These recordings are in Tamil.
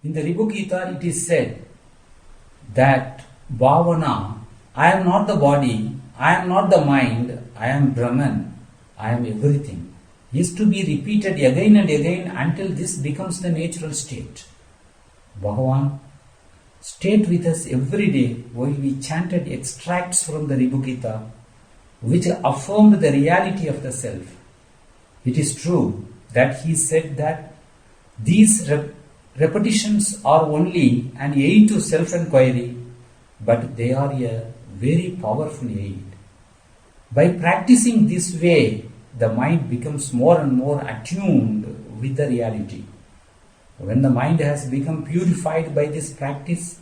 In the Ribu Gita, it is said that Bhavana, I am not the body, I am not the mind, I am Brahman, I am everything, is to be repeated again and again until this becomes the natural state. Bhagavan, stayed with us every day while we chanted extracts from the Ribu Gita, which affirmed the reality of the self. It is true that he said that these repetitions are only an aid to self-inquiry, but they are a very powerful aid. By practicing this way, the mind becomes more and more attuned with the reality. When the mind has become purified by this practice,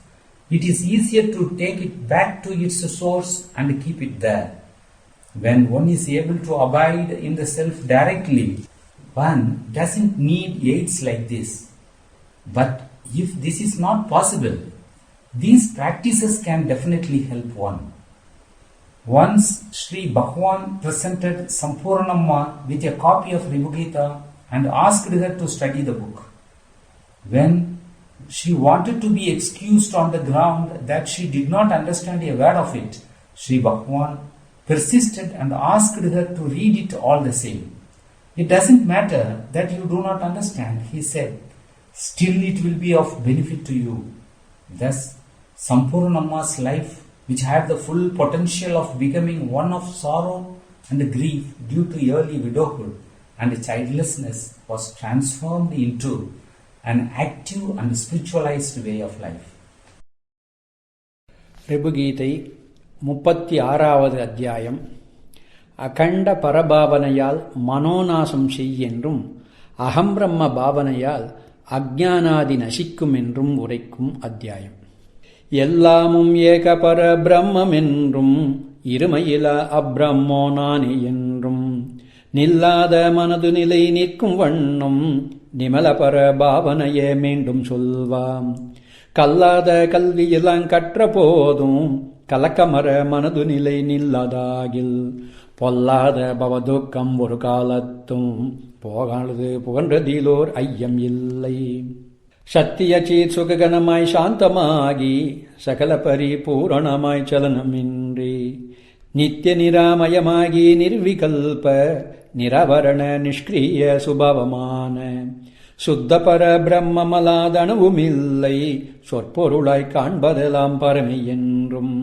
it is easier to take it back to its source and keep it there. When one is able to abide in the self directly, one doesn't need aids like this. But if this is not possible, these practices can definitely help one. Once Sri Bhagavan presented Sampurnamma with a copy of Ribu Gita and asked her to study the book. When she wanted to be excused on the ground that she did not understand a word of it, Sri Bhagavan persisted and asked her to read it all the same. It doesn't matter that you do not understand, he said. Still it will be of benefit to you. Thus, Sampurnamma's life, which had the full potential of becoming one of sorrow and grief due to early widowhood and childlessness, was transformed into an active and spiritualized way of life. Ribhu Gita 36வது அத்தியாயம். அகண்ட பரபாவனையால் மனோநாசம் செய்யென்றும் அகம்பிரம்ம பாவனையால் அஜ்ஞானாதி நசிக்கும் என்றும் உரைக்கும் அத்தியாயம். எல்லாமும் ஏக பர பிரம்மம் என்றும் இருமையிலா அப்பிரம்மோ நானே என்றும் நில்லாத மனது நிலை நிற்கும் வண்ணம் நிமலபர பாவனையே மீண்டும் சொல்வாம். கல்லாத கல்வியெல்லாம் கற்ற போதும் கலக்கமர மனது நிலை நில்லாதாகில் பொல்லாத பவதுக்கம் ஒரு காலத்தும் போகானது புகன்றதிலோர் ஐயம் இல்லை. சத்திய சீர் சுககனமாய் சாந்தமாகி சகல பரிபூரணமாய் சலனமின்றி நித்திய நிராமயமாகி நிர்விகல்ப நிராவரண நிஷ்கிரிய சுபாவமான சுத்தபர பிரம்மமலாதணுவுமில்லை சொற்பொருளாய் காண்பதெல்லாம் பரமை என்றும்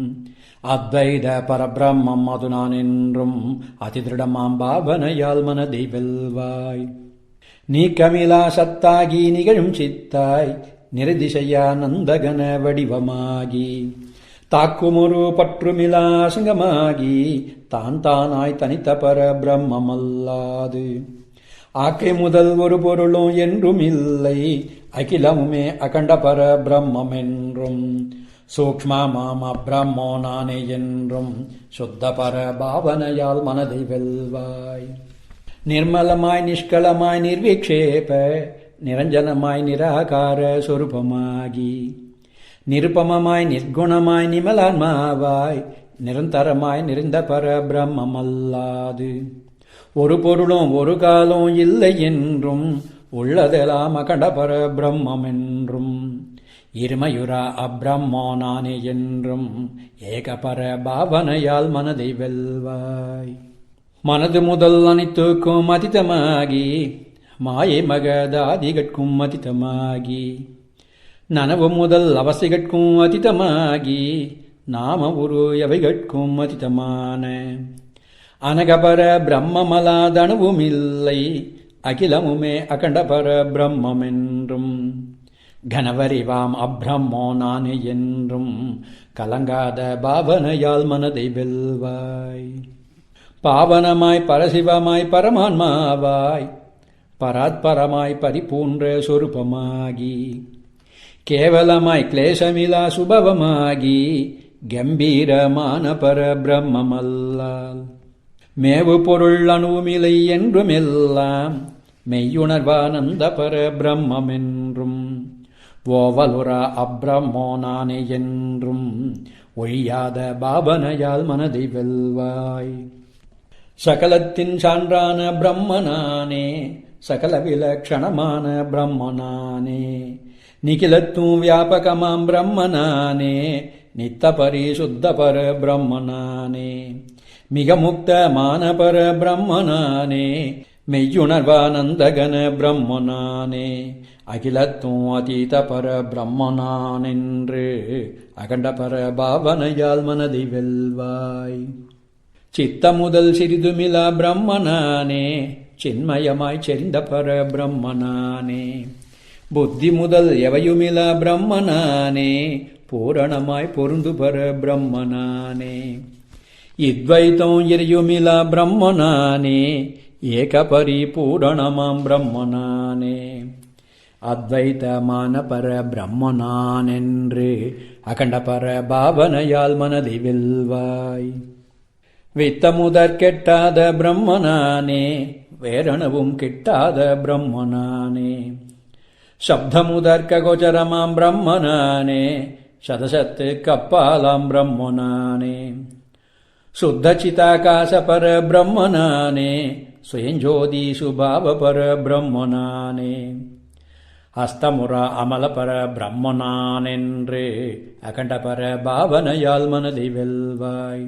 அத்வைத பரபிரம்மம் அது நான் என்றும் அதிதிருடமாம் பாவனையால் மனதை வெல்வாய். நீக்கமிலா சத்தாகி நிகழும் சித்தாய் நிரதிசையா நந்தகன வடிவமாகி தாக்குமொரு பற்றுமிலா சங்கமாகி தான் தானாய் தனித்த பர பிரம்மமல்லாது ஆக்கை முதல் ஒரு பொருளும் என்றும் இல்லை அகிலமுமே அகண்ட பர பிரம்மம் என்றும் சூக்ஷ்மமாம் அப்ரம்மோ நானே என்றும் சுத்த பர பாவனையால் மனதை வெல்வாய். நிர்மலமாய் நிஷ்கலமாய் நிர்விக்ஷேப நிரஞ்சனமாய் நிராகார சொரூபமாகி நிருபமமாய் நிர்குணமாய் நிமலான்மாவாய் நிரந்தரமாய் நிறைந்த பர பிரம்மமல்லாது ஒரு பொருளும் ஒரு காலம் இல்லை என்றும் உள்ளதெல்லாம் அகண்ட பர பிரம்மம் என்றும் இருமையுரா அப்பிரம்மோ நானே என்றும் ஏகபர பாவனையால் மனதை வெல்வாய். மனது முதல் அனைத்துக்கும் அதிதமாகி மாயை மகதாதிகட்கும் அதிதமாகி நனவு முதல் அவசைகட்கும் அதிதமாகி நாம உரு எவைகட்கும் அதிதமான அனகபர பிரம்மமலாதணுவுமில்லை அகிலமுமே அகண்டபர பிரம்மென்றும் கனவரிவாம் அப்ரம்மோ நானே என்றும் கலங்காத பாவனையால் மனதை வெல்வாய். பாவனமாய் பரசிவமாய் பரமான்மாவாய் பராத்பரமாய் பரிபூன்ற சொரூபமாகி கேவலமாய் கிளேசமிலா சுபவமாகி கம்பீரமான பர பிரம்மமல்லால் மேவு பொருள் அணுவுமிலை என்றுமெல்லாம் மெய்யுணர்வானந்த பர பிரம்மென்றும் ஓவலுரா அப்ரம்மோ நானே என்றும் ஒழியாத பாவனையால் மனதை வெல்வாய். சகலத்தின் சான்றான பிரம்மனானே சகல விலக்ஷணமான பிரம்மனானே நிகிலத்தும் வியாபகமாம் பிரம்மனானே நித்த பரிசுத்த பர பிரம்மனானே மிக முக்தமான பர பிரம்மனானே மெய்யுணர்வானந்தகன பிரம்மனானே அகிலத்தும் அதீத பர பிரம்மனானென்று அகண்ட பர பாவனையால் மனதை வெல்வாய். சித்த முதல் சிறிதுமிலா பிரம்மனானே சின்மயமாய் செறிந்த பர பிரம்மனானே புத்தி முதல் எவையுமிலா பிரம்மனானே பூரணமாய் பொருந்து பர பிரம்மனானே இத்வைத்தம் எரியுமிலா பிரம்மனானே ஏக பரிபூரணமாம் பிரம்மனானே அத்வைத்தமான பர பிரம்மனானென்று அகண்ட பர பாவனையால் மனதை வெல்வாய். வித்தமுதற் கெட்டாத பிரம்மனானே வேரணவும் கிட்டாத பிரம்மனானே சப்தமுதற்க கோச்சரமாம் பிரம்மனானே சதசத்து கப்பாலாம் பிரம்மனானே சுத்த சிதாகாச பர பிரம்மனானே சுயஞ்சோதி சுபாவ பர பிரம்மனானே ஹஸ்தமுற அமல பர பிரம்மனானென்று அகண்ட பர பாவனையால் மனதை வெல்வாய்.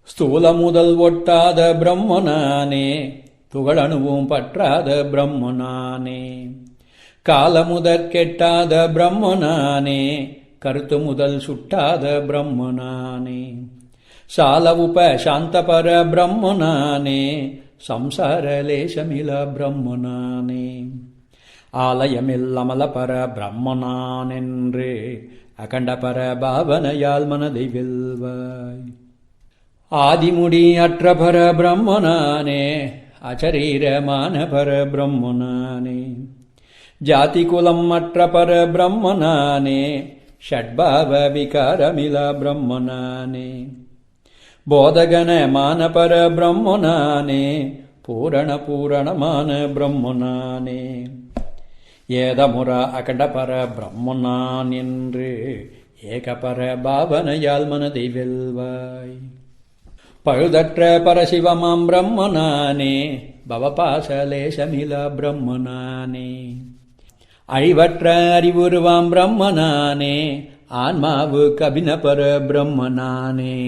ஸ்தூல முதல் ஒட்டாத பிரம்மனானே துகளணுவும் பற்றாத பிரம்மனானே கால முதற் கெட்டாத பிரம்மனானே கருத்து முதல் சுட்டாத பிரம்மனானே சால உப சாந்த பர பிரம்மனானே சம்சாரலேசமில பிரம்மனானே ஆலயமில் அமல பர பிரம்மனானென்று அகண்ட பர பாவனையால் மனதை வெல்வாய். ஆதிமுடி அற்ற பர பிரம்மனானே அசரீரமான பர பிரம்மனானே ஜாதி குலம் அற்ற பர பிரம்மனானே ஷட்பாவ விகாரமில பிரம்மனானே போதகனமான பர பிரம்மனானே பூரணமான பிரம்மனானே ஏதமுற அகண்ட பர பிரம்மனான் என்று ஏக பர பாவனையால் மனதை வெல்வாய். பழுதற்ற பரசிவமாம் பிரம்மனானே பவபாசலேசமில பிரம்மனானே அழிவற்ற அறிவுருவாம் பிரம்மனானே ஆன்மாவுக்கு அபிநபர பிரம்மனானே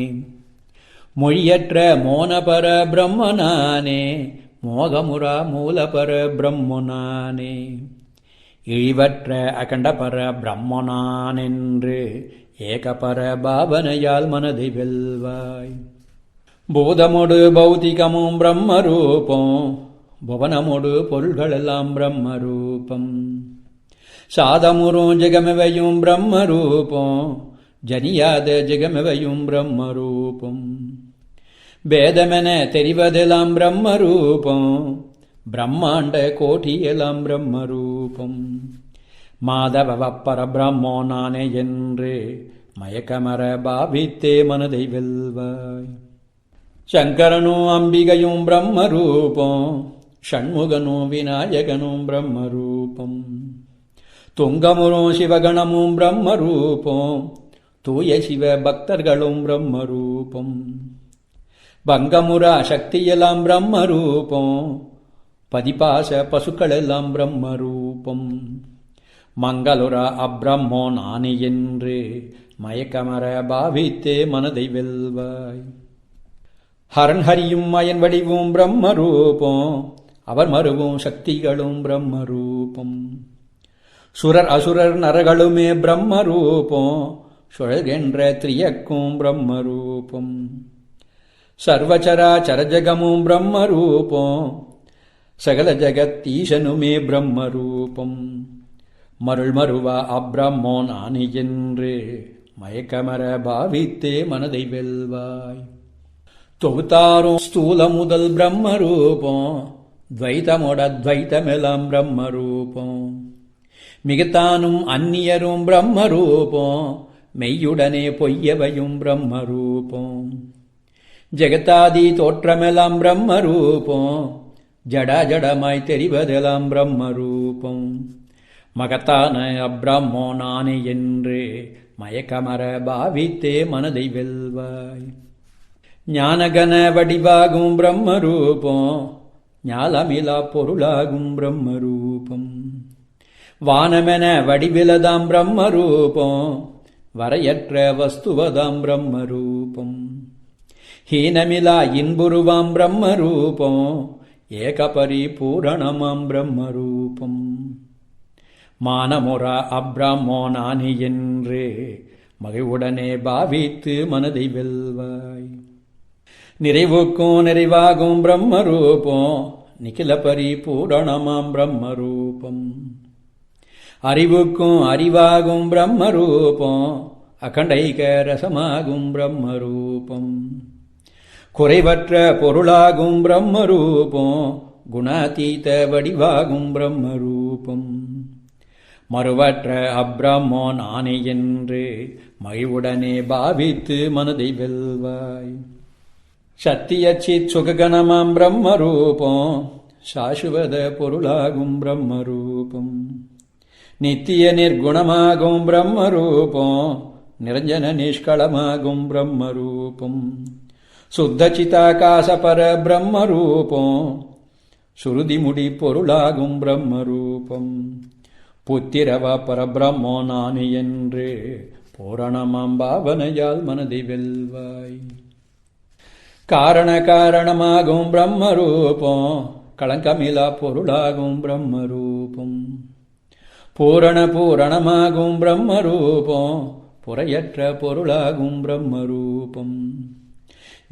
மொழியற்ற மோனபர பிரம்மனானே மோகமுரா மூலபர பிரம்மனானே இழிவற்ற அகண்ட பர பிரம்மனானென்று ஏகபர பாவனையால் மனதை வெல்வாய். பூதமொடு பௌதிகமும் பிரம்மரூபம் புவனமொடு பொருள்களெல்லாம் பிரம்மரூபம் சாதமுறும் ஜெகமெவையும் பிரம்மரூபம் ஜனியாத ஜெகமெவையும் பிரம்மரூபம் பேதமென தெரிவதெல்லாம் பிரம்மரூபம் பிரம்மாண்ட கோட்டியெல்லாம் பிரம்மரூபம் மாதவ பரபிரம்மோ நானே என்று மயக்கமர பாவித்தே மனதை வெல்வாய். சங்கரனும் அம்பிகையும் பிரம்மரூபம் ஷண்முகனும் விநாயகனும் பிரம்மரூபம் துங்கமுறும் சிவகணமும் பிரம்மரூபம் தூய சிவ பக்தர்களும் பிரம்மரூபம் பங்கமுரா சக்தியெல்லாம் பிரம்மரூபம் பதிபாச பசுக்களெல்லாம் பிரம்மரூபம் மங்களுரா அப்ரம்மோ நானி என்று மயக்கமர பாவித்தே மனதை வெல்வாய். ஹரன்ஹரியும் மயன் வடிவும் பிரம்மரூபம் அவர் மருவும் சக்திகளும் பிரம்மரூபம் சுரர் அசுரர் நரகளுமே பிரம்மரூபம் சுழல்கின்ற திரியக்கும் பிரம்மரூபம் சர்வச்சரா சரஜகமும் பிரம்மரூபம் சகல ஜகத்தீசனுமே பிரம்மரூபம் மருள் மருவா அப்ரம்மோ நானி என்று மயக்கமர பாவித்தே மனதை வெல்வாய். தொகுத்தாரும் ஸ்தூல முதல் பிரம்மரூபம் துவைதமோட துவைதமெல்லாம் பிரம்மரூபம் மிகத்தானும் அந்நியரும் பிரம்மரூபம் மெய்யுடனே பொய்யவையும் பிரம்மரூபம் ஜெகத்தாதி தோற்றமெல்லாம் பிரம்மரூபம் ஜடமாய் தெரிவதெல்லாம் பிரம்மரூபம் மகத்தான அப்ரம்மோ நானே என்று மயக்கமர பாவித்தே மனதை வெல்வாய். ஞானகன வடிவாகும் பிரம்மரூபம் ஞாலமிலா பொருளாகும் பிரம்மரூபம் வானமென வடிவிலதாம் பிரம்மரூபம், வரையற்ற வஸ்துவதாம் பிரம்மரூபம். ஹீனமிலா இன்புருவாம் பிரம்மரூபம், ஏகபரிபூரணமாம் பிரம்மரூபம். மானமுறா அப்ராமோ நானி என்று மகிழ்வுடனே பாவித்து மனதை வெல்வாய். நிறைவுக்கும் நிறைவாகும் பிரம்மரூபம், நிகில பரிபூரணமாம் பிரம்மரூபம். அறிவுக்கும் அறிவாகும் பிரம்மரூபம், அகண்டைக ரசமாகும் பிரம்மரூபம். குறைவற்ற பொருளாகும் பிரம்மரூபம், குணாதீத வடிவாகும் பிரம்மரூபம். மறுவற்ற அப்ரம்மோ நானே என்று மகிழ்வுடனே பாவித்து மனதை வெல்வாய். சத்தியச்சித் சுககணமாம் பிரம்மரூபம், சாசுவத பொருளாகும் பிரம்மரூபம். நித்திய நிர்குணமாகும் பிரம்மரூபம், நிரஞ்சன நிஷ்களமாகும் பிரம்மரூபம். சுத்தச்சிதாகாச பர பிரம்மரூபம், சுருதிமுடி பொருளாகும் பிரம்மரூபம். புத்திரவ பரபிரம்மோ நானே என்று பூரணமாம் பாவனையால் மனதை வெல்வாய். காரண காரணமாகும் பிரம்மரூபம், களங்கமிலா பொருளாகும் பிரம்மரூபம். பூரண பூரணமாகும் பிரம்மரூபம், புறையற்ற பொருளாகும் பிரம்மரூபம்.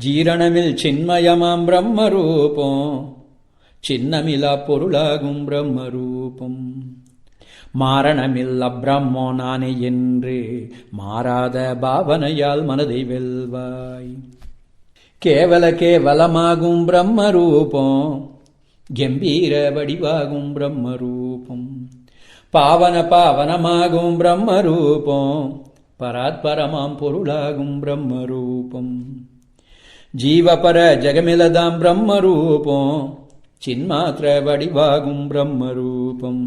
ஜீரணமில் சின்மயமாம் பிரம்மரூபம், சின்னமிலா பொருளாகும் பிரம்மரூபம். மாரணமில் அப்ரம்மோ நானே என்று மாறாத பாவனையால் மனதை வெல்வாய். கேவல கேவலமாகும் பிரம்மரூபம், கம்பீர வடிவாகும் பிரம்மரூபம். பாவன பாவனமாகும் பிரம்மரூபம், பராத்பரமாம் பொருளாகும் பிரம்மரூபம். ஜீவபர ஜெகமிலதாம் பிரம்மரூபம், சின்மாத்திர வடிவாகும் பிரம்மரூபம்.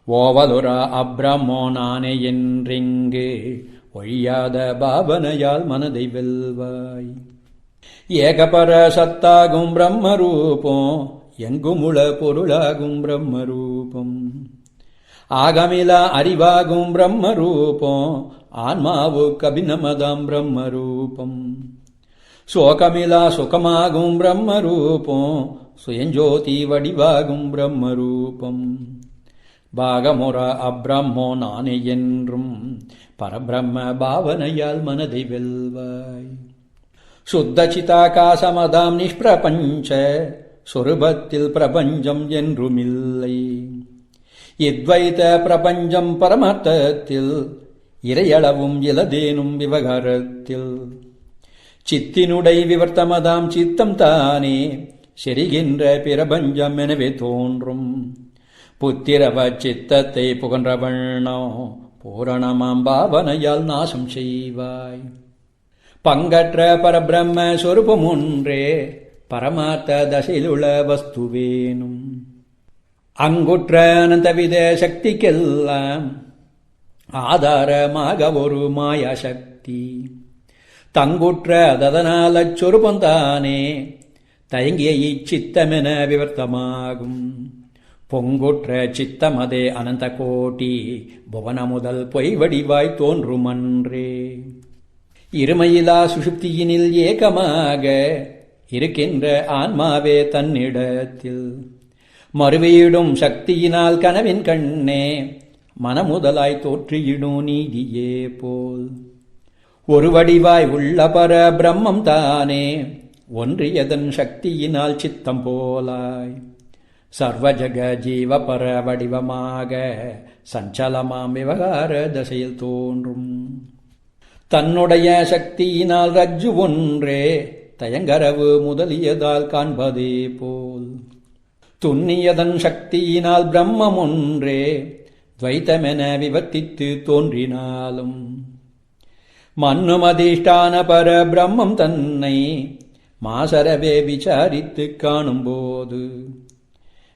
ஓவலுரா அப்ரம்மோ நானே என்றிங்கு ஒழியாத பாவனையால் மனதை வெல்வாய். ஏகபர சத்தாகும் பிரம்மரூபம், எங்குமுள பொருளாகும் பிரம்மரூபம். ஆகமிலா அறிவாகும் பிரம்மரூபம், ஆன்மாவுக்கு அபிநமதாம் பிரம்மரூபம். சோகமிலா சுகமாகும் பிரம்மரூபம், சுயஞ்சோதி வடிவாகும் பிரம்மரூபம். பாகமுற அப்ரம்மோ நானே என்றும் பரபிரம்ம பாவனையால் மனதை வெல்வாய். சுத்த சிதாகாசமதாம் நிஷ்பிரபஞ்ச சொரூபத்தில் பிரபஞ்சம் என்றுமில்லை. இத்வைத பிரபஞ்சம் பரமார்த்தத்தில் இறையளவும் இலதேனும் விவகாரத்தில். சித்தினுடை விவர்த்தமதாம் சித்தம் தானே செரிகின்ற பிரபஞ்சம் எனவே தோன்றும். புத்திரவ சித்தத்தை புகன்றவண்ணோ பூரணமாம் பாவனையால் நாசம் செய்வாய். பங்கற்ற பரபிரம்ம சொரூபம் ஒன்றே பரமார்த்த தசையிலுள்ள வஸ்துவேனும். அங்குற்ற அனந்தவித சக்திக்கெல்லாம் ஆதாரமாக ஒரு மாயா சக்தி. தங்குற்ற அதனால் அச்சொரூபந்தானே தயங்கிய இச்சித்தமென விவர்த்தமாகும். பொங்குற்ற சித்தமதே அனந்த கோட்டி புவன முதல் பொய் வடிவாய் தோன்றுமன்றே. இருமையிலா சுஷுப்தியினில் ஏகமாக இருக்கின்ற ஆன்மாவே தன்னிடத்தில் மறுவியிடும் சக்தியினால் கனவின் கண்ணே மனமுதலாய் தோற்றியிடும் நீதியே போல். ஒரு வடிவாய் உள்ள பர பிரம்மம் தானே ஒன்றியதன் சக்தியினால் சித்தம் போலாய். சர்வஜக ஜீவ பர வடிவமாக சஞ்சலமாம் விவகார தசையில் தோன்றும். தன்னுடைய சக்தியினால் ரஜ்ஜு ஒன்றே தயங்கரவு முதலியதால் காண்பதே போல். துன்னியதன் சக்தியினால் பிரம்மம் ஒன்றே துவைத்தமென விவர்த்தித்து தோன்றினாலும். மன்னுமதிஷ்டான பர பிரம்மம் தன்னை மாசரவே விசாரித்து காணும்போது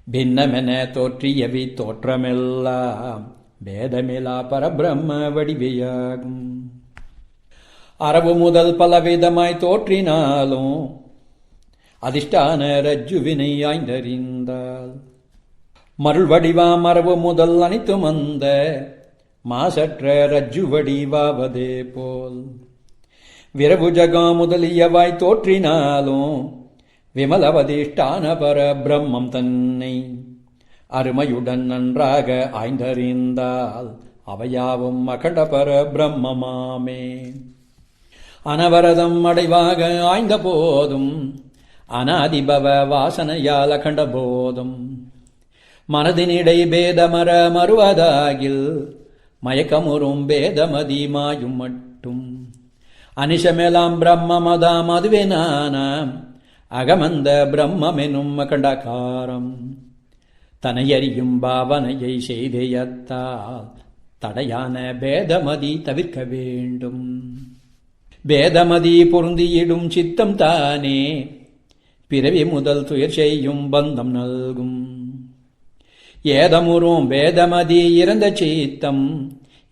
பின்னமென தோற்றியவி தோற்றமெல்லாம் பேதமிலா பரபிரம்ம வடிவையாகும். அரவு முதல் பலவிதமாய் தோற்றினாலும் அதிஷ்டான ரஜ்ஜுவினை ஆய்ந்தறிந்தால் மருள் வடிவா மரபு முதல் அனைத்தும் அந்த மாசற்ற ரஜ்ஜு வடிவாவதே போல் விரவு ஜகம் முதலியவாய் தோற்றினாலும் விமலவதிஷ்டான பர பிரம்மம் தன்னை அருமையுடன் நன்றாக ஆய்ந்தறிந்தால் அவையாவும் அகண்ட பர பிரம்மமாமே. அனவரதம் அடைவாக ஆய்ந்த போதும் அநாதிபவ வாசனையால் அகண்ட போதும் மனதினிடை பேதமர மறுவதாகில் மயக்கமுறும் பேதமதி மாயும் மட்டும் அனிஷமெலாம் பிரம்மமதாம் அதுவே நானாம் அகமந்த பிரம்மெனும் அகண்டாகாரம் தனையறியும் பாவனையை செய்தேயத்தால் தடையான பேதமதி தவிர்க்க வேண்டும். பேதமதி பொருந்தியிடும் சித்தம் தானே பிறவி முதல் துயர் செய்யும் பந்தம் நல்கும். ஏதமுறும் பேதமதி இறந்த சித்தம்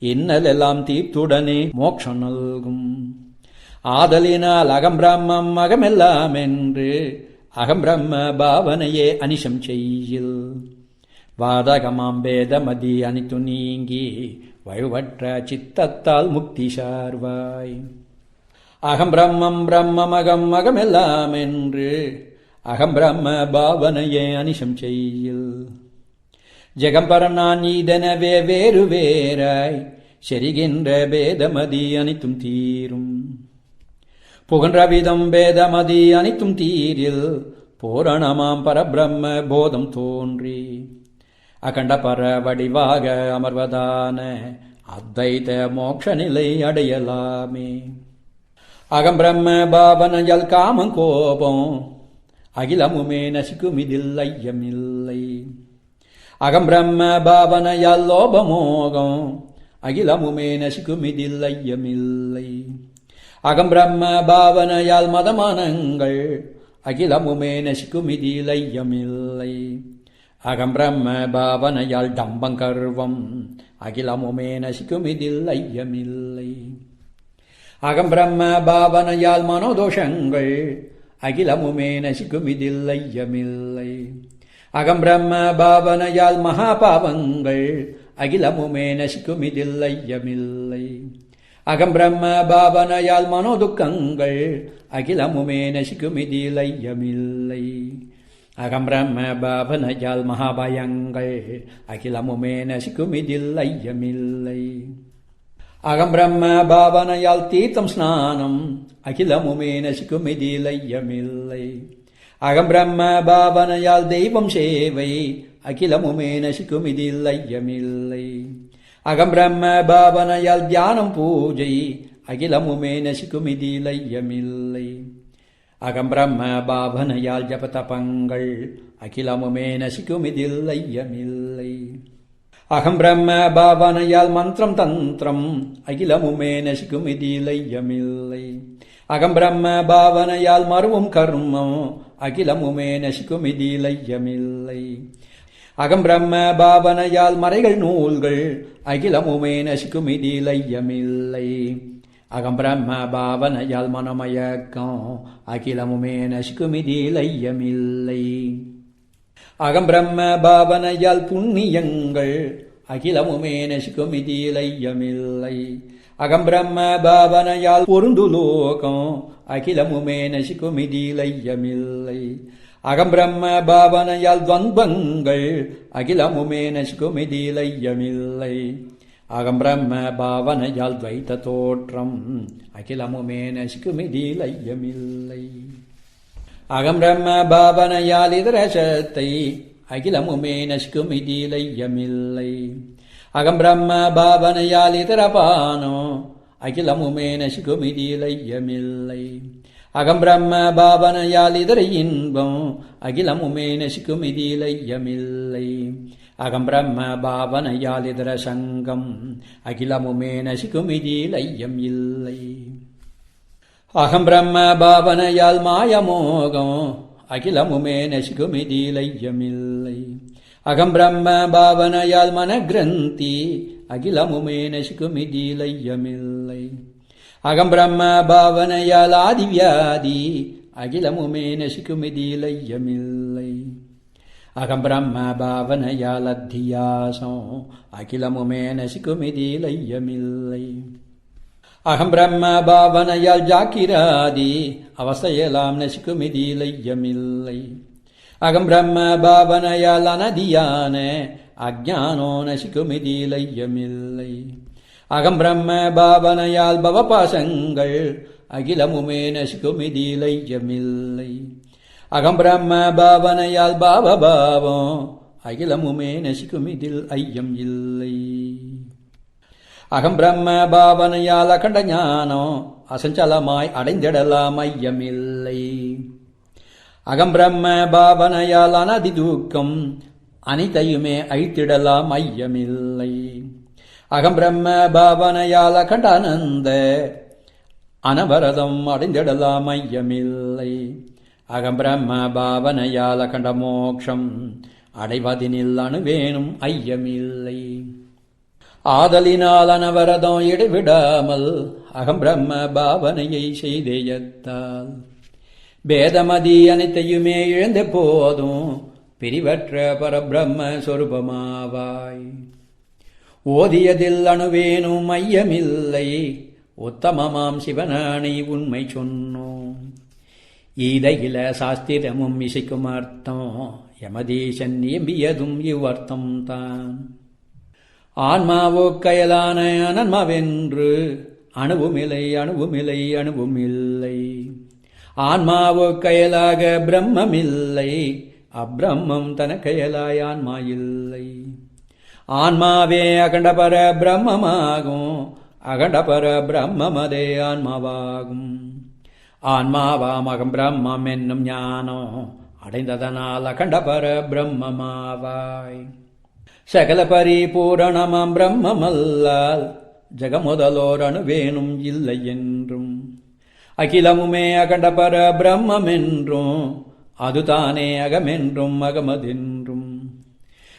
இன்னலெல்லாம் தீர்த்துடனே மோட்சம் நல்கும். ஆதலினால் அகம் பிரம்மம் அகமெல்லாம் என்று அகம் பிரம்ம பாவனையே அனிஷம் செய்யில் வாதகமாம் பேதமதி அனித்து நீங்கி வழுவற்ற சித்தத்தால் முக்தி சார்வாய். அகம் பிரம்மம் பிரம்மம் அகம் அகமெல்லாம் என்று அகம் பிரம்ம பாவனையே அனிஷம் செய்யில் ஜெகம்பரன் நான் இதனவே வேறு வேறாய் செரிகின்ற பேதமதி அனைத்தும் தீரும். புகன்ற விதம் பேதமதி அனைத்தும் தீரில் பூரணமாம் பரபிரம்ம போதம் தோன்றி அகண்ட பர வடிவாக அமர்வதான அத்வைத மோட்ச நிலை அடையலாமே. அகம் பிரம்ம பாவனையால் காமம் கோபம் அகிலமுமே நசிக்கும் இதில் ஐயமில்லை. அகம் பிரம்ம பாவனையால் லோபமோகம் அகிலமுமே நசிக்கும் இதில் ஐயமில்லை. அகம் பிரம்ம பாவனையால் மதமானங்கள் அகிலமுமே நசிக்கும் இதில் ஐயமில்லை. அகம் பிரம்ம பாவனையால் டம்பங்கர்வம் அகிலமுமே நசிக்கும் இதில் ஐயமில்லை. அகம் பிரம்ம பாவனையால் மனோதோஷங்கள் அகிலமுமே நசிக்கும் இதில் ஐயமில்லை. அகம் பிரம்ம பாவனையால் மகாபாவங்கள் அகிலமுமே நசிக்கும் இதில் ஐயமில்லை. அகம் பிரம்ம பாவனையால் மனோதுக்கங்கள் அகிலமுமே நசிக்கும் இதில் ஐயமில்லை. அகம் பிரம்ம பாவனையால் மகாபயங்கள் அகிலமுமே நசிக்கும் இதில் ஐயமில்லை. அகம் பிரம்ம பாவனையால் தீர்த்தம் ஸ்நானம் அகிலமுமே நசிக்கும் இதில் ஐயமில்லை. அகம் பிரம்ம பாவனையால் தெய்வம் சேவை அகிலமுமே நசிக்கும் இதில் ஐயமில்லை. அகம் பிரம்ம பாவனையால் தியானம் பூஜை அகிலமுமே நசிக்கும் இதில் ஐயமில்லை. அகம் பிரம்ம பாவனையால் ஜபதபங்கள் அகிலமுமே நசிக்கும் இதில் ஐயமில்லை. அகம் பிரம்ம பாவனையால் மந்திரம் தந்திரம் அகிலமுமே நசிக்கும் இதில் ஐயமில்லை. அகம் பிரம்ம பாவனையால் மருவும் கர்மம் அகிலமுமே நசிக்கும் இதில் ஐயமில்லை. அகம் பிரம்ம பாவனையால் மறைகள் நூல்கள் அகிலமுமே நசிக்கும் இதில் ஐயமில்லை. அகம் பிரம்ம பாவனையால் மனமயக்கம் அகிலமுமே நசிக்கும் இதில் ஐயமில்லை. அகம் பிரம்ம பாவனையால் புண்ணியங்கள் அகிலமுமே நசிக்கும் இதில் ஐயமில்லை. அகம் பிரம்ம பாவனையால் பொருந்துலோகம் அகிலமுமே நசிக்கும் இதில் ஐயமில்லை. அகம் பிரம்ம பாவனையால் துவந்தங்கள் அகிலமுமே நசிக்கும் இதில் ஐயமில்லை. அகம் பிரம்ம பாவனையால் துவைத்த தோற்றம் அகிலமுமே நசிக்கும் இதில் ஐயமில்லை. அகம் பிரம்ம பாவனையால் இதரசத்தை அகிலமுமே நசிக்கும் இதில் ஐயமில்லை. அகம் பிரம்ம பாவனையால் இதரபானோ அகிலமுமே நசிக்கும் இதில் ஐயமில்லை. அகம் பிரம்ம பாவனையால் இதர இன்பம் அகிலமுமே நசிக்கும் இதில் ஐயமில்லை. அகம் பிரம்ம பாவனையால் இதர சங்கம் அகிலமுமே நசிக்கும் இதில் ஐயம் இல்லை. அகம் பிரம்ம பாவனையால் மாயமோகம் அகிலமுமே நசிக்கும் இதில் ஐயமில்லை. அகம் பிரம்ம பாவனையால் மனக்கிரந்தி அகிலமுமே நசிக்கும் இதில் ஐயமில்லை. அகம் பிரம்ம பாவனையால் ஆதிவியாதி அகிலமுமே நசிக்கும் இதில் ஐயமில்லை. அகம் பிரம்ம பாவனையால் அத்தியாசம் அகிலமுமே நசிக்குமிதில் ஐயமில்லை. அகம் பிரம்ம பாவனையால் ஜாக்கிராதி அவஸ்தையெல்லாம் நசிக்குமிதில் ஐயமில்லை. அகம் பிரம்ம பாவனையால் அனதியான அஜ்ஞானோ நசிக்குமிதில் ஐயமில்லை. அகம் பிரம்ம பாவனையால் பவபாசங்கள் அகிலமுமே நசிக்குமிதில் ஐயமில்லை. அகம் பிரம்ம பாவனையால் பாவபாவம் அகிலமுமே நசிக்குமிதில் ஐயம் இல்லை. அகம் பிரம்ம பாவனையால் அகண்ட ஞானம் அசஞ்சலமாய் அடைந்திடலாம் ஐயமில்லை. அகம் பிரம்ம பாவனையால் அனதி தூக்கம் அனைத்தையுமே அழித்திடலாம் ஐயமில்லை. அகம் பிரம்ம பாவனையால் அகண்ட ஆனந்த அனவரதம் அடைந்திடலாம் ஐயமில்லை. அகம் பிரம்ம பாவனையால் அகண்ட மோக்ஷம் அடைவதினில் அணுவேனும் ஐயமில்லை. ஆதலினால் அனவரதம் இடைவிடாமல் அகம் பிரம்ம பாவனையை செய்தேயத்தால் பேதமதி அனைத்தையுமே இழந்த போதும் பிரிவற்ற பரபிரம்ம சொரூபமாவாய். ஓதியதில் அணுவேனும் ஐயமில்லை. உத்தமமாம் சிவனானை உண்மை சொன்னோம். ஈதையில சாஸ்திரமும் இசைக்கும் அர்த்தம் யமதீசன் எம்பியதும் இவ்வர்த்தம் தான். ஆன்மாவோ கயலான அனன்மாவென்று அணுவுமில்லை அணுவுமில்லை அணுவுமில்லை. ஆன்மாவோ கயலாக பிரம்மமில்லை. அப்பிரம்மம் தனக்கயலாய் ஆன்மா இல்லை. ஆன்மாவே அகண்டபர பிரம்மமாகும். அகண்டபர பிரம்மமதே ஆன்மாவாகும். ஆன்மாவாம் அகம் பிரம்மம் என்னும் ஞானம் அடைந்ததனால் அகண்டபர பிரம்மமாவாய். சகல பரிபூரணமாம் பிரம்மமல்லால் ஜெகமுதலோர் அணுவேனும் இல்லை என்றும் அகிலமுமே அகண்டபர பிரம்மென்றும் அதுதானே அகமென்றும் அகமதென்றும்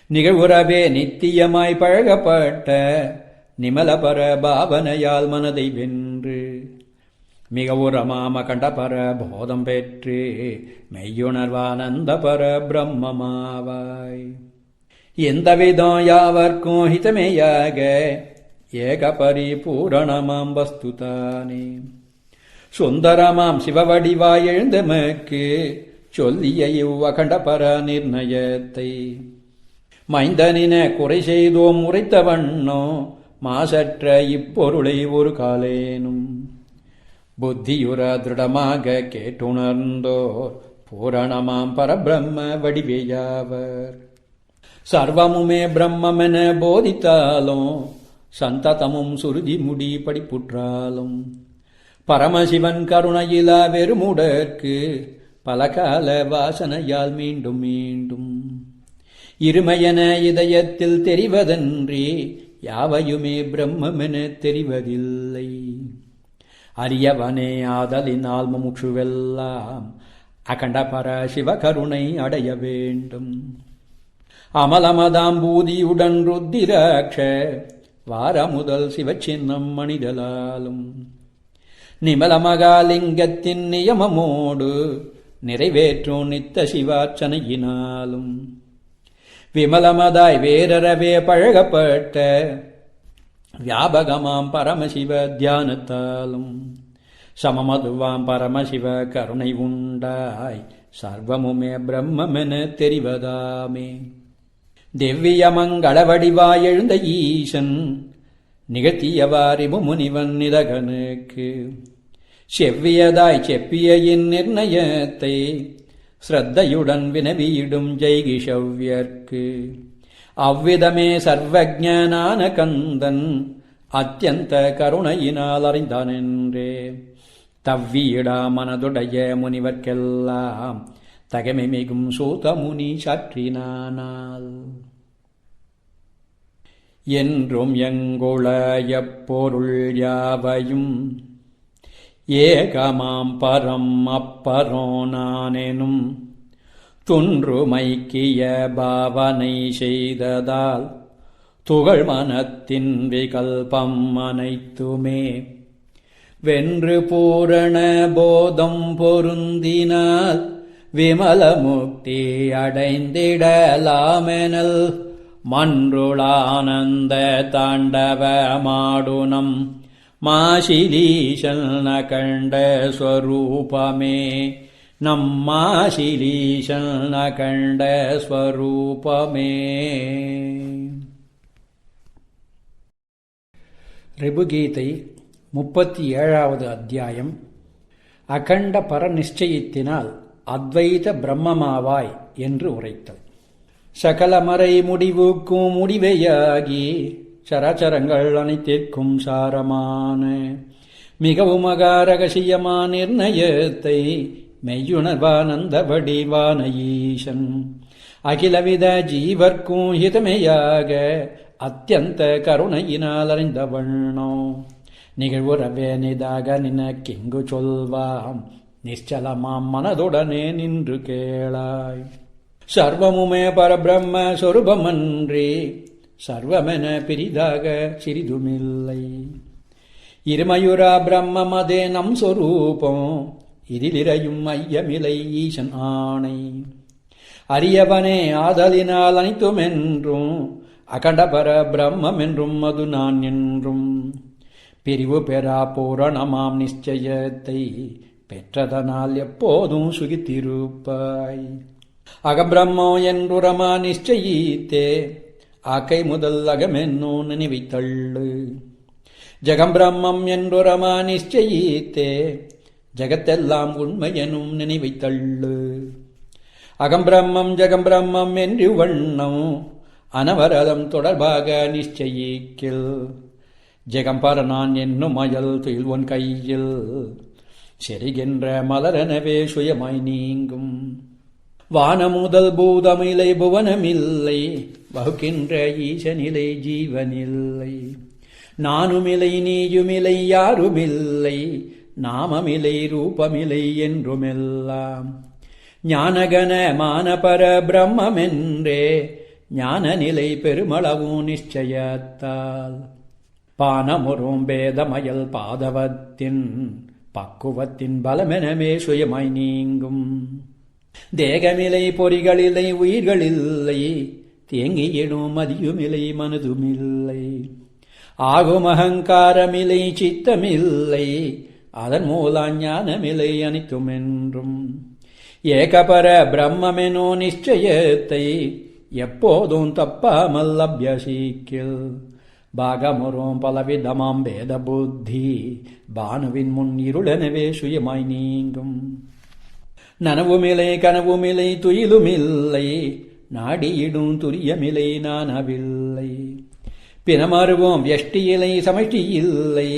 நிகழ்வுறவே நித்தியமாய் பழகப்பட்ட நிமலபர பாவனையால் மனதை வென்று மிக உரமாம் அகண்டபர போதம் பெற்று மெய்யுணர்வானந்தபர பிரம்மமாவாய். எந்தவிதம் யாவர்க்கும் ஹிதமேயாக ஏக பரிபூரணமாம் வஸ்துதானே சுந்தரமாம் சிவவடிவாய் எழுந்தமக்கு சொல்லிய இவ்வகண்டபர நிர்ணயத்தை மைந்தனின குறை செய்தோம் உரைத்த வண்ணோ மாசற்ற இப்பொருளை ஒரு காலேனும் புத்தியுற திருடமாக கேட்டுணர்ந்தோர் பூரணமாம் பரபிரம்ம வடிவேயாவர். சர்வமுமே பிரம்மென போதித்தாலும் சந்ததமும் சுருதி முடி படிப்புற்றாலும் பரமசிவன் கருணையிலா வெறுமுடற்கு பலகால வாசனையால் மீண்டும் மீண்டும் இருமையென இதயத்தில் தெரிவதன்றி யாவையுமே பிரம்மென தெரிவதில்லை. அரியவனே ஆதலினால் முமுட்சுவெல்லாம் அகண்டபர சிவகருணை அடைய வேண்டும். அமலமதாம்பூதியுடன் ருத்திராட்ச வார முதல் சிவச்சின்னம் மணிதலாலும் நிமலமகாலிங்கத்தின் நியமமோடு நிறைவேற்றும் நித்த சிவார்ச்சனையினாலும் விமலமதாய் வேறறவே பழகப்பட்ட வியாபகமாம் பரமசிவ தியானத்தாலும் சமமதுவாம் பரமசிவ கருணை உண்டாய் சர்வமுமே பிரம்மென தெரிவதாமே. திவ்ய மங்கள வடிவாய் எழுந்த ஈசன் நிகழ்த்தியவாரிமு முனிவன் நிதகனுக்கு செவ்வியதாய் செப்பிய இந்நிர்ணயத்தை ஸ்ரத்தையுடன் வினவியிடும் ஜெய்கிஷவ்யர்க்கு அவ்விதமே சர்வஜனான கந்தன் அத்தியந்த கருணையினால் அறிந்தானென்றே தவ்வியிடா மனதுடைய முனிவர்க்கெல்லாம் தகமை மிகும் சூதமுனி சாற்றினானால் என்றும் எங்குள எப்பொருள் யாவையும் ஏகமாம் பரம் அப்பரோ நானெனும் துன்றுமைக்கிய பாவனை செய்ததால் துகள் மனத்தின் விகல்பம் அனைத்துமே வென்று பூரண போதம் பொருந்தினால் விமல முக்தி அடைந்திடலாமெனல் மன்றுளானந்த தாண்டவமாடுனம் மாசிலீசன கண்ட ஸ்வரூபமே நம்மாசிலீசன கண்ட ஸ்வரூபமே. ரிபுகீதை 37வது அத்தியாயம். அகண்ட பரநிச்சயத்தினால் அத்வைத பிரம்மமாவாய் என்று உரைத்தல். சகலமறை முடிவுக்கும் முடிவையாகி சராச்சரங்கள் அனைத்திற்கும் சாரமான மிகவும் அகாரகசியமான நிர்ணயத்தை மெய்யுணர்வானந்த வடிவான ஈசன் அகிலவித ஜீவர்க்கும் ஹிதமையாக அத்தியந்த கருணையினால் அறிந்த வண்ணோ நிகழ்வுறவே நிதாக நினக்கிங்கு சொல்வாம் நிச்சலமாம் மனதுடனே நின்று கேளாய். சர்வமுமே பரபிரம்ம சொரூபமன்றி சர்வமென பிரிதாக சிறிதுமில்லை. இருமயுரா பிரம்மம் அதே நம் சொரூபம் இதிலிரையும் ஐயமில்லை ஈசன் ஆணை. அரியவனே ஆதலினால் அனைத்துமென்றும் அகண்டபர பிரம்மம் என்றும் அது நான் என்றும் பிரிவு பெறா பூரணமாம் நிச்சயத்தை பெற்றதனால் எப்போதும் சுகித்திருப்பாய். அகபிரம்மோ என்றுரமா நிச்சயித்தே ஆக்கை முதல் அகமென்னோ நினைவித்தள்ளு. ஜெகம்பிரம்மம் என்றுரமா நிச்சயித்தே ஜகத்தெல்லாம் உண்மையெனும் நினைவித்தள்ளு. அகம்பிரம்மம் ஜெகம்பிரம்மம் என்று வண்ணம் அனவரதம் தொடர்பாக நிச்சயிக்கில். ஜெகம்பர நான் என்னும் அயல் துயில்வன் கையில் செரிகின்ற மலரெனவே சுயமாய் நீங்கும். வானமுதல் பூதமில்லை புவனமில்லை வகுக்கின்ற ஈசனிலை ஜீவனில்லை. நானுமில்லை நீயுமில்லை யாருமில்லை நாமமில்லை ரூபமில்லை என்றுமெல்லாம் ஞானகன மானபர பிரம்மென்றே ஞான நிலை பெருமளவும் நிச்சயத்தால் பானமுறும் பேதமயல் பாதவத்தின் பக்குவத்தின் பலமெனமே சுயமாய் நீங்கும். தேகமில்லை பொறிகளில்லை உயிர்களில்லை தேங்கியிடும் மதியுமில்லை மனதுமில்லை. ஆகும் அகங்காரமில்லை சித்தமில்லை அதன் மூலம் ஞானமில்லை அனைத்துமென்றும். ஏகபர பிரம்மெனோ நிச்சயத்தை எப்போதும் தப்பாமல் அபியசிக்கில். பாகமுறும் பலவிதமாம் பேத புத்தி பானுவின் முன் இருளெனவே சுயமாய் நீங்கும். நனவுமில்லை கனவுமில்லை துயிலுமில்லை நாடியிடும் துரியமில்லை நானவில்லை. பிணமருவோம் வியஷ்டியிலை சமஷ்டியில்லை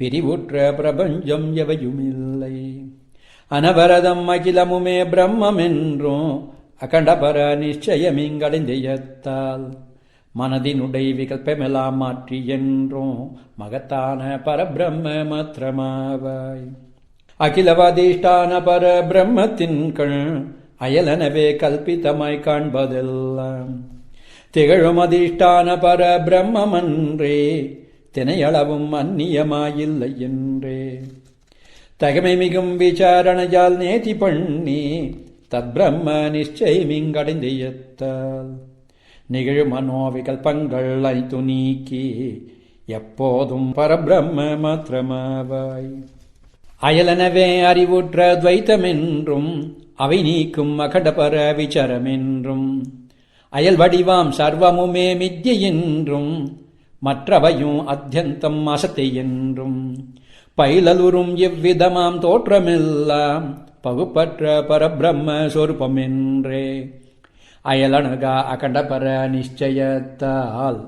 பிரிவுற்ற பிரபஞ்சம் எவையுமில்லை. அனவரதம் அகிலமுமே பிரம்மென்றும் அகண்டபர நிச்சயமிங்கடைந்தயத்தால் மனதினுடை விகல்பமெல்லாம் மாற்றி என்றும் மகத்தான பரபிரம்ம மாத்திரமாவாய். அகிலவாதிஷ்டான பர பிரம்மத்தின் கண் அயலனவே கல்பித்தமாய் காண்பதெல்லாம் திகழும் அதிஷ்டான பர பிரம்மமன்றே தினையளவும் அந்நியமாயில்லை என்றே. தகமை மிகும் விசாரணையால் நேதி பண்ணி தத் பிரம்ம நிச்சயமிங்கடைந்தயத்தால் நிகழ் மனோவிகல்பங்கள் அனைத்து நீக்கி எப்போதும் பரபிரம்ம மாத்திரமாவாய். அயலனவே அறிவுற்ற துவைத்தமென்றும் அவை நீக்கும் அகடபர விசாரமென்றும் அயல் வடிவாம் சர்வமுமே மித்யை என்றும் மற்றவையும் அத்தியந்தம் அசத்தை என்றும் பயிலலுறும் எவ்விதமாம் தோற்றமெல்லாம் பகுப்பற்ற பரபிரம்ம சொரூபமென்றே அயலணுகா அகண்டபர நிச்சயத்தால்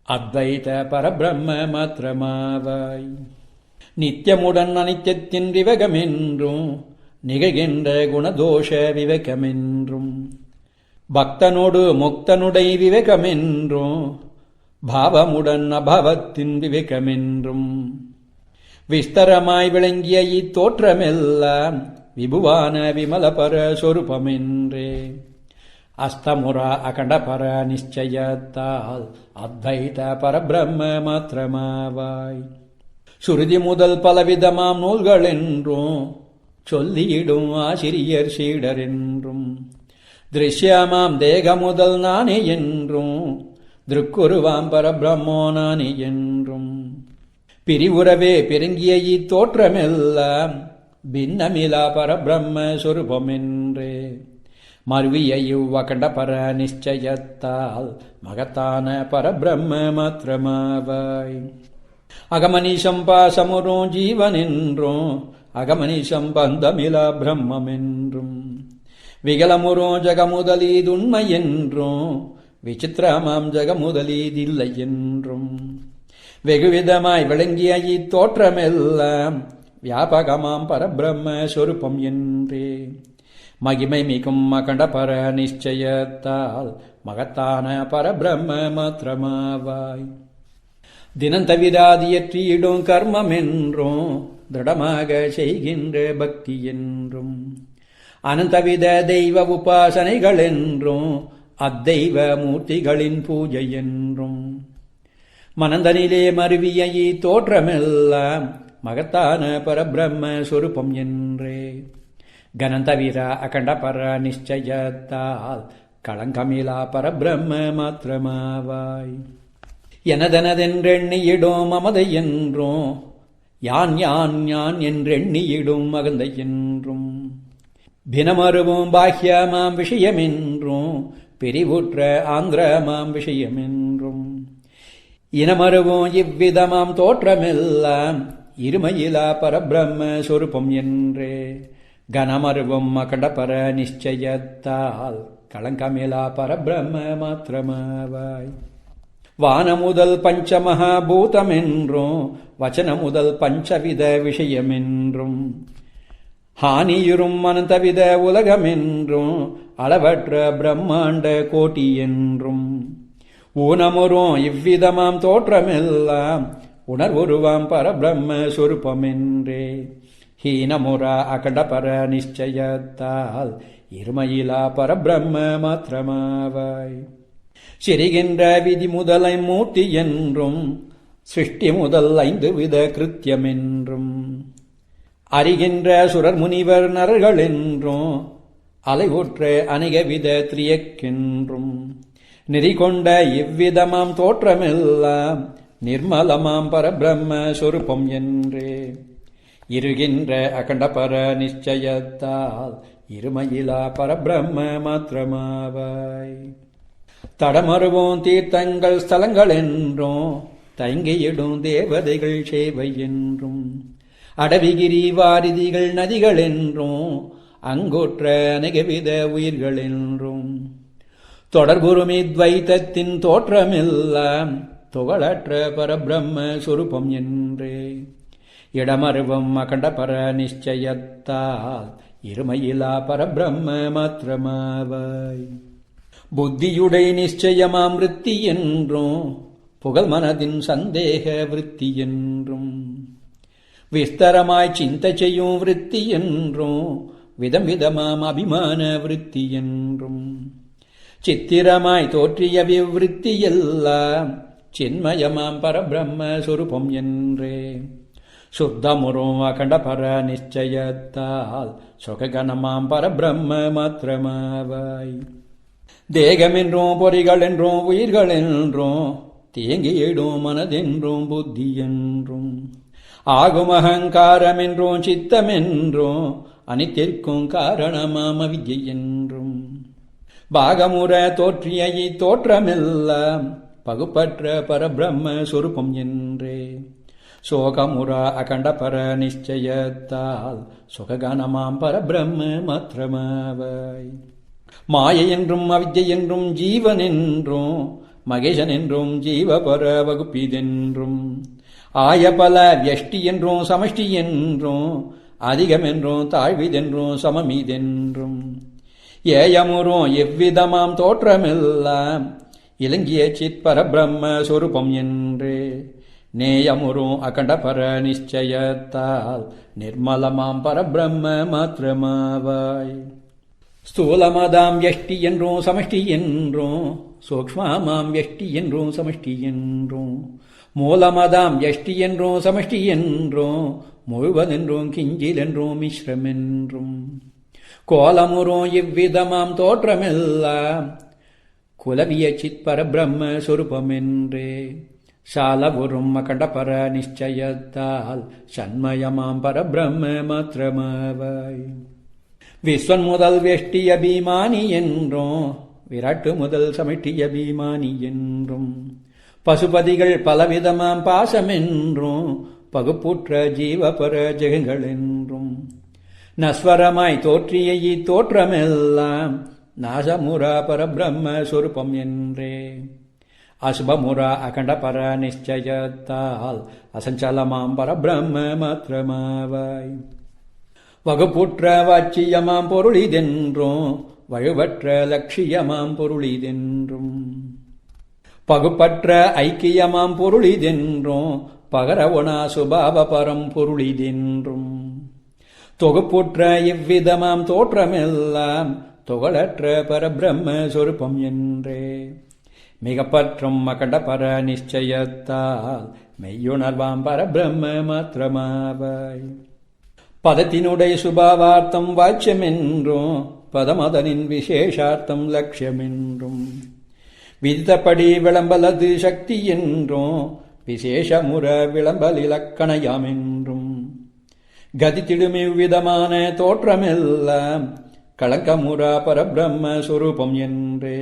அத்வைத பரபிரம்ம மாத்திரமாவாய். நித்தியமுடன் அனித்தியத்தின் விவேகமென்றும் நிகழ்கின்ற குணதோஷ விவேகமென்றும் பக்தனோடு முக்தனுடை விவேகமென்றும் பாவமுடன் அபாவத்தின் விவேகமென்றும் விஸ்தரமாய் விளங்கிய இத்தோற்றமெல்லாம் விபுவான விமலபர சொரூபமென்றே அஸ்தமுரா அகண்டபர நிச்சயத்தால் அத்வைத பரபிரம்ம மாத்திரமாவாய். சுருதி முதல் பலவிதமாம் நூல்களென்றும் சொல்லியிடும் ஆசிரியர் சீடர் என்றும் திருஷ்யமாம் தேக முதல் நானே என்றும் திருக்குருவாம் பரபிரம்மோ நானே என்றும் பிரிவுறவே பெருங்கிய இத்தோற்றமெல்லாம் பின்னமிலா பரபிரம்ம சொரூபமென்றே மருவிய இவ்வகண்ட பர நிச்சயத்தால் மகத்தான பரபிரம்ம மாத்திரமாவாய் அகமனிஷம் பாசமுறும் ஜீவன் என்றும் அகமனிஷம் பந்தமிலா பிரம்மமென்றும் விகலமுறும் ஜகமுதலீதுண்மை என்றும் விசித்திரமாம் ஜகமுதலீதில்லை என்றும் வெகுவிதமாய் விளங்கிய இத்தோற்றமெல்லாம் வியாபகமாம் பரபிரம்ம சொரூபம் என்றே மகிமை மிகும் அகண்ட பர நிச்சயத்தால் மகத்தான பரபிரம்ம மாத்திரமாவாய் தினந்தவிராதியற்றியிடும் கர்மம் என்றும் திருடமாக செய்கின்ற பக்தி என்றும் அனந்தவித தெய்வ உபாசனைகள் என்றும் அத்தெய்வ மூர்த்திகளின் பூஜை என்றும் மனந்தனிலே மருவிய தோற்றமெல்லாம் மகத்தான பரபிரம்ம சொரூபம் என்றே கனந்தவிர அகண்ட பர நிச்சயத்தால் களங்கமிலா பரபிரம்ம மாத்திரமாவாய் எனதெனதென்றெண்ணியிடும் மமதை என்றும் யான் யான் யான் என்றெண்ணியிடும் மகந்தை என்றும் பினமருவும் பாஹ்யமாம் விஷயமென்றும் பிரிவுற்ற ஆந்திரமாம் விஷயமென்றும் இனமருவும் இவ்விதமாம் தோற்றமெல்லாம் இருமையிலா பரபிரம்ம சொரூபம் என்றே கனமருவும் அகண்ட பர நிச்சயத்தால் களங்கமிலா பரபிரம்ம மாத்திரமாவாய் வானமுதல் பஞ்சமகாபூதமென்றும் வச்சன முதல் பஞ்சவித விஷயமென்றும் ஹானியுறும் அனந்தவித உலகமென்றும் அளவற்ற பிரம்மாண்ட கோட்டி என்றும் ஊனமுறும் இவ்விதமாம் தோற்றமெல்லாம் உணர்வுருவாம் பரபிரம்ம சொரூபமென்றே ஹீனமுறா அகண்ட பர நிச்சயத்தால் இருமையிலா பரபிரம்ம மாத்திரமாவாய் சிரிகின்ற விதி முதலை மூர்த்தி என்றும் சிருஷ்டி முதல் 5 வித கிருத்தியமென்றும் அறிகின்ற சுரர் முனிவர் நரர்கள் என்றும் அலைவுற்ற அநேக வித திரியக்கென்றும் நெறிகொண்ட இவ்விதமாம் தோற்றமெல்லாம் நிர்மலமாம் பரபிரம்ம சொரூபம் என்றே இருகின்ற அகண்ட பர நிச்சயத்தால் இருமையிலா பரபிரம்ம மாத்திரமாவாய் தடமருவோம் தீர்த்தங்கள் ஸ்தலங்கள் என்றும் தயங்கியிடும் தேவதைகள் சேவை என்றும் அடவிகிரி வாரிதிகள் நதிகள் என்றும் அங்கோற்ற அநேகவித உயிர்கள் என்றும் தொடர்புறுமி துவைத்தத்தின் தோற்றமெல்லாம் துகளற்ற பரபிரம்ம சொரூபம் என்றே இடமருவம் அகண்ட பர நிச்சயத்தால் இருமையிலா பரபிரம்ம மாத்திரமாவாய் புத்தியுடை நிச்சயமாம் விருத்தி என்றும் புகழ் மனதின் சந்தேக விருத்தி என்றும் விஸ்தரமாய் சிந்தை செய்யும் விருத்தி என்றும் விதம் விதமாம் அபிமான விருத்தி என்றும் சித்திரமாய் தோற்றிய விவ்விருத்தி எல்லாம் சின்மயமாம் பரபிரம்ம சொரூபம் என்றே சுத்தமுறும் அகண்ட பர நிச்சயத்தால் சுககணமாம் பரபிரம்ம மாத்திரமாவாய் தேகமென்றும் பொறிகள் என்றும் உயிர்கள் என்றும் தேங்கியிடும் மனதென்றும் புத்தி என்றும் ஆகும் அகங்காரம் என்றும் சித்தமென்றும் அனைத்திற்கும் காரணமாம் அவித்யை என்றும் பாகமுற தோற்றிய தோற்றமெல்லாம் பகுப்பற்ற பரபிரம்ம சொரூபம் என்றே சோகமுறா அகண்ட பர நிச்சயத்தால் சுககணமாம் பரபிரம்ம மாத்திரமாவாய் மாயை என்றும் அவித்யை என்றும் ஜீவன் என்றும் மகேசன் என்றும் ஜீவபர வகுப்பிதென்றும் ஆயபல வியஷ்டி என்றும் சமஷ்டி என்றும் அதிகமென்றும் தாழ்விதென்றும் சமமீதென்றும் ஏயமுறும் எவ்விதமாம் தோற்றமெல்லாம் இலங்கிய சித் பரபிரம்ம சொரூபம் என்றே நேயமுறும் அகண்ட பர நிச்சயத்தால் நிர்மலமாம் பரபிரம்ம மாத்திரமாவாய் ஸ்தூலமதாம் யஷ்டி என்றும் சமஷ்டி என்றும் சூக்ஷ்மமாம் யஷ்டி என்றும் சமஷ்டி என்றும் மூலமதாம் யஷ்டி என்றும் சமஷ்டி என்றும் முழுவதென்றும் கிஞ்சிலென்றும் மிஸ்ரமென்றும் கோலமுறும் இவ்விதமாம் தோற்றமெல்லாம் குலவிய சித்பர பிரம்ம சொரூபமென்றே சாலவுறும் அகண்டபர நிச்சயத்தால் சண்மயமாம் பரபிரம்ம மாத்திரமாவாய். விஸ்வன் முதல் வெஷ்டி அபிமானி என்றும் விராட்டு முதல் சமிட்டி அபிமானி என்றும் பசுபதிகள் பலவிதமாம் பாசமென்றும் பகுப்புற்ற ஜீவபர ஜெகங்கள் என்றும் நஸ்வரமாய் தோற்றிய இத்தோற்றமெல்லாம் நாசமுரா பரபிரம்ம சொரூபம் என்றே அசுபமுரா அகண்டபர நிச்சயத்தால் அசஞ்சலமாம் பரபிரம்ம மாத்திரமாவாய். வகுப்புற்ற வாச்சியமாம் பொருளிதென்றும் வழுவற்ற லட்சியமாம் பொருளிதென்றும் பகுப்பற்ற ஐக்கியமாம் பொருளிதென்றும் பகரவொணா சுபாவ பரம் பொருளிதென்றும் தொகுப்புற்ற இவ்விதமாம் தோற்றமெல்லாம் தொகலற்ற பரபிரம்ம சொரூபம் என்றே மிகப்பற்றும் அகண்டபர நிச்சயத்தால் மெய்யுணர்வாம் பரபிரம்ம மாத்திரமாவாய். பதத்தினுடைய சுபாவார்த்தம் வாச்சியமென்றும் பதமதனின் விசேஷார்த்தம் லட்சியமென்றும் விதித்தபடி விளம்பலது சக்தி என்றும் விசேஷமுற விளம்பல் இலக்கணையாமென்றும் கதித்திடுமிவ்விதமான தோற்றமெல்லாம் களங்கமுறா பரபிரம்ம சொரூபம் என்றே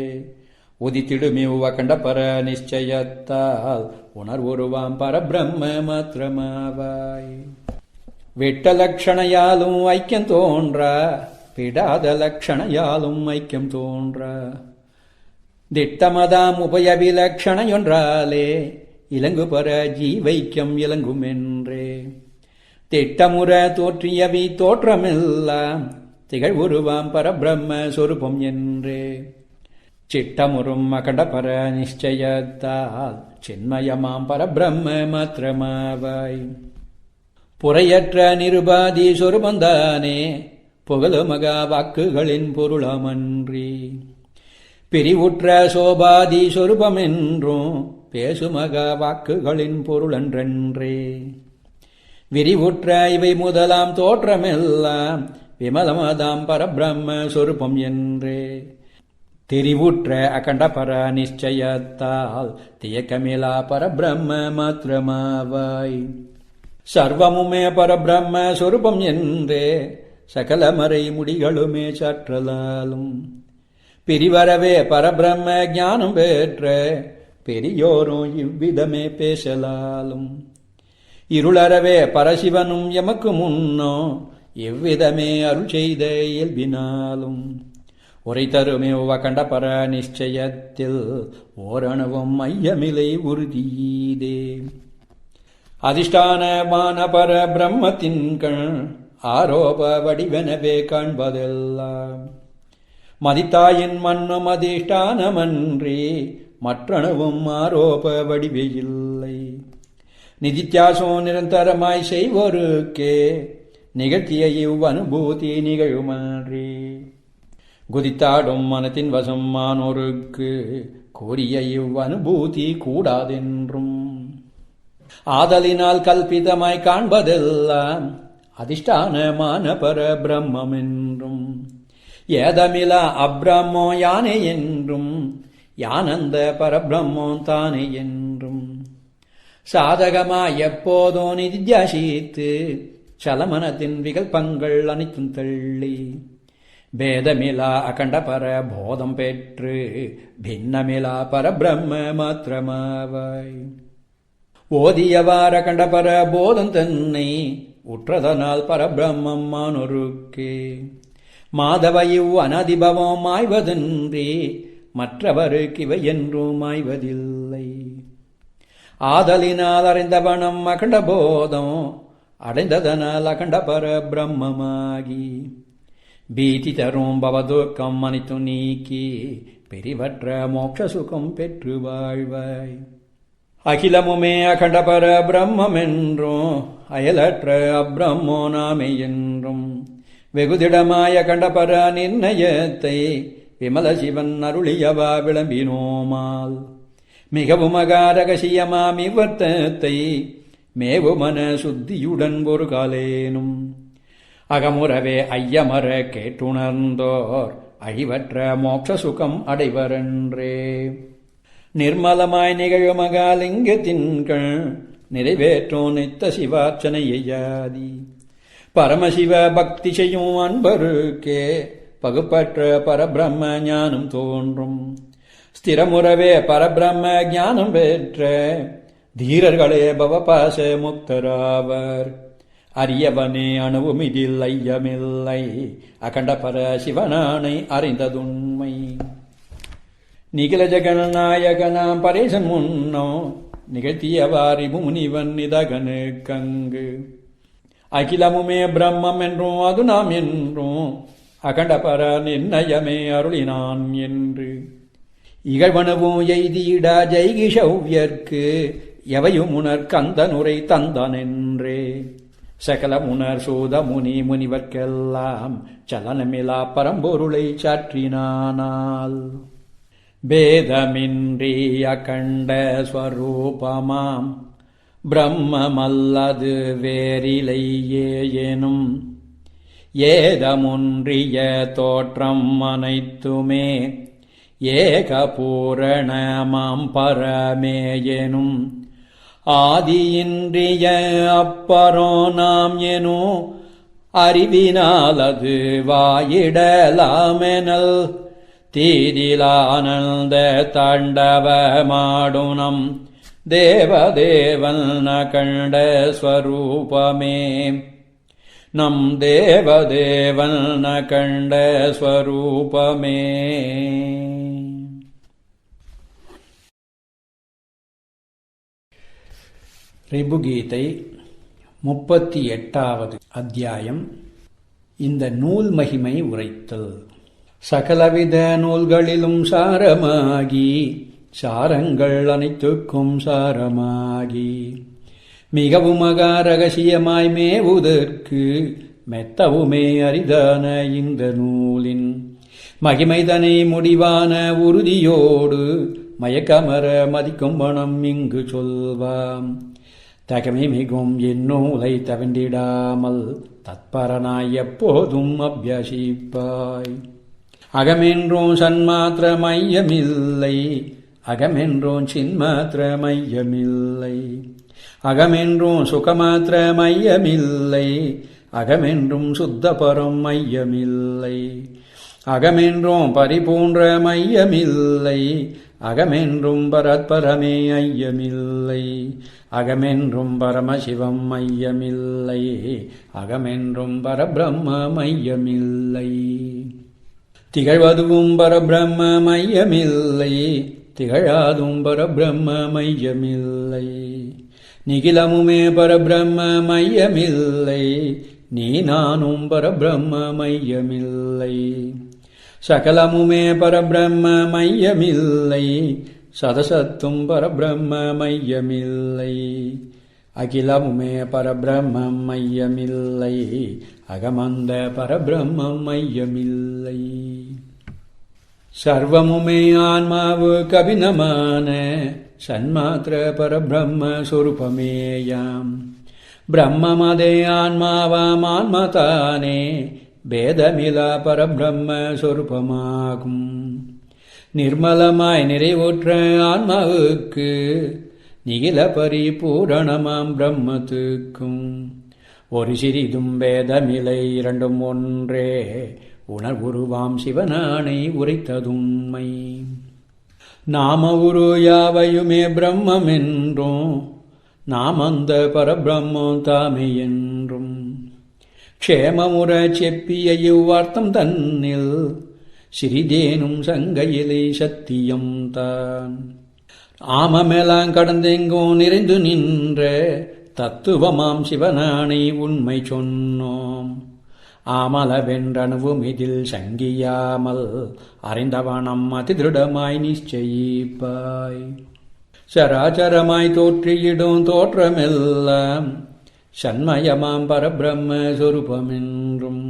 உதித்திடுமிவ் அகண்டபர நிச்சயத்தால் உணர்வுருவாம் பரபிரம்ம மாத்திரமாவாய். விட்ட லட்சணையாலும் ஐக்கியம் தோன்றா விடாத லட்சணையாலும் ஐக்கியம் தோன்றா திட்டமதாம் உபயவிலட்சணையொன்றாலே இலங்குபர ஜீவைக்கியம் இலங்குமென்றே திட்டமுற தோற்றியவி தோற்றமெல்லாம் திகழ்வுருவாம் பரபிரம்ம சொரூபம் என்றே சிட்டமுறும் அகண்டபர நிச்சயத்தால் சின்மயமாம் பரபிரம்ம மாத்திரமாவாய். புறையற்ற நிருபாதி சொரூபந்தானே புகழுமகா வாக்குகளின் பொருளமன்றி பிரிவுற்ற சோபாதி சொரூபமென்றும் பேசுமகா வாக்குகளின் பொருளன்றென்றே விரிவுற்ற இவை முதலாம் தோற்றமெல்லாம் விமலமதாம் பரபிரம்ம சொரூபம் என்றே தெரிவுற்ற அகண்டபர நிச்சயத்தால் தியக்கமிலா பரபிரம்ம மாத்திரமாவாய். சர்வமுமே பரபிரம்ம சொரூபம் என்றே சகல மறை முடிகளுமே சற்றலாலும் பிரிவரவே பரபிரம்ம ஞானம் பெற்ற பெரியோரும் இவ்விதமே பேசலாலும் இருளறவே பரசிவனும் எமக்கு முன்னோ எவ்விதமே அருள் செய்த இயல்பினாலும் உரை தருமே அகண்டபர நிச்சயத்தில் ஓரணவும் ஐயமிலை உறுதியீதே. அதிஷ்டானமான பர பிரம்மத்தின் கண் ஆரோப வடிவெனவே காண்பதெல்லாம் மதித்தாயின் மண்ணும் அதிஷ்டானமன்றி மற்றனவும் ஆரோப வடிவே இல்லை. நிதித்தியாசோ நிரந்தரமாய் செய்வோருக்கே நிகழ்த்திய இவ் அனுபூதி நிகழுமாறே குதித்தாடும் மனத்தின் வசம் மானோருக்கு கூறிய இவ் அனுபூதி கூடாதென்றும் ஆதலினால் கல்பிதமாய் காண்பதெல்லாம் அதிஷ்டானமான பர பிரம்மென்றும் ஏதமிலா அப்ரம்மோ யானே என்றும் யானந்த பரபிரம்மோ தானே என்றும் சாதகமாய் எப்போதோ நிதித்தியாசித்து சலமனத்தின் விகல்பங்கள் அனைத்தும் தள்ளி பேதமிலா அகண்டபர போதம் பெற்று பின்னமிலா பரபிரம்ம மாத்திரமாவாய். ஓதியவார் அகண்டபர போதம் தன்னை உற்றதனால் பரபிரம்மம் மானொருக்கே மாதவையு அனதிபவம் ஆய்வதன்றி மற்றவருக்கு இவை என்றும் ஆய்வதில்லை. ஆதலினால் அறிந்தவனம் அகண்ட போதம் அடைந்ததனால் அகண்டபர பிரம்மமாகி பீதி தரும் பவதுக்கம் அனைத்து நீக்கி பெரிவற்ற மோட்ச சுகம் பெற்று வாழ்வாய். அகிலமுமே அகண்டபர பிரம்மென்றும் அயலற்ற அப்ரம்மோ நாமே என்றும் வெகுதிடமாய அகண்டபர நிர்ணயத்தை விமல சிவன் அருளியவா விளம்பினோமால் மிகவும் அகாரகசியமாம் இவ்வர்த்தத்தை மேவுமன சுத்தியுடன் ஒரு காலேனும் அகமுறவே ஐயமர கேட்டுணர்ந்தோர் அழிவற்ற மோட்ச சுகம் அடைவரென்றே. நிர்மலமாய் நிகழுமகாலிங்கத்தின்கள் நிறைவேற்றோ நித்த சிவார்ச்சனையாதி பரமசிவ பக்தி செய்யும் அன்பருக்கே பகுப்பற்ற பரபிரம்ம ஞானம் தோன்றும். ஸ்திரமுறவே பரபிரம்ம ஞானம் பெற்ற தீரர்களே பவபாச முக்தராவர். அரியவனே அணுவுமிதில் ஐயமில்லை அகண்ட பர சிவனானை அறிந்ததுண்மை. நிகில ஜெகநாயகனாம் பரேசன் முன்னோ நிகழ்த்தியவாரி முனிவன் நிதகனுக்கங்கு அகிலமுமே பிரம்மம் என்றும் அது நாம் என்றும் அகண்ட பர நிர்ணயமே அருளினான் என்று இகழ்வனவும் எய்தியிட ஜெய்கிஷவ்யர்க்கு எவையும் உணர் கந்தனுரை தந்தனென்றே. சகல முனர் சூத முனி முனிவர்க்கெல்லாம் சலனமிலா பரம்பொருளை சாற்றினானால் பேதமின்றி அகண்ட ஸ்வரூபமாம் பிரம்மமல்லது வேறிலையே எனும் ஏதமுன்றிய தோற்றம் அனைத்துமே ஏகபூரணமாம் பரமே எனும் ஆதியின்றிய அப்பரோ நாம் எனும் அறிவினால் அது வாயிடலாமெனல் தீதிலானந்த தாண்டவமாடுனம் தேவதேவன் அகண்ட ஸ்வரூபமே. நம் தேவதேவன் அகண்ட ஸ்வரூபமே. ரிபுகீதை 38வது அத்தியாயம். இந்த நூல் மகிமை உரைத்தல். சகலவித நூல்களிலும் சாரமாகி சாரங்கள் அனைத்துக்கும் சாரமாகி மிகவும் மகா ரகசியமாய் மேவுதற்கு மெத்தவுமே அரிதான இந்த நூலின் மகிமைதனை முடிவான உறுதியோடு மயக்கமர மதிக்கும் பணம் இங்கு சொல்வாம். தகமை மிகும் இந்நூலை தவிண்டிடாமல் தத்பரனாய் எப்போதும் அபியசிப்பாய். அகமென்றோம் சன்மாத்திர மையமில்லை அகமென்றோம் சின்மாத்திர மையமில்லை அகமென்றும் சுகமாத்திர மையமில்லை அகமென்றும் சுத்தபரம் மையமில்லை அகமென்றும் பரிபூன்ற மையமில்லை அகமென்றும் பரத்பரமே ஐயமில்லை அகமென்றும் பரமசிவம் மையமில்லை அகமென்றும் பரபிரம்ம மையமில்லை. திகழ்வதுவும் பரபிரம்ம மையமில்லை திகழாதும் பரபிரம்ம மையமில்லை. நிகிலமுமே பரபிரம்ம மையமில்லை நீ நானும் பரபிரம்ம மையமில்லை. சகலமுமே பரபிரம்ம மையமில்லை சதசத்தும் பரபிரம்ம மையமில்லை. அகிலமுமே பரபிரம்மம் மையமில்லை அகமந்த பரபிரம்மம் மையமில்லை. சர்வமுமே ஆன்மாவுக்கு அபிநமான சன்மாத்திர பரபிரம்ம சொரூபமேயாம். பிரம்மமதே ஆன்மாவாம் ஆன்மதானே பேதமிலா பரபிரம்ம சொரூபமாகும். நிர்மலமாய் நிறைவுற்ற ஆன்மாவுக்கு நிகில பரிபூரணமாம் பிரம்மத்துக்கும் ஒரு சிறிதும் பேதமில்லை இரண்டும் ஒன்றே உணர்வுருவாம் சிவனானை உரைத்ததுண்மை. நாம உரு யாவையுமே பிரம்மம் என்றும் நாம் அந்த பரபிரம்மம் தாமே என்றும் க்ஷேமமுற செப்பிய இவ்வார்த்தம் தன்னில் சிறிதேனும் சங்கையிலே சத்தியம் தான். ஆமமெல்லாம் கடந்தெங்கும் நிறைந்து நின்ற தத்துவமாம் சிவனானை உண்மை சொன்னோம். ஆமலவென்றணுவும் இதில் சங்கியாமல் அறிந்தவனம் அதிதிருடமாய் நிச்சயிப்பாய். சராச்சரமாய் தோற்றியிடும் தோற்றமெல்லாம் சண்மயமாம் பரபிரம்ம சொரூபமென்றும்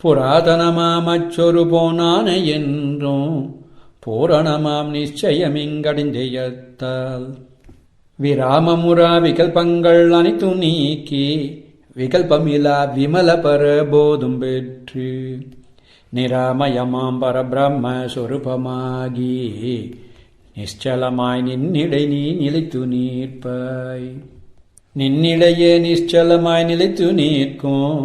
புராதனமாம் அச்சொருபோன் ஆனை என்றும் பூரணமாம் நிச்சயமிங்கடிந்தெய்யத்தால் விராமமுரா விகல்பங்கள் அனைத்தும் நீக்கி விகல்பமிலா விமல பரபோதும் பெற்று நிராமயமாம் பரபிரம்ம சொரூபமாகி நிశ్చலமாய் நின்னிடை நீ நிலைத்து நிற்பாய். நின்னிடையே நிశ్చலமாய் நிலைத்து நிற்கும்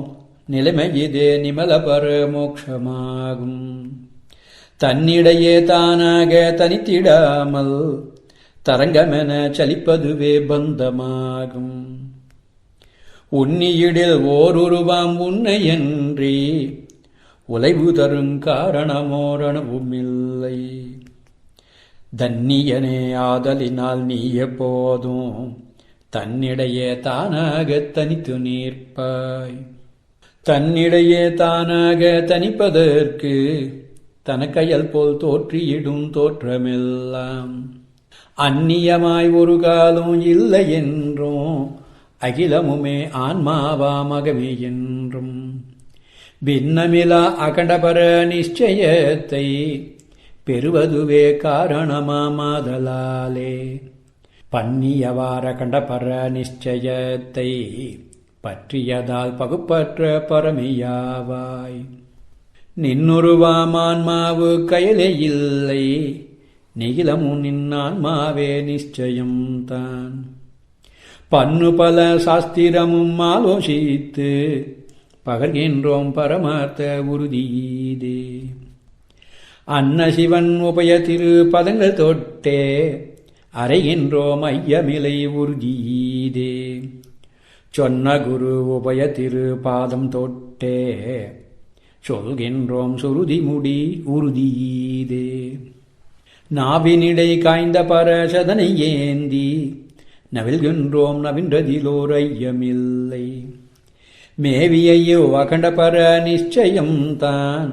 நிலைமையிதே நிமல பரமோக்ஷமாகும். தன்னிடையே தானாக தனித்திடாமல் தரங்கமென சலிப்பதுவே பந்தமாகும். உன்னியிடில் ஓருருவாம் உன்னையன்றி உலைவு தரும் காரணமோரணவுமில்லை. தன்னியனே ஆதலினால் நீ எப்போதும் தன்னிடையே தானாக தனித்து நிற்பாய். தன்னிடையே தானாக தனிப்பதற்கு தனக்கையல் போல் தோற்றியிடும் தோற்றமெல்லாம் அந்நியமாய் ஒரு காலம் இல்லை என்றும் அகிலமுமே ஆன்மாவாமகமே என்றும் பின்னமிலா அகண்டபர நிச்சயத்தை பெறுவதுவே காரணமாதலாலே பன்னியவார கண்டபர நிச்சயத்தை பற்றியதால் பகுப்பற்ற பரமையாவாய். நின்னுருவாமான்மாவு கையிலே இல்லை நிகிலமும் நின்னான்மாவே நிச்சயம்தான். பன்னு பல சாஸ்திரமும் ஆலோசித்து பகர்கின்றோம் பரமார்த்த உறுதியீதே. அன்ன சிவன் உபய திரு பதங்கள் தொட்டே அறைகின்றோம் ஐயமிலை உறுதியீதே. சொன்ன குரு உபய திரு பாதம் தொட்டே சொல்கின்றோம் சுருதி முடி உறுதியீதே. நாவினிடை காய்ந்த பரசதனை ஏந்தி நவில்கின்றோம் நவின்றதிலோர் ஐயமில்லை. மேவியையோ அகண்ட பர நிச்சயம்தான்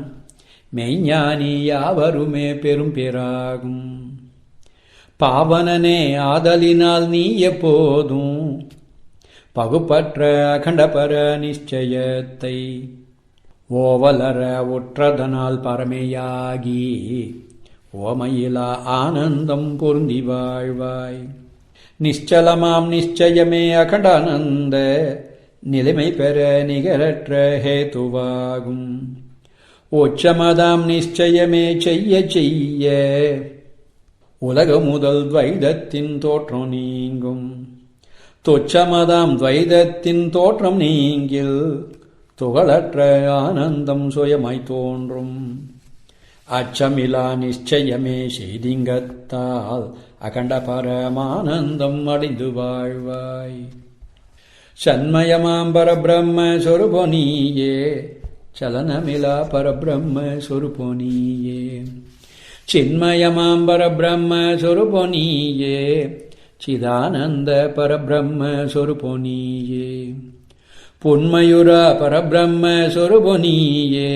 மெய்ஞானி யாவருமே பெரும் பேராகும். பாவனனே ஆதலினால் நீ எப்போதும் பகுப்பற்ற அகண்டபர நிச்சயத்தை ஓவலர உற்றதனால் பரமையாகி ஓமையிலா ஆனந்தம் பொருந்தி வாழ்வாய். நிశ్చலமாம் நிச்சயமே அகண்டானந்த நிலைமை பெற நிகரற்ற ஹேதுவாகும். உச்சமதாம் நிச்சயமே செய்ய செய்ய உலக முதல் துவைதத்தின் தோற்றம் நீங்கும். துச்சமதாம் துவைதத்தின் தோற்றம் நீங்கில் துகளற்ற ஆனந்தம் சுயமாய் தோன்றும். அச்சமிலா நிச்சயமே செய்திங்கத்தால் அகண்ட பரமானந்தம் அடைந்து வாழ்வாய். சண்மயமாம் பரபிரம்ம சொருபொனியே சலனமிலா பரபிரம்ம சொருபொனியே. சின்மயமாம் பரபிரம்ம சொருபொனியே சிதானந்த பரபிரம்ம சொருபொனியே. புன்மயுரா பரபிரம்ம சொருபொனியே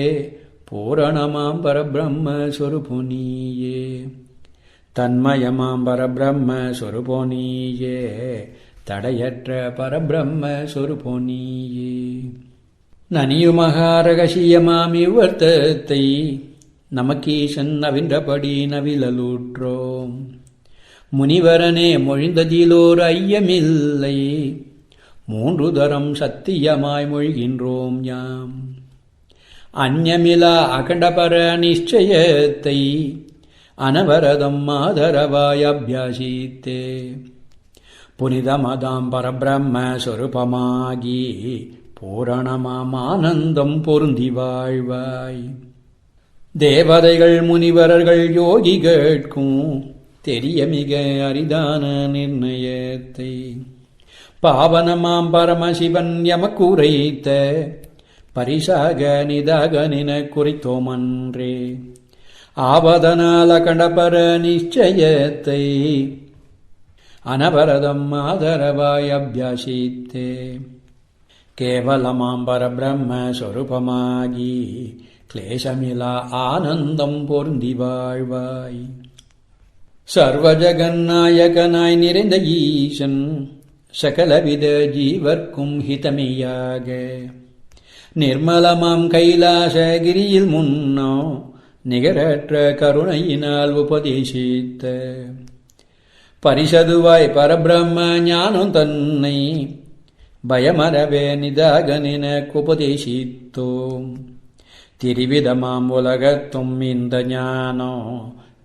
பூரணமாம் பரபிரம்ம சொருபொனியே. தன்மயமாம் பரபிரம்ம சொருபொனியே தடையற்ற பரபிரம்ம சொருபொனியே. நனியுமகா ரகசியமாம் இவ்வர்த்தத்தை நமக்கீசன் நவின்றபடி நவிலலுற்றோம். முனிவரனே மொழிந்ததிலோர் ஐயமில்லை மூன்று தரம் சத்தியமாய் மொழிகின்றோம் யாம். அந்யமிலா அகண்டபர நிச்சயத்தை அனவரதம் ஆதரவாய் அபியாசித்தே புனிதமதாம் பரபிரம்ம சொரூபமாகி பூரணமாம் ஆனந்தம் பொருந்தி வாழ்வாய். தேவதைகள் முனிவரர்கள் யோகிகட்கும் தெரிய மிக அரிதான நிர்ணயத்தை பாவனமாம் பரமசிவன் எமக்குரைத்த பரிசாக நிதாக நின குறித்தோமன்றே. ஆவதனால் அகண்டபர நிச்சயத்தை அனவரதம் ஆதரவாய் அபியாசித்தே கேவலமாம் பரபிரம்ம சொரூபமாகி கிளேசமிலா ஆனந்தம் பொருந்தி வாழ்வாய். சர்வஜகநாயகனாய் நிறைந்த ஈசன் சகலவித ஜீவர்க்கும் ஹிதமையாக நிர்மலமாம் கைலாசகிரியில் முன்னோ நிகரற்ற கருணையினால் உபதேசித்த பரிசதுவாய் பரபிரம்ம ஞானம் தன்னை பயமறவே நிதாக நினக்குபதேசித்தோம். திரிவிதமாம் உலகத்தும் இந்த ஞானம்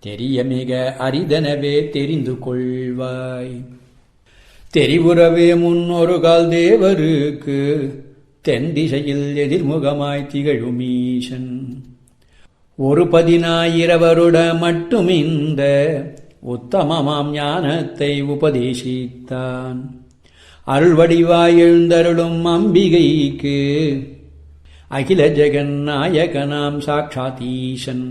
தெரிய மிக அரிதனவே தெரிந்து கொள்வாய். தெரிவுறவே முன்னொரு கால் தேவருக்கு தென் திசையில் எதிர்முகமாய் திகழும் ஈசன். ஒரு 10,000 வருட மட்டும் இந்த உத்தமமாம் ஞானத்தை உபதேசித்தான். அருள்வடிவாய் எழுந்தருளும் அம்பிகைக்கு அகில ஜெகநாயகனாம் சாட்சாத்தீசன்.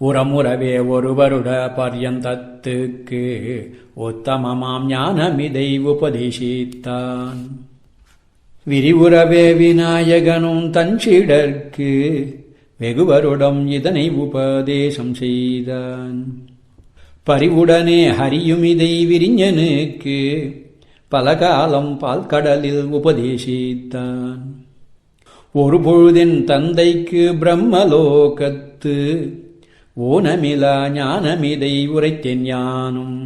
உரமுறவே ஒரு வருட பர்யந்தத்துக்கு உத்தமமாம் ஞானமிதை உபதேசித்தான். விரிவுறவே விநாயகனும் தன்சீடர்க்கு வெகுவருடம் இதனை உபதேசம் செய்தான். பரிவுடனே ஹரியுமிதை விரிஞனுக்கு பலகாலம் பால்கடலில் உபதேசித்தான். ஒரு பொழுதின் தந்தைக்கு பிரம்மலோகத்து ஓனமிலா ஞானமிதை உரைத்தேன் யானும்.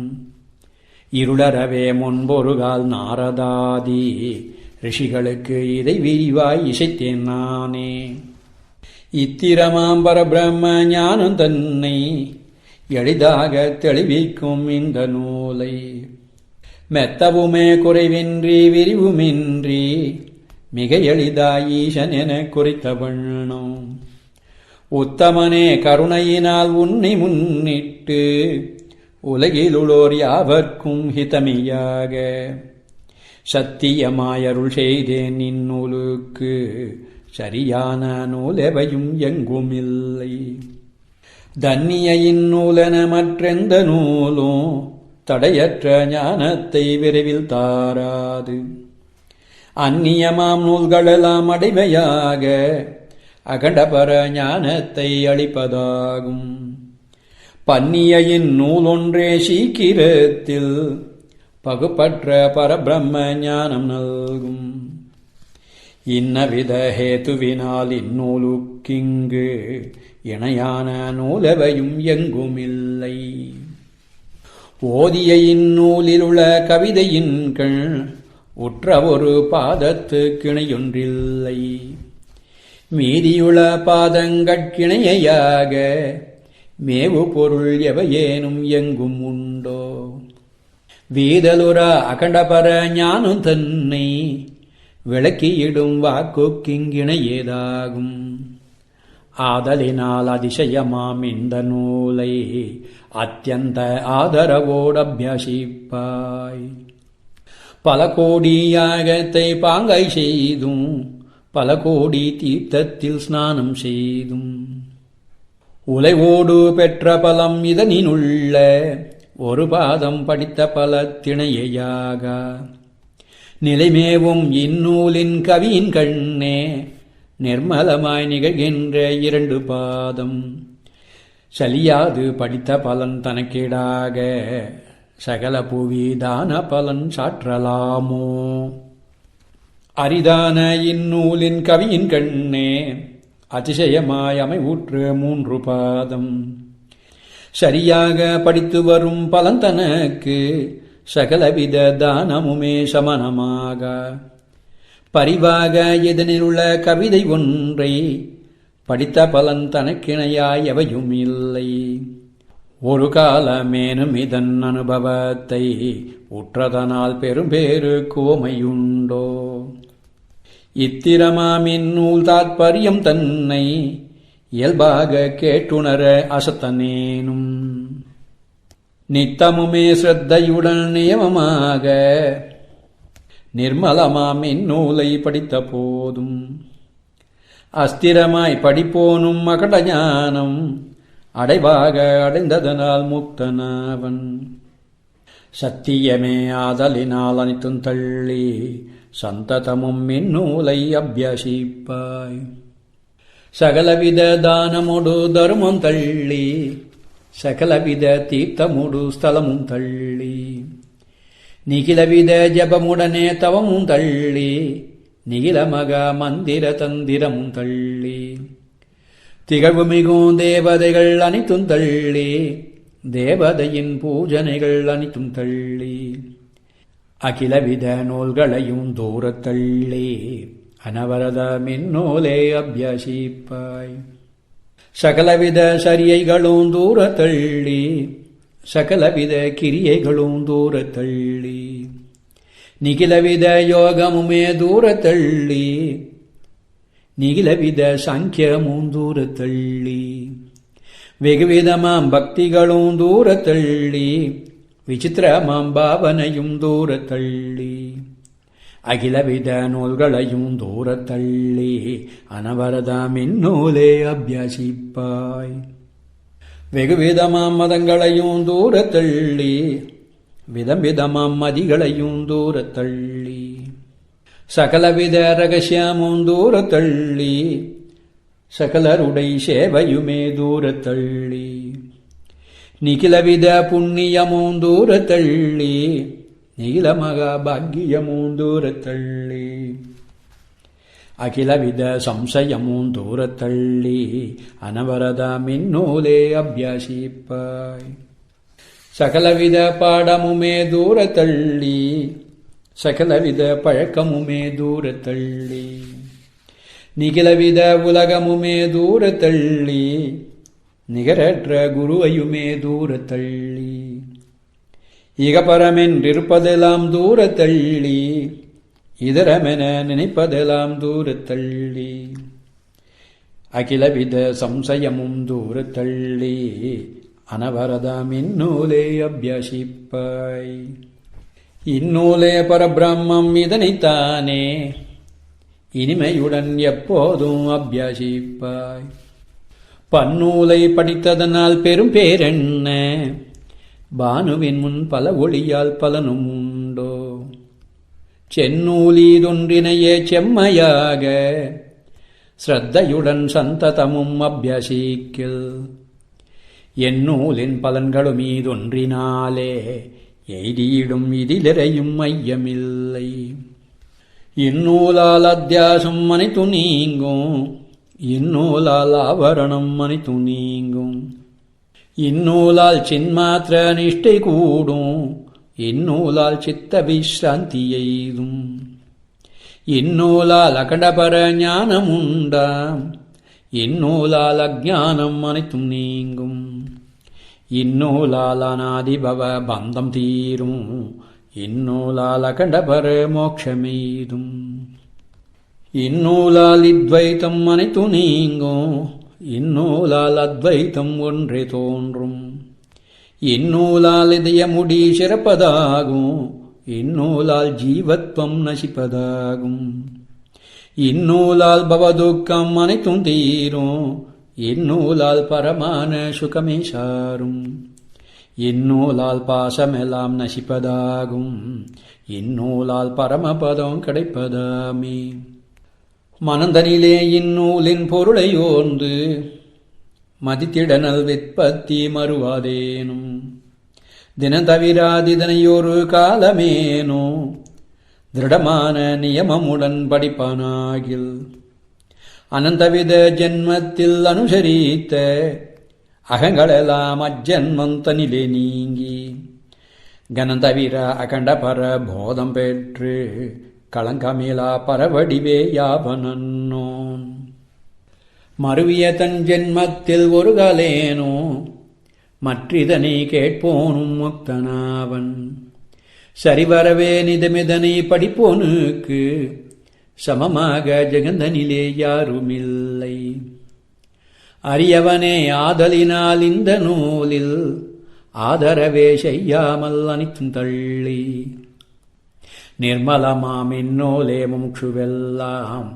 இருளறவே முன்பொருகால் நாரதாதி ரிஷிகளுக்கு இதை விரிவாய் இசைத்தேன் நானே. இத்திரமாம் பரபிரம்ம ஞானம் தன்னை எளிதாக தெளிவிக்கும் இந்த நூலை மெத்தவுமே குறைவின்றி விரிவுமின்றி மிக எளிதாய் ஈசன் என குறித்த வண்ணம். உத்தமனே கருணையினால் உன்னை முன்னிட்டு உலகிலுளோர் யாவர்க்கும் ஹிதமியாக சத்தியமாயருள் செய்தேன் இந்நூலுக்கு சரியான நூலெவையும் எங்குமில்லை. தன்னிய இந்நூலென மற்றெந்த நூலும் தடையற்ற ஞானத்தை விரைவில் தாராது. அந்நியமாம் நூல்களெல்லாம் அடைமையாக அகண்டபர ஞானத்தை அளிப்பதாகும். பன்னிய இந்நூல் ஒன்றே சீக்கிரத்தில் பகுப்பற்ற பரபிரம்ம ஞானம் நல்கும். இன்னவித ஹேத்துவினால் இந்நூலுக்கிங்கு இணையான நூலவையும் எங்குமில்லை. ஓதிய இந்நூலிலுள்ள கவிதையின் கண் உற்ற ஒரு பாதத்து கிணையொன்றில்லை. மீதியுள்ள பாதங்கட்கிணையாக மேவு பொருள் எவையேனும் எங்கும் உண்டோ. வீதலுற அகண்டபர ஞானம் தன்னை விளக்கியிடும் வாக்குக்கிங்கிணையேதாகும். ஆதலினால் அதிசயமாம் இந்த நூலை அத்தியந்த ஆதரவோடு அபியசிப்பாய். பல கோடி யாகத்தை பாங்கை செய்தும் பல கோடி தீர்த்தத்தில் ஸ்நானம் செய்தும் உலைவோடு பெற்ற பலம் இதனினுள்ள ஒரு பாதம் படித்த பல திணையாக நிலைமேவும் இந்நூலின் கவியின் கண்ணே நிர்மலமாய் நிகழ்கின்ற 2 பாதம் சலியாது படித்த பலன் தனக்கீடாக சகல புவி தான பலன் சாற்றலாமோ. அரிதான இந்நூலின் கவியின் கண்ணே அதிசயமாய் அமைவுற்று 3 பாதம் சரியாக படித்து வரும் பலன் தனக்கு சகலவித தானமுமே சமனமாக. பரிவாக இதனிலுள்ள கவிதை ஒன்றை படித்த பலன் தனக்கிணையாய் எவையும் இல்லை. ஒரு காலமேனும் இதன் அனுபவத்தை உற்றதனால் பெரும்பேறு கோமையுண்டோ. இத்திரமாம் இந்நூல் தாத்பரியம் தன்னை இயல்பாக கேட்டுணர அசத்தனேனும். நித்தமுமே ஸ்ரத்தையுடன் நியமமாக நிர்மலமாம் இந்நூலை படித்த போதும் அஸ்திரமாய் படிப்போனும் அகண்ட ஞானம் அடைவாக அடைந்ததனால் முக்தனாவன். சத்தியமே ஆதலினால் அனைத்தும் தள்ளி சந்ததமும் இந்நூலை அபியசிப்பாய். சகலவித தானமுடு தருமம் தள்ளி சகலவித தீர்த்தமுடு ஸ்தலமும் தள்ளி நிகிலவித ஜபமுடனே தவமும் தள்ளி நிகிலமக மந்திர தந்திரமும் தள்ளி திகழ்வு மிகும் தேவதைகள் அனைத்தும் தள்ளி தேவதையின் பூஜனைகள் அனைத்தும் தள்ளி அகிலவித நூல்களையும் தூரத்தள்ளி அனவரத மின்னூலே அபியசிப்பாய். சகலவித சரியைகளும் தூரத்தள்ளி சகலவித கிரியைகளும் தூரத்தள்ளி நிகிலவித யோகமுமே தூரத்தள்ளி நிகிலவித சாங்கியமும் தூரத்தள்ளி வெகுவிதமாம் பக்திகளும் தூரத்தள்ளி விசித்திரமாம் பாவனையும் தூரத்தள்ளி அகிலவித நூல்களையும் தூரத்தள்ளி அனவரதாம் இந்நூலே அபியசிப்பாய். வெகுவிதமாம் மதங்களையும் தூரத்தள்ளி விதம் விதமாம் மதிகளையும் தூரத்தள்ளி சகலவித ரகசியமும் தூரத்தள்ளி சகலருடை சேவையுமே தூரத்தள்ளி நிகிலவித புண்ணியமும் தூரத்தள்ளி நீல மகாபாகியமும் தூரத்தள்ளி அகிலவித சம்சயமும் தூரத்தள்ளி அனவரதாம் இந்நூலே அபியசிப்பாய். சகலவித பாடமுமே தூரத்தள்ளி சகலவித பழக்கமுமே தூரத்தள்ளி நிகிலவித உலகமுமே தூரத்தள்ளி நிகரற்ற குருவையுமே தூரத்தள்ளி இகபரமென்றிருப்பதெல்லாம் தூரத்தள்ளி இதரமென நினைப்பதெல்லாம் தூரத்தள்ளி அகிலவித சம்சயமும் தூரத்தள்ளி அனவரதாம் இந்நூலே அபியசிப்பாய். இந்நூலே பரபிரம்மம் இதனைத்தானே இனிமையுடன் எப்போதும் அபியசிப்பாய். பன்னூலை படித்ததனால் பெரும் பேரென்ன பானுவின் முன் பல ஒளியால் பலனும் உண்டோ செந்நூலீதொன்றினையே செம்மையாக ஸ்ரத்தையுடன் சந்ததமும் அபியசிக்கில் எந்நூலின் பலன்களும் மீதொன்றினாலே எய்தியிடும் இதிலிறையும் ஐயமில்லை. இந்நூலால் அத்தியாசம் அனைத்து நீங்கும் இந்நூலால் ஆவரணம் அனைத்து நீங்கும் இந்நூலால் சின்மாத்திர நிஷ்டை கூடும் இந்நூலால் சித்த விஸ்ராந்தி எய்தும் இந்நூலால் அகண்டபர ஞானம் உண்டாம் இந்நூலால் அஜானம் அனைத்தும் நீங்கும் இந்நூலால் அநாதிபவ பந்தம் தீரும் இந்நூலால் அகண்டபர மோட்சமெய்தும் இந்நூலால் இத்வைத்தம் அனைத்து நீங்கும் இந்நூலால் அத்வைத்தம் ஒன்றே தோன்றும் இந்நூலால் இதயமுடி சிறப்பதாகும் இந்நூலால் ஜீவத்வம் நசிப்பதாகும் இந்நூலால் பவதுக்கம் அனைத்தும் தீரும் இந்நூலால் பரமான சுகமே சாரும் இந்நூலால் பாசமெல்லாம் நசிப்பதாகும் இந்நூலால் பரமபதம் கிடைப்பதாமே. மனந்தனிலே இந்நூலின் பொருளை ஓர்ந்து மதித்திடனல் விற்பத்தி மறுவாதேனும் தினந்தவிராதிதனையொரு காலமேனோ திருடமான நியமமுடன் படிப்பானாகில் அனந்தவித ஜென்மத்தில் அனுசரித்த அகங்களெல்லாம் அஜன்மம் தனிலே நீங்கி கனந்தவிர அகண்டபர போதம் பெற்று களங்கமிலா பரவடிவே யாவனன்னோன் மறுவிய தன் ஜென்மத்தில் ஒரு காலேனோ மற்றிதனை கேட்போனும் முக்தனாவன் சரிவரவே நிதமிதனை படிப்போனுக்கு சமமாக ஜெகந்தனிலே யாருமில்லை. அரியவனே ஆதலினால் இந்த நூலில் ஆதரவே செய்யாமல் அனைத்தும் தள்ளி நிர்மலமாம் இந்நூலே முமுட்சுவெல்லாம்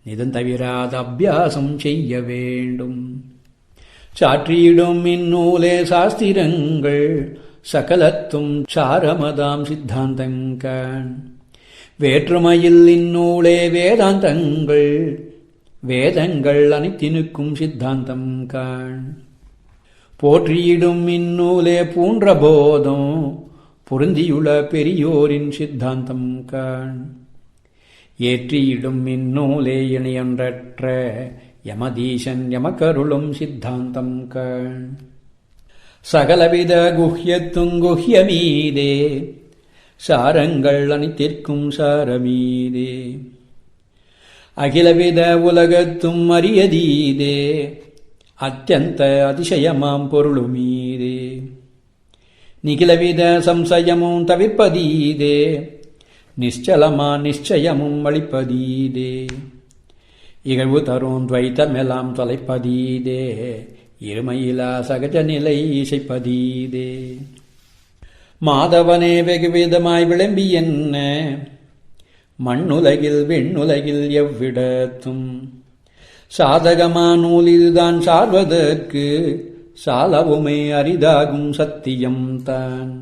நிதந்தவிராத அபியாசம் செய்ய வேண்டும். சாற்றியிடும் இந்நூலே சாஸ்திரங்கள் சகலத்தும் சாரமதாம் சித்தாந்தங்கள் வேற்றுமையில் இந்நூலே வேதாந்தங்கள் வேதங்கள் அனைத்தினுக்கும் சித்தாந்தம் காண். போற்றியிடும் இந்நூலே பூன்ற போதம் பொருந்தியுள்ள பெரியோரின் சித்தாந்தம் காண். ஏற்றியிடும் இந்நூலே இணையொன்றற்ற யமதீசன் யமக்கருளும் சித்தாந்தம் காண். சகலவித குஹ்யத்துங்குஹ்யமீதே சாரங்கள் அனைத்திற்கும் சாரமீதே அகிலவித உலகத்தும் அரியதீதே அத்தியந்த அதிசயமாம் பொருளுமீதே நிகிலவித சம்சயமும் தவிர்ப்பதீதே நிశ్చலமா நிச்சயமும் அளிப்பதீதே இகழ்வு தரும் துவைத்தமெல்லாம் தொலைப்பதீதே இருமையிலா சகஜ நிலை இசைப்பதீதே மாதவனே வெகுவிதமாய் விளம்பி என்ன மண்ணுலகில் விண்ணுலகில் எவ்விடத்தும் சாதகமா நூலில்தான் சார்வதற்கு சாலவுமே அரிதாகும் சத்தியம் தான்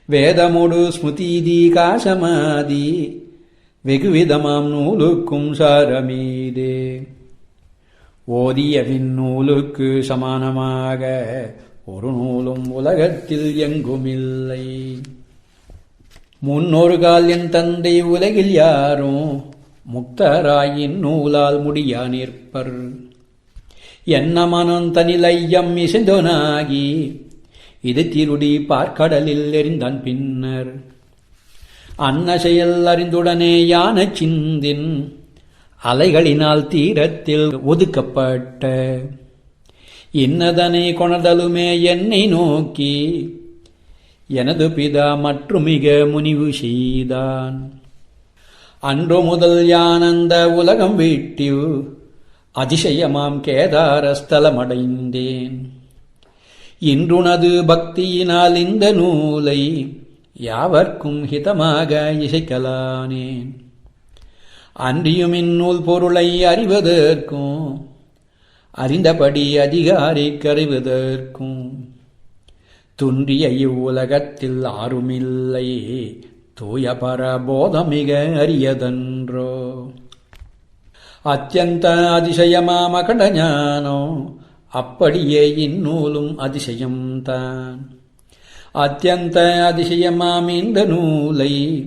வேதமோடு ஸ்மிருதிதி காசமாதி வெகுவிதமாம் நூலுக்கும் சாரமீதே ஓதியவின் நூலுக்கு சமானமாக ஒரு நூலும் உலகத்தில் எங்குமில்லை முன்னொரு கால் என் தந்தை உலகில் யாரும் முக்தராயின் நூலால் முடியா நிற்பர் என்ன மனம் தனிலையம் இசைந்தோனாகி இது திருடி பார்க்கடலில் எறிந்தான் பின்னர் அன்ன செயல் அறிந்துடனே யான சிந்தின் அலைகளினால் தீரத்தில் ஒதுக்கப்பட்ட இன்னதனை கொணர்தலுமே என்னை நோக்கி எனது பிதா மற்றும் மிக முனிவு செய்தான் அன்று முதல் யானந்த உலகம் வீட்டில் அதிசயமாம் கேதாரஸ்தலமடைந்தேன் இன்றுனது பக்தியினால் இந்த நூலை யாவர்க்கும் ஹிதமாக இசைக்கலானேன் அன்றியும் இந்நூல் பொருளை அறிவதற்கும் அறிந்தபடி அதிகாரிக்கறிவதற்கும் துன்றிய இவ்வுலகத்தில் ஆறுமில்லை தூய பரபோதமிக அரியதன்றோ அத்தியந்த அதிசயமாம் அகண்ட ஞானம் அப்படியே இந்நூலும் அதிசயம்தான் அத்தியந்த அதிசயமாம் இந்த நூலை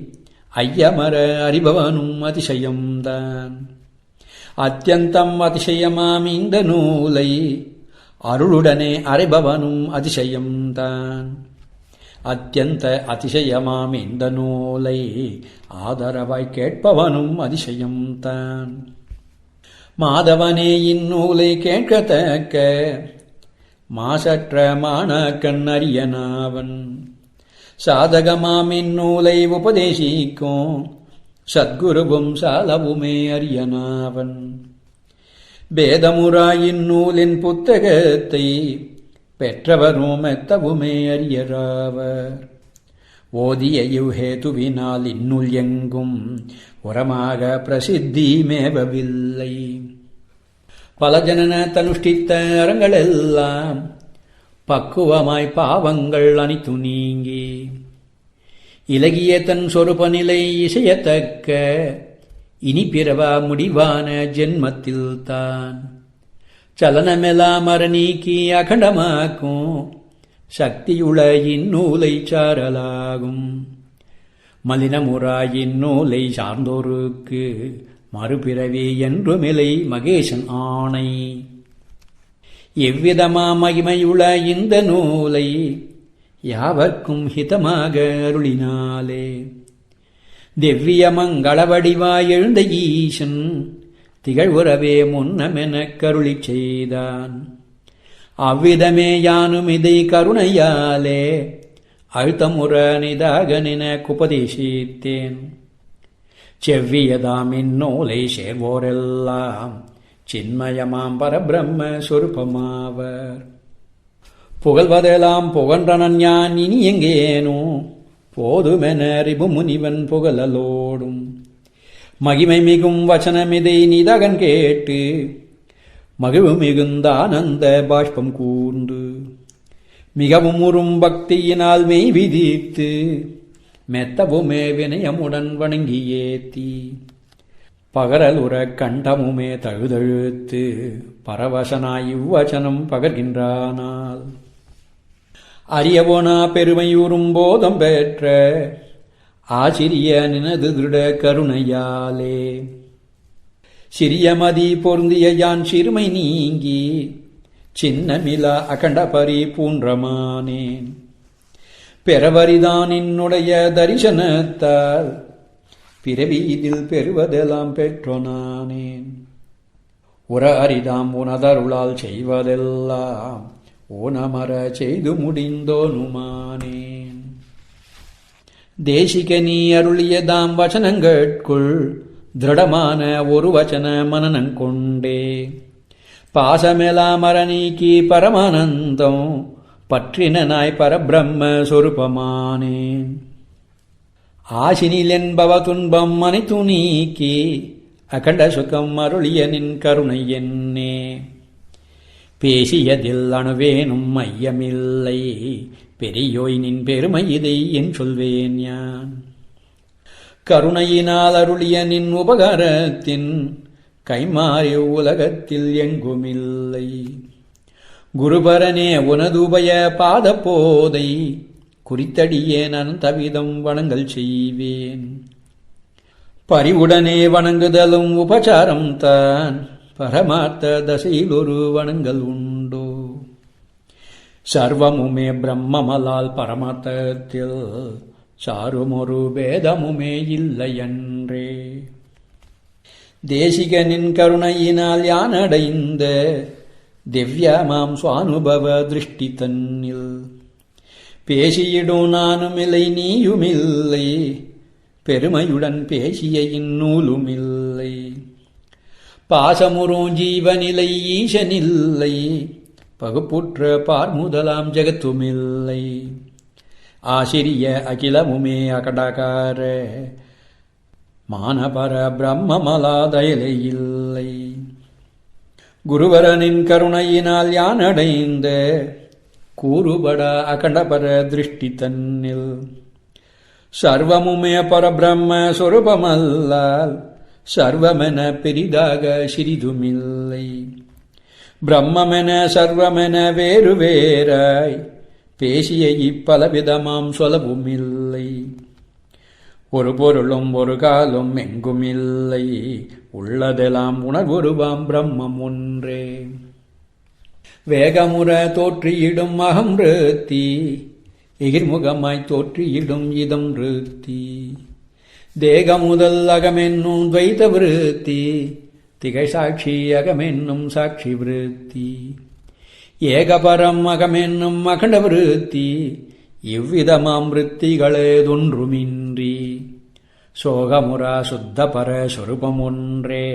ஐயமர அறிபவனும் அதிசயம்தான் அத்தியந்தம் அதிசயமாம் இந்த நூலை அருளுடனே அறிபவனும் அதிசயம்தான் அத்தியந்த அதிசயமாம் இந்த நூலை ஆதரவாய் கேட்பவனும் அதிசயம்தான் மாதவனே இந்நூலை கேட்கத்தக்க மாசற்ற மாணாக்கண் அரியனாவன் சாதகமாம் இந்நூலை உபதேசிக்கும் சத்குருவும் சாலவுமே அரியனாவன் பேதமுறாயின் நூலின் புத்தகத்தை பெற்றவரும் மெத்தவுமே அரியராவர் ஓதிய இவ்ஹேதுவினால் இந்நூல் எங்கும் உரமாக பிரசித்தி மேவவில்லை பல ஜனன தனுஷ்டித்த அறங்களெல்லாம் பக்குவமாய் பாவங்கள் அனைத்து நீங்கி இலகிய தன் சொருப நிலை இசையத்தக்க இனி பிறவா முடிவான ஜென்மத்தில்தான் சலனமெல்லாம் நீக்கி அகண்டமாக்கும் சக்தியுள இந்நூலை சாரலாகும் மலினமுறாயின் நூலை சார்ந்தோருக்கு மறுபிறவி என்றுமில்லை மகேசன் ஆணை எவ்விதமா மகிமையுள இந்த நூலை யாவர்க்கும் ஹிதமாக அருளினாலே திவ்ய மங்கள வடிவாய் எழுந்த ஈசன் திகழ்வுறவே முன்னமெனக் கருளிச் செய்தான் அவ்விதமே யானும் இதை கருணையாலே அழுத்தமுற நிதாகனின குபதேசித்தேன் செவ்வியதாம் இந்நூலை சேர்வோரெல்லாம் சின்மயமாம் பரபிரம்ம சொருபமாவர் புகழ்வதெல்லாம் புகன்றனன் யான் இனி எங்கேனோ போதுமென ரிபு முனிவன் புகழலோடும் மகிமை மிகும் வசனமிதை நிதகன் கேட்டு மகிழ்வு மிகுந்த ஆனந்த பாஷ்பம் கூர்ந்து மிகவும் உறும் பக்தியினால் மெய் விதித்து மெத்தவுமே வினயமுடன் வணங்கி ஏத்தி பகரலுற கண்டமுமே தழுதழுத்து பரவசனாய் இவ்வச்சனம் பகர்கின்றானால் அரியவோனா பெருமையூறும் போதம் பெற்ற ஆசிரிய நினது திருட கருணையாலே சிறியமதி பொருந்திய யான் சிறுமை நீங்கி சின்னமிலா அகண்ட பரிபூன்றமானேன். பெறவரிதான் என்னுடைய தரிசனத்தால் பிறவி இதில் பெறுவதெல்லாம் பெற்றோனானேன். உற அரிதாம் உனதருளால் செய்வதெல்லாம் ஊனமர செய்து முடிந்தோனுமானேன். தேசிக நீ அருளியதாம் வசனங்கட்குள் திருடமான ஒரு வச்சன மனநங்கொண்டே. பாசமெலாம் அறநீக்கி பரமானந்தம் பற்றினாய் பரபிரம்ம சொரூபமானேன். ஆசினில் என்பவ துன்பம் அனைத்து நீக்கி அகண்ட சுகம் அருளிய நின் கருணை என்னே. பேசியதில் அணுவேனும் ஐயமில்லை, பெரியோய் நின் பெருமை இதை என் சொல்வேன் யான். கருணையினால் அருளிய நின் உபகாரத்தின் கைமாறி உலகத்தில் எங்குமில்லை. குருபரனே உனது உபய பாத போதை குறித்தடியே நான் தவிதம் வணங்கல் செய்வேன். பரிவுடனே வணங்குதலும் உபசாரம் தான், பரமார்த்த தசையில் ஒரு வணங்கல் உண்டோ. சர்வமுமே பிரம்மமலால் பரமார்த்தத்தில் சாருமொரு பேதமுமே இல்லையன்றே. தேசிகனின் கருணையினால் யானடைந்த திவ்யமாம் சுவானுபவ திருஷ்டி தன்னில் பேசியிடும் நானுமில்லை நீயுமில்லை, பெருமையுடன் பேசிய இந்நூலுமில்லை. பாசமுறும் ஜீவனிலை ஈசனில்லை, பகுப்புற்ற பார்முதலாம் ஜெகத்துமில்லை. ஆசிரிய அகிலமுமே அகடகார மானபர பிரம்மமலாதயலை இல்லை. குருவரனின் கருணையினால் யானடைந்த கூறுபட அகண்டபர திருஷ்டி தன்னில் சர்வமுமே பரபிரம்ம சொரூபமல்லால் சர்வமென பெரிதாக சிறிதுமில்லை. பிரம்மென சர்வமென வேறு வேறாய் பேசிய இப்பலவிதமாம் சொல்லவுமில்லை. ஒரு பொருளும் ஒரு காலும் எங்குமில்லை, உள்ளதெல்லாம் உணர்வுருவாம் பிரம்மம் ஒன்றே. வேகமுற தோற்றியிடும் அகம் ருத்தி, எகிர்முகமாய் தோற்றியிடும் இதம் ருத்தி. தேகமுதல் அகமென்னும் துவைத விருத்தி, திகை சாட்சி அகமென்னும் சாட்சி விருத்தி. ஏகபரம் அகமென்னும் அகண்ட விருத்தி, இவ்விதமாம் விருத்திகளேதொன்றுமின்றி. சோகமுரா சுத்த பர சொரூபம் ஒன்றே,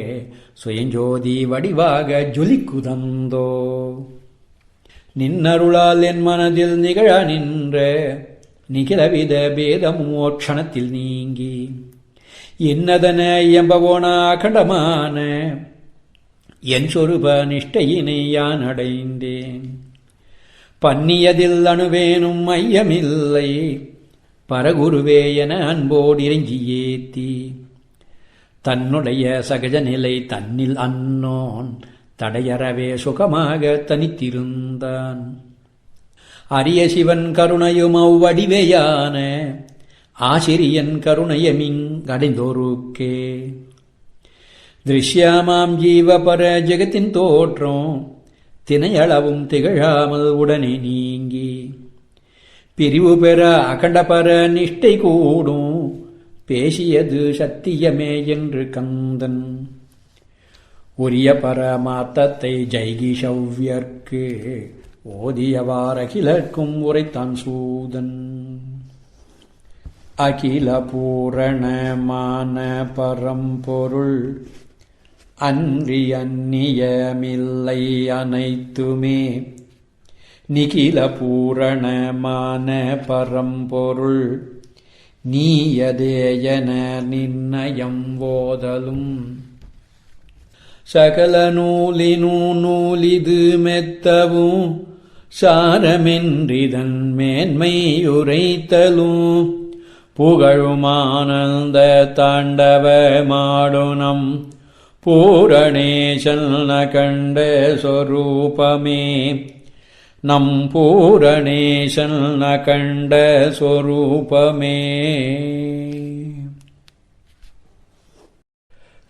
சுயஞ்சோதி வடிவாக ஜொலிக்குதந்தோ. நின்னருளால் என் மனதில் நிகழ நின்ற நிகிலவித பேதமும் ஓட்சணத்தில் நீங்கி. இன்னதன எம்பவோன அகண்டமான என் சொரூப நிஷ்டையினை யான் அடைந்தேன். பன்னியதில் அணுவேனும் ஐயமில்லை, பரகுருவே என அன்போடு இறைஞ்சி ஏத்தி. தன்னுடைய சகஜ நிலை தன்னில் அன்னோன் தடையறவே சுகமாக தனித்திருந்தான். அரிய சிவன் கருணையும் அவ்வடிவையான ஆசிரியன் கருணையமிங்கடைந்தோருக்கே. திருஷ்யாமாம் ஜீவபர ஜெகத்தின் தோற்றம் தினையளவும் திகழாமல் உடனே நீங்கி. பிரிவு பெற அகண்டபர நிஷ்டை கூடும், பேசியது சத்தியமே என்று கந்தன். உரிய பரமார்த்தத்தை ஜைகிஷவ்யர்க்கு ஓதியவார் அகிலர்க்கும் உரைத்தான் சூதன். அகில பூரணமான பரம்பொருள் அன்றி அந்நியமில்லை அனைத்துமே. நிகில பூரணமான பரம்பொருள் நீயதேயன நிர்ணயம் ஓதலும். சகல நூலினூ நூலிது மெத்தவும் சாரமென்றிதன் மேன்மையுரைத்தலும். புகழுமானந்த தாண்டவ மாடுனம் பூரணேசன் கண்ட சொரூபமே. நம் பூரணேசன் கண்ட சொரூபமே.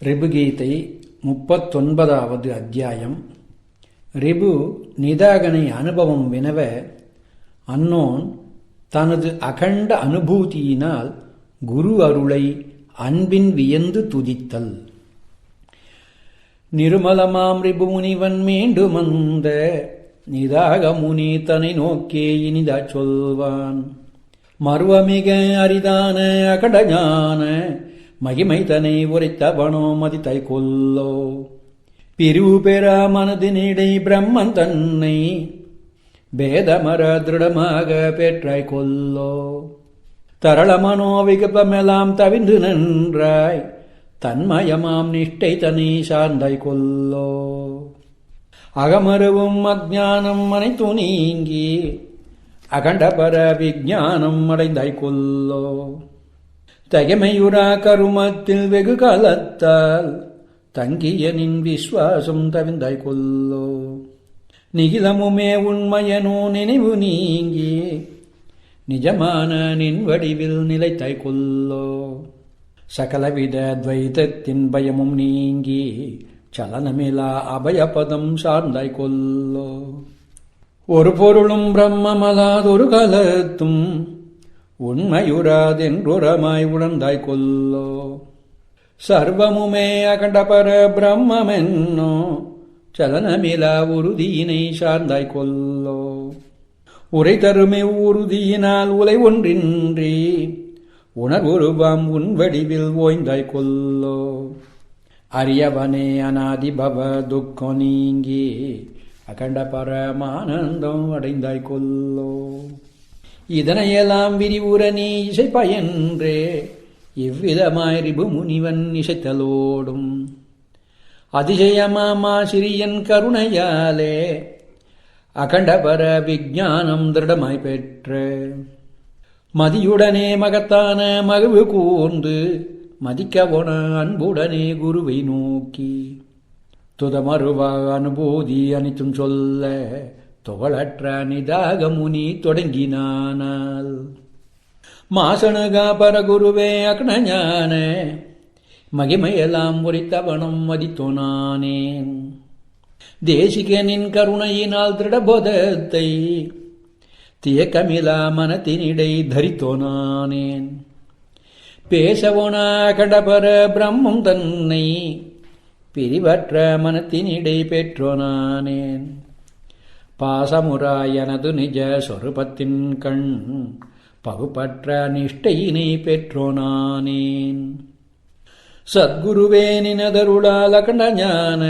ரிபுகீதை 39வது அத்தியாயம். ரிபு நிதாகனை அனுபவம் வினவ, அன்னோன் தனது அகண்ட அனுபூதியினால் குரு அருளை அன்பின் வியந்து துதித்தல். நிருமலமாம் ரிபுமுனிவன் மீண்டுமந்த நிதாக முனி தனை நோக்கே இனிதா சொல்வான். மர்வமிக அரிதான அகடஞான மகிமை தனை உரைத்தவனோ மதித்தை கொல்லோ. பிரிவு பெறா மனதினிடை பிரம்மன் தன்னை பேதமர திருடமாக பெற்றாய் கொல்லோ. தரள மனோவிகப்பமெல்லாம் தவிந்து நின்றாய் தன்மயமாம் நிஷ்டை தனி சார்ந்தாய் கொல்லோ. அகமருவும் அஜானம் அனைத்து நீங்கி அகண்டபர விஞ்ஞானம் அடைந்தாய் கொல்லோ. தகைமையுறா கருமத்தில் வெகு காலத்தால் தங்கிய நின் விஸ்வாசம் தவிந்தாய் கொல்லோ. நிகிலமுமே உண்மையனோ நினைவு நீங்கி நிஜமான நின் வடிவில் நிலைத்தாய் கொல்லோ. சகலவித துவைதத்தின் பயமும் நீங்கி சலனமிலா அபயபதம் சார்ந்தாய் கொல்லோ. ஒரு பொருளும் பிரம்மமலாதொரு காலத்தும் உண்மையுறாதென்றுரமாய் உணர்ந்தாய் கொல்லோ. சர்வமுமே அகண்டபர பிரம்மென்னோ சலனமிலா உறுதியினை சார்ந்தாய் கொல்லோ. உரை தருமை உறுதியினால் உலை ஒன்றின்றி உணர்வுருவாம் உன் வடிவில் ஓய்ந்தாய் கொல்லோ. அரியவனே அநாதிபவ துக்கம் நீங்கி அகண்ட பரமானந்தம் அடைந்தாய் கொல்லோ. இதனையெல்லாம் விரிவுற நீ இசை பயன்றே இவ்விதமாய் ரிபு முனிவன் இசைத்தலோடும். அதிசயமாமா சிறியன் கருணையாலே அகண்டபர விஞ்ஞானம் திருடமாய் பெற்ற மதியுடனே மகத்தான மகிழ்வு கூர்ந்து மதிக்கவொன அன்புடனே குருவை நோக்கி துதமருவா அனுபூதி அனைத்தும் சொல்ல துகளற்ற நிதாக முனி தொடங்கினானால். மாசணுகா பரகுருவே அக்ஞான மகிமையெல்லாம் உரைத்தவனும் மதித்தோனானேன். தேசிகனின் கருணையினால் திருடபோதத்தை தியக்கமிலா மனத்தினிடை தரித்தோனானேன். பேசவோனா கடபர பிரம்மம் தன்னை பிரிவற்ற மனத்தினிடை பெற்றோனானேன். பாசமுறா எனது நிஜ சொருபத்தின் கண் பகுப்பற்ற நிஷ்டையினை பெற்றோனானேன். சத்குருவே நினதருளால் அகண்ட ஞான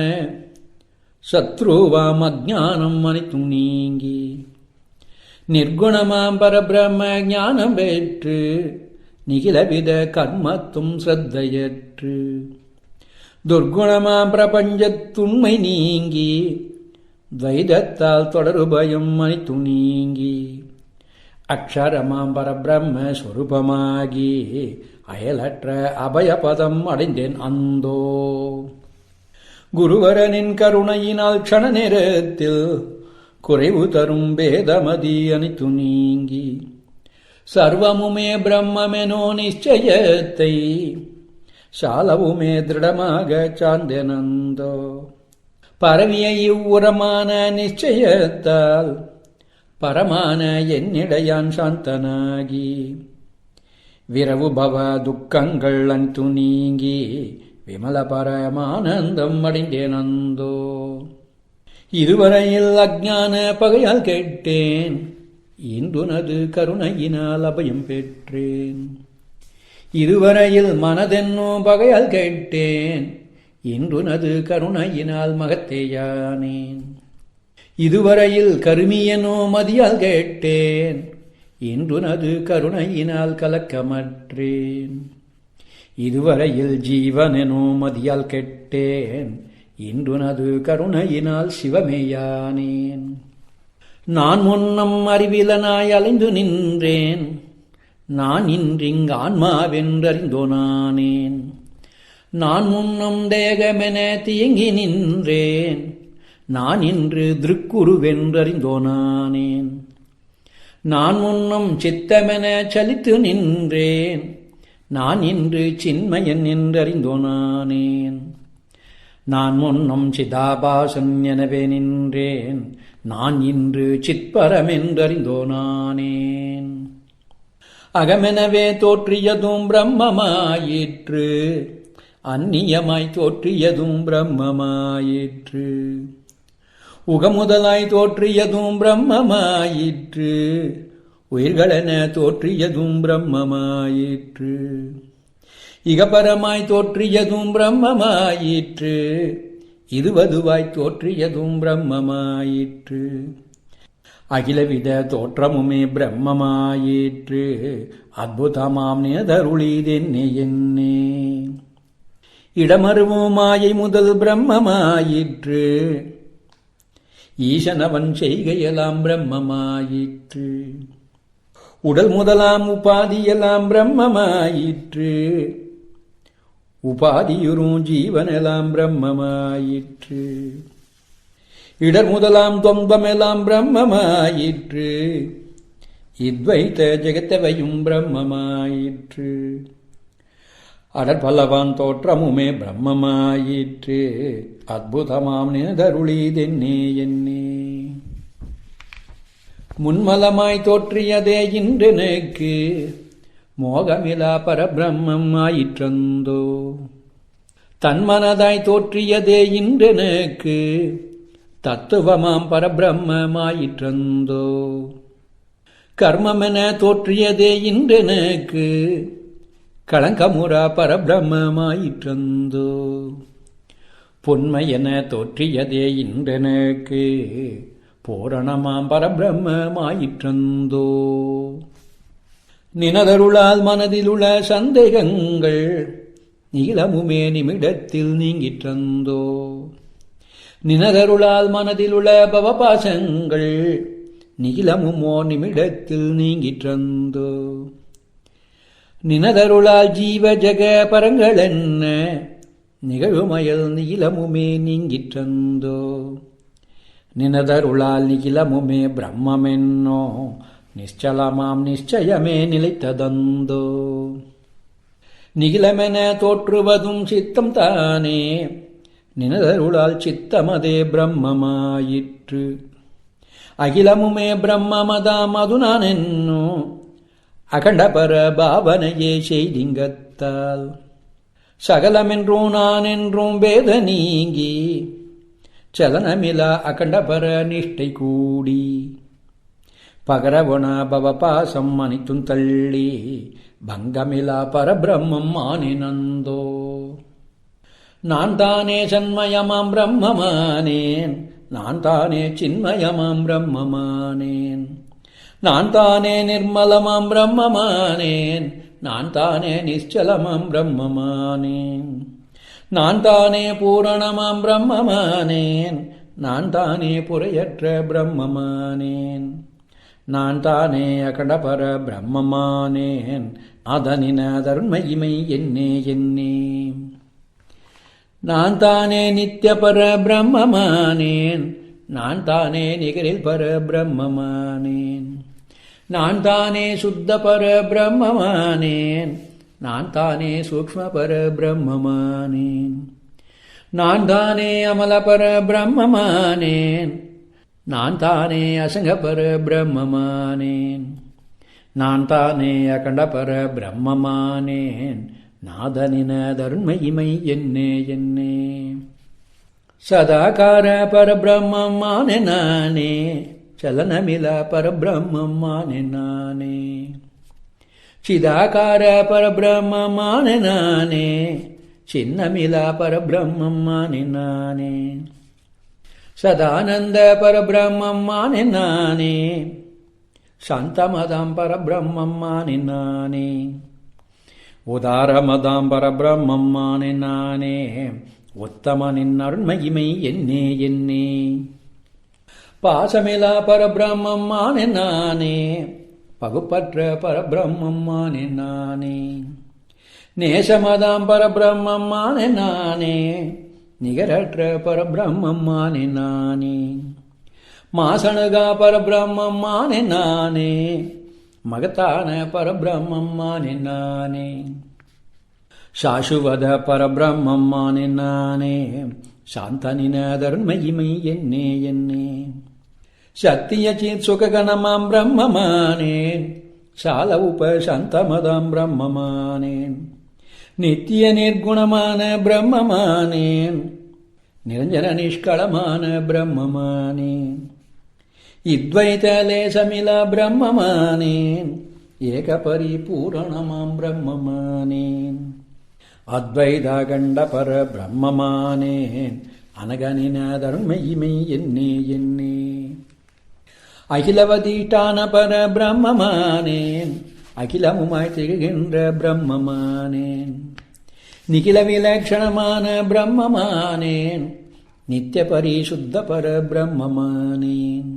சத்ருவாம் அஜானம் அனைத்தும் நீங்கி நிர்குணமாம் பரபிரம்ம ஞானம் பெற்று நிகிலவித கர்மத்தும் ஸ்ரத்தையற்று துர்குணமாம் பிரபஞ்சத்துண்மை நீங்கி துவைதத்தால் தொடருபயம் அனைத்தும் நீங்கி அக்ஷரமாம் பரபிரம்ம ஸ்வரூபமாகி அயலற்ற அபயபதம் அடைந்தேன் அந்தோ. குருவரனின் கருணையினால் க்ஷண நேரத்தில் குறைவு தரும் பேதமதி அனைத்து நீங்கி சர்வமுமே பிரம்மெனோ நிச்சயத்தை சாலவுமே திருடமாக சார்ந்தேனந்தோ. பரவிய இவ்வுரமான நிச்சயத்தால் பரமான என்னிடையான் சாந்தனாகி விரவு பவ துக்கங்கள் அனைத்து நீங்கி விமல பரமானந்தம் அடைந்தேனந்தோ. இதுவரையில் அஜ்ஞான பகையால் கேட்டேன் இன்றுனது கருணையினால் அபயம் பெற்றேன். இதுவரையில் மனதென்னோ பகையால் கேட்டேன் இன்றுனது கருணையினால் மகத்தேயானேன். இதுவரையில் கருமியனோ மதியால் கேட்டேன் இன்றுனது கருணையினால் கலக்கமற்றேன். இதுவரையில் ஜீவனெனோ மதியால் கெட்டேன் இன்றுனது கருணையினால் சிவமேயானேன். நான் முன்னம் அறிவிலனாய் அலைந்து நின்றேன் நான் இன்றிங் ஆன்மாவென்றறிந்தோனானேன். நான் முன்னம் தேகமென தியங்கி நின்றேன் நான் இன்று திருக்குருவென்றறிந்தோனானேன். நான் முன்னம் சித்தமென சலித்து நின்றேன் நான் இன்று சின்மயன் என்றறிந்தோனானேன். நான் முன்னம் சிதாபாசன் எனவே நின்றேன், நான் இன்று சித்பரமென்றறிந்தோ நானேன். அகமெனவே தோற்றியதும் பிரம்மமாயிற்று, அந்நியமாய் தோற்றியதும் பிரம்மமாயிற்று. உகமுதலாய் தோற்றியதும் பிரம்மமாயிற்று, உயிர்களென தோற்றியதும் பிரம்மமாயிற்று. இகபரமாய் தோற்றியதும் பிரம்மமாயிற்று, இதுவதுவாய் தோற்றியதும் பிரம்மமாயிற்று. அகிலவித தோற்றமுமே பிரம்மமாயிற்று, அற்புதமாம் நேதருளிதென்னே என்னே. இடமருவும் மாயை முதல் பிரம்மமாயிற்று, ஈசனவன் செய்கையெல்லாம் பிரம்மமாயிற்று. உடல் முதலாம் உபாதியெல்லாம் பிரம்மமாயிற்று, உபாதியுறும் ஜீவனெல்லாம் பிரம்மமாயிற்று. இடர் முதலாம் தொன்பமெல்லாம் பிரம்மமாயிற்று, இத்வைத்த ஜெகத்தவையும் பிரம்மமாயிற்று. அடற்பலவான் தோற்றமுமே பிரம்மமாயிற்று, அற்புதமாம் நிதருளிதென்னே என்னே. முன்மலமாய் தோற்றியதே இன்றெனக்கு, மோகமிலா பரபிரம்மம் ஆயிற்றந்தோ. தன்மனதாய் தோற்றியதே இன்றெனக்கு, தத்துவமாம் பரபிரம்மமாயிற்றந்தோ. கர்மமென தோற்றியதே இன்றெனக்கு, களங்கமுறா பரபிரம்மமாயிற்றந்தோ. பொன்மையென தோற்றியதே இன்றெனக்கு, பூரணமாம் பரபிரம்மமாயிற்றந்தோ. நினதருளால் மனதிலுள்ள சந்தேகங்கள் நீளமுமே நிமிடத்தில் நீங்கிற்றந்தோ. நினதருளால் மனதிலுள்ள பவபாசங்கள் நீளமுமோ நிமிடத்தில் நீங்கிற்றந்தோ. நினதருளால் ஜீவ ஜக பரங்களென்ன நிகழுமயல் நீளமுமே நீங்கிற்றந்தோ. நினதருளால் நிகிலமுமே பிரம்மென்னோ, நிச்சலமாம் நிச்சயமே நிலைத்ததந்தோ. நிகிலமென தோற்றுவதும் சித்தம் தானே, நினதருளால் சித்தமதே பிரம்மமாயிற்று. அகிலமுமே பிரம்மமதாம் அது நான் என்னோ, அகண்டபர பாவனையே செய்திங்கத்தால். சகலமென்றும் நான் என்றும் வேத நீங்கி, சலனமிலா அகண்டபர நிஷ்டை கூடி. பகரவன பவபாசம் அனைத்தும் தள்ளி, பங்கமிலா பரபிரம்மம் ஆனினந்தோ. நான் தானே சண்மயமாம் பிரம்மமானேன், நான் தானே சின்மயமாம் பிரம்மமானேன். நான் தானே நிர்மலமாம் பிரம்மமானேன், நான் தானே நிశ్చலமாம் பிரம்மமானேன். நான் தானே பூரணமாம் பிரம்மமானேன், நான் தானே புரையற்ற பிரம்மமானேன். நான் தானே அகண்டபர பிரம்மமானேன், அதனின தருண்மகிமை என்னே என்னே. நான் தானே நித்திய பர பிரம்மமானேன், நான் தானே நிகரில் பர பிரம்மமானேன். நான் தானே சுத்த பர பிரம்மமானேன், நான் தானே சூக்ஷ்ம பர பிரம்மமானேன். நான் தானே அமல பர பிரம்மமானேன், நான் தானே அசங்க பர பிரம்மமானேன். நான் தானே அகண்ட பர பிரம்மமானேன், நாதனின தருண்மகிமை என்னே என்னே. சதாகார பரபிரம்மமானே நானே, சலனமிலா பரபிரம்மமானே நானே. சிதாகார பரபிரம்மமானே நானே, சின்னமிலா பரபிரம்மமானே நானே. சதானந்த பரபிரம்மமானே நானே, சாந்தமதாம் பரபிரம்மமானே நானே. உதாரமதாம் பரபிரம்மமானே நானே, உத்தமனின் அருண்மகிமை என்னே என்னே. பாசமிலா பரபிரம்மமானே நானே, பகுப்பற்ற பரபிரம்மமானே நானே. நேசமதாம் பரபிரம்மமானே நானே, நிகரற்ற பரபிரம்மமானே நானே. மாசணுகா பரபிரம்மமானே நானே, மகத்தான பரபிரம்மமானே நானே. சாசுவத பரபிரம்மமானே நானே, சாந்தனினதருண்மகிமை என்னே என்னே. சத்திய சித் சுககணமாம் பிரம்மமானேன், சால உபசாந்தமதாம் பிரம்மமானேன். நித்திய நிர்குணமான பிரம்மமானேன், நிரஞ்சன நிஷ்களமான பிரம்மமானேன். இத்வைதலேசமில பிரம்மமானேன், ஏக பரிபூரணமாம் பிரம்மமானேன். அத்வைதாகண்ட பர பிரம்மமானேன், அனகனினதருண்மகிமை என்னே என்னே. அகிலவதீட்டான பர பிரம்மமானேன், அகிலமுமாய் திகழ்கின்ற பிரம்மமானேன். நிகில விலட்சணமான பிரம்மமானேன், நித்திய பரிசுத்த பர பிரம்மமானேன்.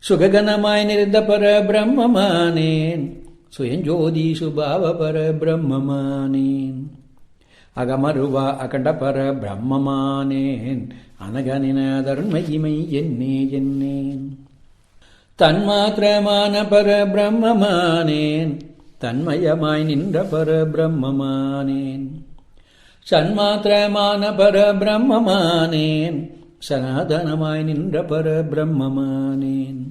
சுககனமாய் நிறைந்த பர பிரம்மமானேன், சுயஞ்சோதி சுபாவ பர பிரம்மமானேன். அகமருவா அகண்ட பர பிரம்மமானேன், அனகனினதருண்மகிமை என்னே என்னே. தன்மாத்திரமான பர பிரம்மமானேன், தன்மயமாய் நின்ற பர பிரம்மமானேன். சன்மாத்திரமான பர பிரம்மமானேன், சனாதனமாய் நின்ற பர பிரம்மமானேன்.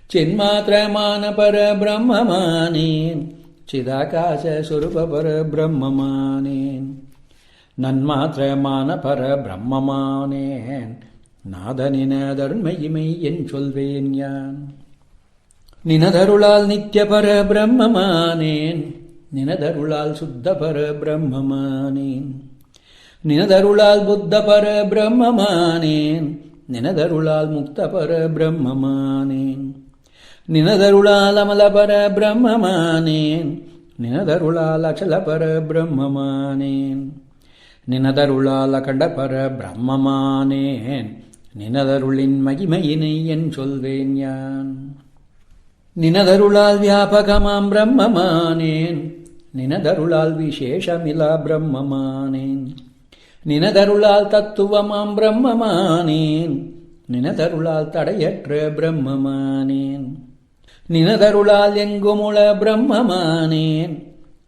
சின்மாத்திரமான பர பிரம்மமானேன், சிதாகாச சுரூப பர பிரம்மமானேன். நன்மாத்திரமான பர பிரம்மமானேன், நாதனினதருண்மகிமை என் சொல்வேன் யான். நினதருளால் நித்திய பர பிரம்மமானேன், நினதருளால் சுத்த பர பிரம்மமானேன். நினதருளால் புத்த பர பிரம்மமானேன், நினதருளால் முக்த பர பிரம்மமானேன். நினதருளால் அமல பர பிரம்மமானேன், நினதருளால் அச்சல பர பிரம்மமானேன். நினதருளால் அகண்ட பர பிரம்மமானேன், நினதருளின் மகிமையினை என் சொல்வேன் யான். நினதருளால் வியாபகமாம் பிரம்மமானேன், நினதருளால் விசேஷமிலா பிரம்மமானேன். நினதருளால் தத்துவமாம் பிரம்மமானேன், நினதருளால் தடையற்ற பிரம்மமானேன். நினதருளால் எங்குமுள பிரம்மமானேன்,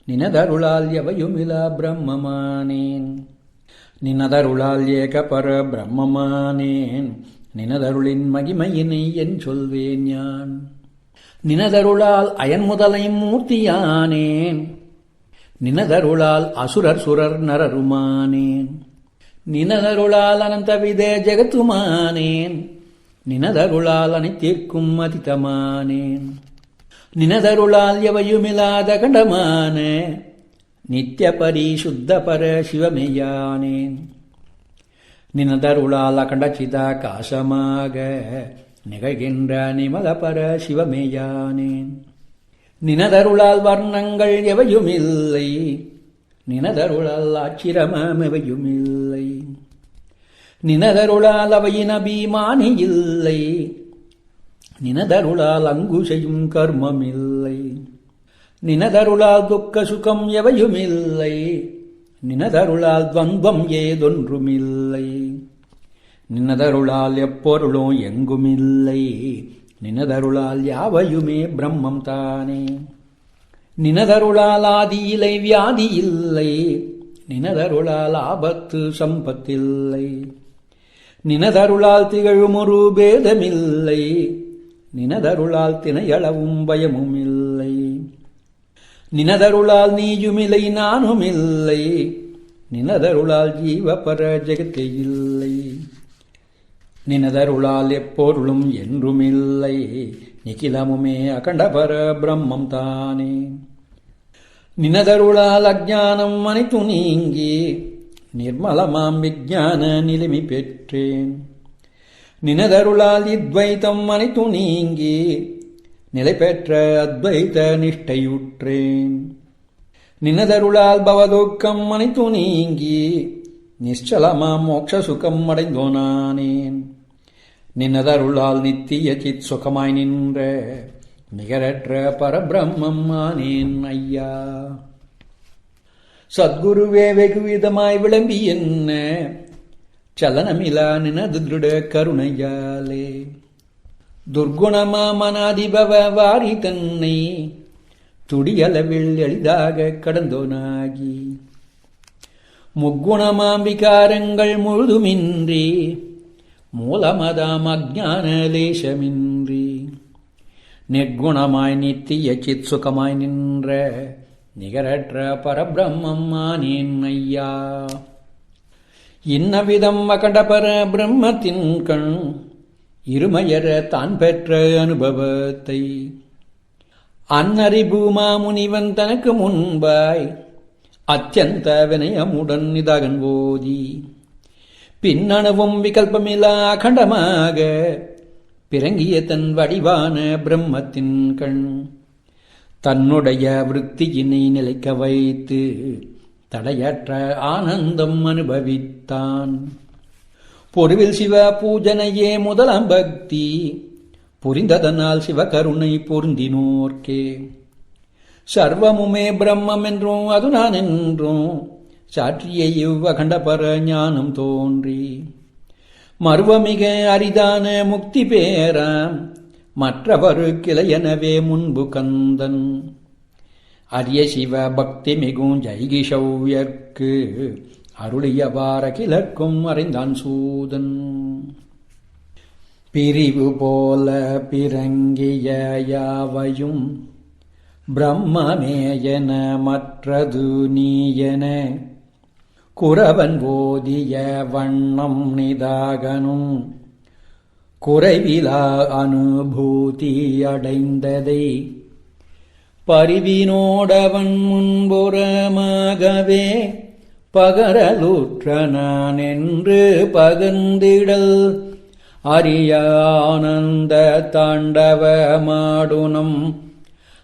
நினதருளால் எவையுமிலா பிரம்மமானேன். நினதருளால் ஏக பர பிரம்மமானேன், நினதருளின் மகிமையினை என் சொல்வேன் யான். நினதருளால் அயன் முதலை மூர்த்தியானேன், நினதருளால் அசுரர் சுரர் நரருமானேன். நினதருளால் அனந்தவித ஜெகத்துமானேன், நினதருளால் அனைத்திற்கும் அதிதமானேன். நினதருளால் எவையுமில்லாத கண்டமான நித்திய பரிசுத்த பர சிவமேயானேன். நினதருளால் அகண்ட சிதாகாசமாக நிகழ்கின்ற நிமல பர சிவமேயானேன். நினதருளால் வர்ணங்கள் எவையுமில்லை, நினதருளால் ஆச்சிரமம் எவையுமில்லை. நினதருளால் அவையின் அபிமானி இல்லை, நினதருளால் அங்குசையும் கர்மமில்லை. நினதருளால் துக்க சுகம் எவையுமில்லை, நினதருளால் துவந்தம் ஏதொன்றுமில்லை. நினதருளால் எப்பொருளும் எங்குமில்லை, நினதருளால் யாவையுமே பிரம்மம் தானே. நினதருளால் ஆதி இல்லை வியாதி இல்லை, நினதருளால் ஆபத்து சம்பத்தில்லை. நினதருளால் திகழுமொரு பேதமில்லை, நினதருளால் தினையளவும் பயமும் இல்லை. நினதருளால் நீயுமில்லை நானுமில்லை, நினதருளால் ஜீவபர ஜெகத்தே இல்லை. நினதருளால் எப்பொருளும் என்றுமில்லை, நிகிலமுமே அகண்டபர பிரம்மம் தானே. நினதருளால் அஜ்ஞானம் அனைத்து நீங்கி நிர்மலமாம் விஞ்ஞான நிலைமை பெற்றேன். நினதருளால் இத்வைத்தம் அனைத்து நீங்கி நிலை பெற்ற அத்வைத நிஷ்டையுற்றேன். நினதருளால் பவதுக்கம் அனைத்து நீங்கி நிச்சலமாம் மோட்ச சுகம் அடைந்தோனானேன். நினதருளால் நித்திய சித் சுகமாய் நின்ற நிகரற்ற பரபிரம்மம் ஆனேன் ஐயா. சத்குருவே வெகுவிதமாய் விளம்பி என்ன சலனமிலா நினது திருட கருணையாலே. துர்குணமா மனாதிபவ வாரி தன்னை துடியளவில் எளிதாக கடந்தோனாகி முக்குணமாம் விகாரங்கள் முழுதுமின்றி மூலமதாம் அஜ்ஞான லேசமின்றி நிர்குணமாய் நித்திய சித் சுகமாய் நின்ற நிகரற்ற பரபிரம்மம் ஆனேன் ஐயா. இன்னவிதம் அகண்ட பர பிரம்மத்தின் கண் இருமையற தான் பெற்ற அனுபவத்தை அன்னறிபூமா முனிவன் தனக்கு முன்பாய் அத்தியந்த வினயமுடன் நிதாகன் போதி பின்னணுவும் விகல்பமிலா அகண்டமாக பிறங்கிய தன் வடிவான பிரம்மத்தின் கண் தன்னுடைய விருத்தியினை நிலைக்க வைத்து தடையற்ற ஆனந்தம் அனுபவித்தான். பொருவில் சிவ பூஜனையே முதலாம் பக்தி புரிந்ததனால் சிவகருணை பொருந்தினோர்க்கே சர்வமுமே பிரம்மம் என்றும் அது நான் என்றும் சாற்றிய இவ்வகண்ட பர ஞானம் தோன்றி மர்வமிக அரிதான முக்தி பேராம் மற்றவரு கிளையனவே முன்பு கந்தன் அரிய சிவ பக்தி மிகும் ஜெய்கிஷவ்யர்க்கு அருளியவார கிழக்கும் அறிந்தான் சூதன். பிரிவு போல பிறங்கிய யாவையும் பிரம்மமேயன மற்றது நீயன குரவன் போதிய வண்ணம் நிதாகனும் குறைவிலா அனுபூதி அடைந்ததை பரிவினோடவன் முன்புறமாகவே பகரலுற்ற நான் என்று பகர்ந்திடல் அரிய ஆனந்த தாண்டவமாடுனம்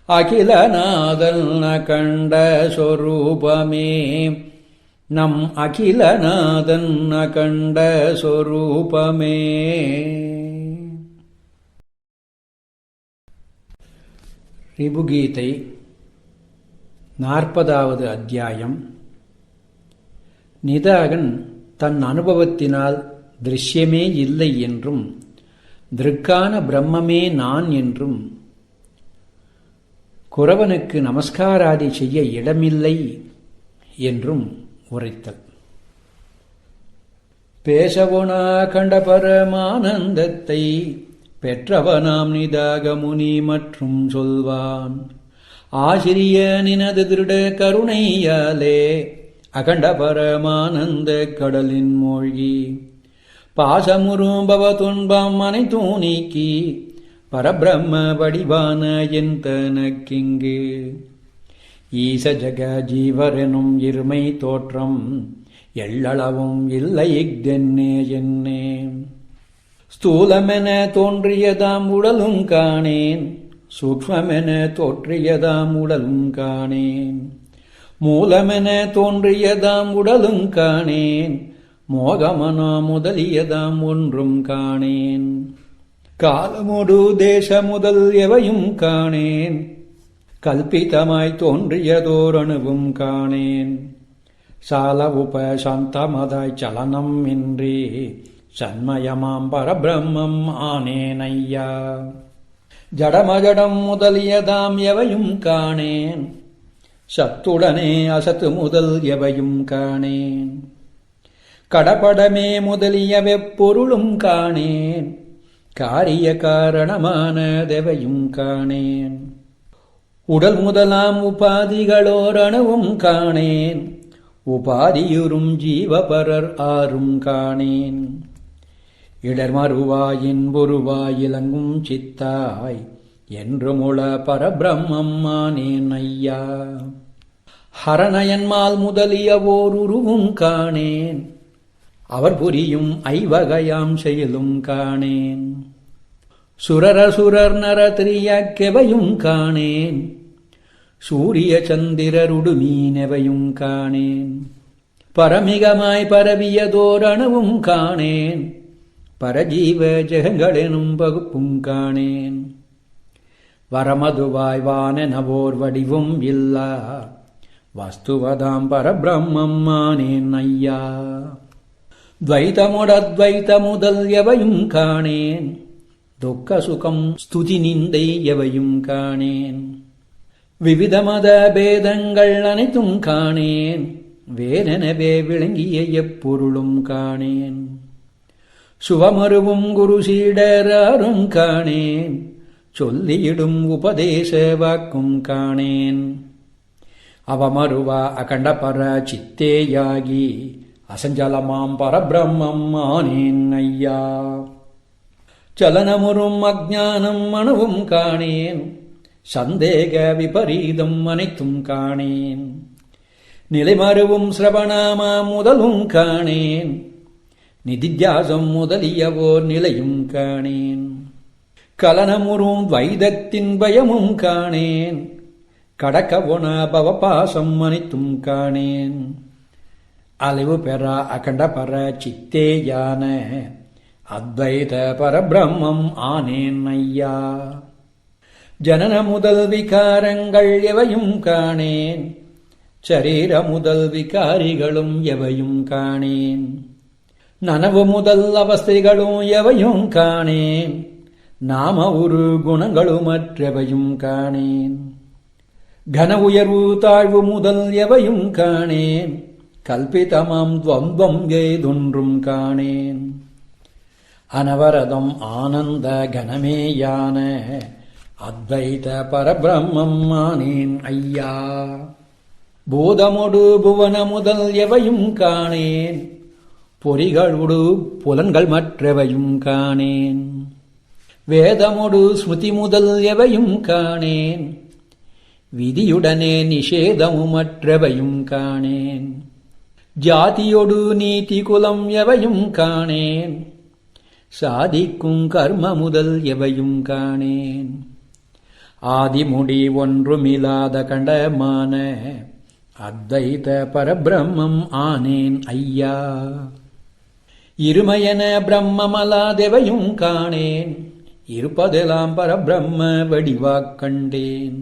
அகிலநாதன் கண்ட சொரூபமே நம் அகிலநாதன் கண்ட சொரூபமே. ரிபுகீதை 40வது அத்தியாயம். நிதாகன் தன் அனுபவத்தினால் திருஷ்யமே இல்லை என்றும் திருக்கான பிரம்மமே நான் என்றும் குரவனுக்கு நமஸ்காராதி செய்ய இடமில்லை என்றும் உரைத்தல். பேசவொனா கண்ட பரமானந்தத்தை பெற்றவனாம் நிதாக முனி மற்றும் சொல்வான் ஆசிரிய நினது திருட கருணையாலே அகண்ட பரமானந்த கடலின் மூழ்கி பாசமுறும் பவ துன்பம் அனைத்தும் நீக்கி பரபிரம்ம வடிவான என் தனக்கிங்கு ஈச ஜக ஜீவரெனும் இருமை தோற்றம் எள்ளளவும் இல்லை இஃதென்னே என்னே ஸ்தூலமென தோன்றியதாம் உடலும் காணேன் சூக்ஷ்மமென தோற்றியதாம் உடலும் காணேன் மூலமென தோன்றியதாம் உடலும் காணேன் மோகமனா முதலியதாம் ஒன்றும் காணேன் காலமொடு தேச முதல் எவையும் காணேன் கல்பிதமாய் தோன்றியதோர் அணுவும் காணேன் சால உபசாந்தமதாய் சலனம் இன்றி சண்மயமாம் பரபிரம்மம் ஆனேன் ஐயா. ஜடமஜடம் முதலியதாம் எவையும் காணேன் சத்துடனே அசத்து முதல் எவையும் காணேன் கடபடமே முதலிய வெப்பொருளும் காணேன் காரிய காரணமானதெவையும் காணேன் உடல் முதலாம் உபாதிகளோர் அணுவும் காணேன் உபாதியுறும் ஜீவபரர் ஆறும் காணேன் இடர்மறுவாயின் பொருவாயிலங்கும் சித்தாய் என்று முள பரபிரம்மம் ஆனேன் ஐயா. ஹரநயன்மால் முதலிய ஓர் உருவும் காணேன் அவர் புரியும் ஐவகையாம் செயலும் காணேன் சுரரசுரர் நரதிரியக்கெவையும் காணேன் சூரிய சந்திரருடுமீனெவையும் காணேன் பரமிகமாய் பரவியதோர் அணுவும் காணேன் பரஜீவ ஜெகங்களெனும் பகுப்பும் காணேன் வரமதுவாய் வானெனவோர் வடிவும் இல்லா வஸ்துவதாம் பரபிரம்மம் ஆனேன் ஐயா. துவைதமுடத்வைத முதல் எவையும் காணேன் துக்க சுகம் ஸ்துதி நிந்தை எவையும் காணேன் விவித மத பேதங்கள் அனைத்தும் காணேன் வேறெனவே விளங்கிய எப்பொருளும் காணேன். சுவமருவும் குரு சீடராரும் காணேன், சொல்லியிடும் உபதேச வாக்கும் காணேன். அவமருவா அகண்ட பர சித்தேயாகி அசஞ்சலமாம் பரபிரம்மம் ஆனேன் ஐயா. சலனமுறும் அஜ்ஞானம் அணுவும் காணேன், சந்தேக விபரீதம் அனைத்தும் காணேன். நிலைமருவும் சிரவணாமா முதலும் காணேன், நிதித்தியாசம் முதலியவோர் நிலையும் காணேன். கலனமுறும் வைதத்தின் பயமும் காணேன், கடக்கவொன பவபாசம் அனைத்தும் காணேன். அழிவு பெறா அகண்ட பர சித்தேயான அத்வைத பரபிரம்மம் ஆனேன் ஐயா. ஜனன முதல் விகாரங்கள் எவையும் காணேன், சரீர முதல் விகாரிகளும் எவையும் காணேன். நனவு முதல் அவஸ்தைகளும் எவையும் காணேன், நாம ஒரு குணங்களுமற்றவையும் காணேன். கன உயர்வு தாழ்வு முதல் எவையும் காணேன், கல்பிதமாம் துவந்தம் ஏதொன்றும் காணேன். அனவரதம் ஆனந்த கனமேயான அத்வைத பரபிரம்மம் ஆனேன் ஐயா. பூதமொடு புவன முதல் எவையும் காணேன், பொறிகளோடு புலன்கள் மற்றவையும் காணேன். வேதமொடு ஸ்மிருதி முதல் எவையும் காணேன், விதியுடனே நிஷேதமுமற்றவையும் காணேன். ஜாதியொடு நீதி குலம் எவையும் காணேன், சாதிக்கும் கர்ம முதல் எவையும் காணேன். ஆதிமுடி ஒன்றுமில்லாத கண்டமான அத்வைத பரபிரம்மம் ஆனேன் ஐயா. இருமையன பிரம்மமலாதெவையும் காணேன், இருப்பதெல்லாம் பரபிரம்ம வடிவாக் கண்டேன்.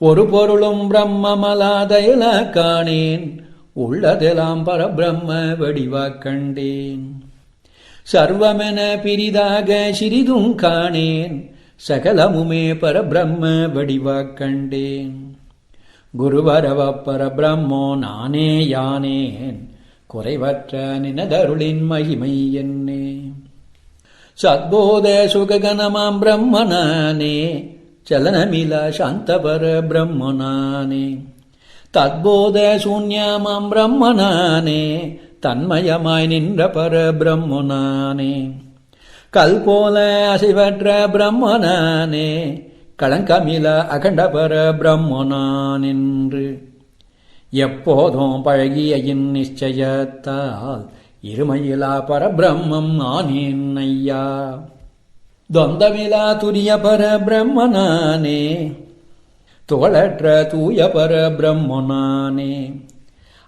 ஒரு பொருளும் பிரம்மமலாதையில காணேன், உள்ளதெல்லாம் பரபிரம்ம வடிவாக் கண்டேன். சர்வமென பிரிதாக சிறிதும் காணேன், சகலமுமே பரபிரம்ம வடிவாக் கண்டேன். குருவரவ பரபிரம்மோ நானே யானேன், குறைவற்ற நினதருளின் மகிமை என்னே. சத்போத சுககனமாம் பிரம்மனானே, சலனமில சாந்தபர பிரம்மனானே. தத்போத சூன்யமாம் பிரம்மனானே, தன்மயமாய் நின்ற பர பிரம்மனானே. கல்போல அசைவற்ற பிரம்மனானே, களங்கமில அகண்ட பர பிரம்மனானென்று எப்போதும் பழகிய இன் நிச்சயத்தால் இருமையிலா பரபிரம்மம் ஆனேன் ஐயா. தொந்தமிலா துரிய பர பிரம்மனானே, துகளற்ற தூய பர பிரம்மனானே.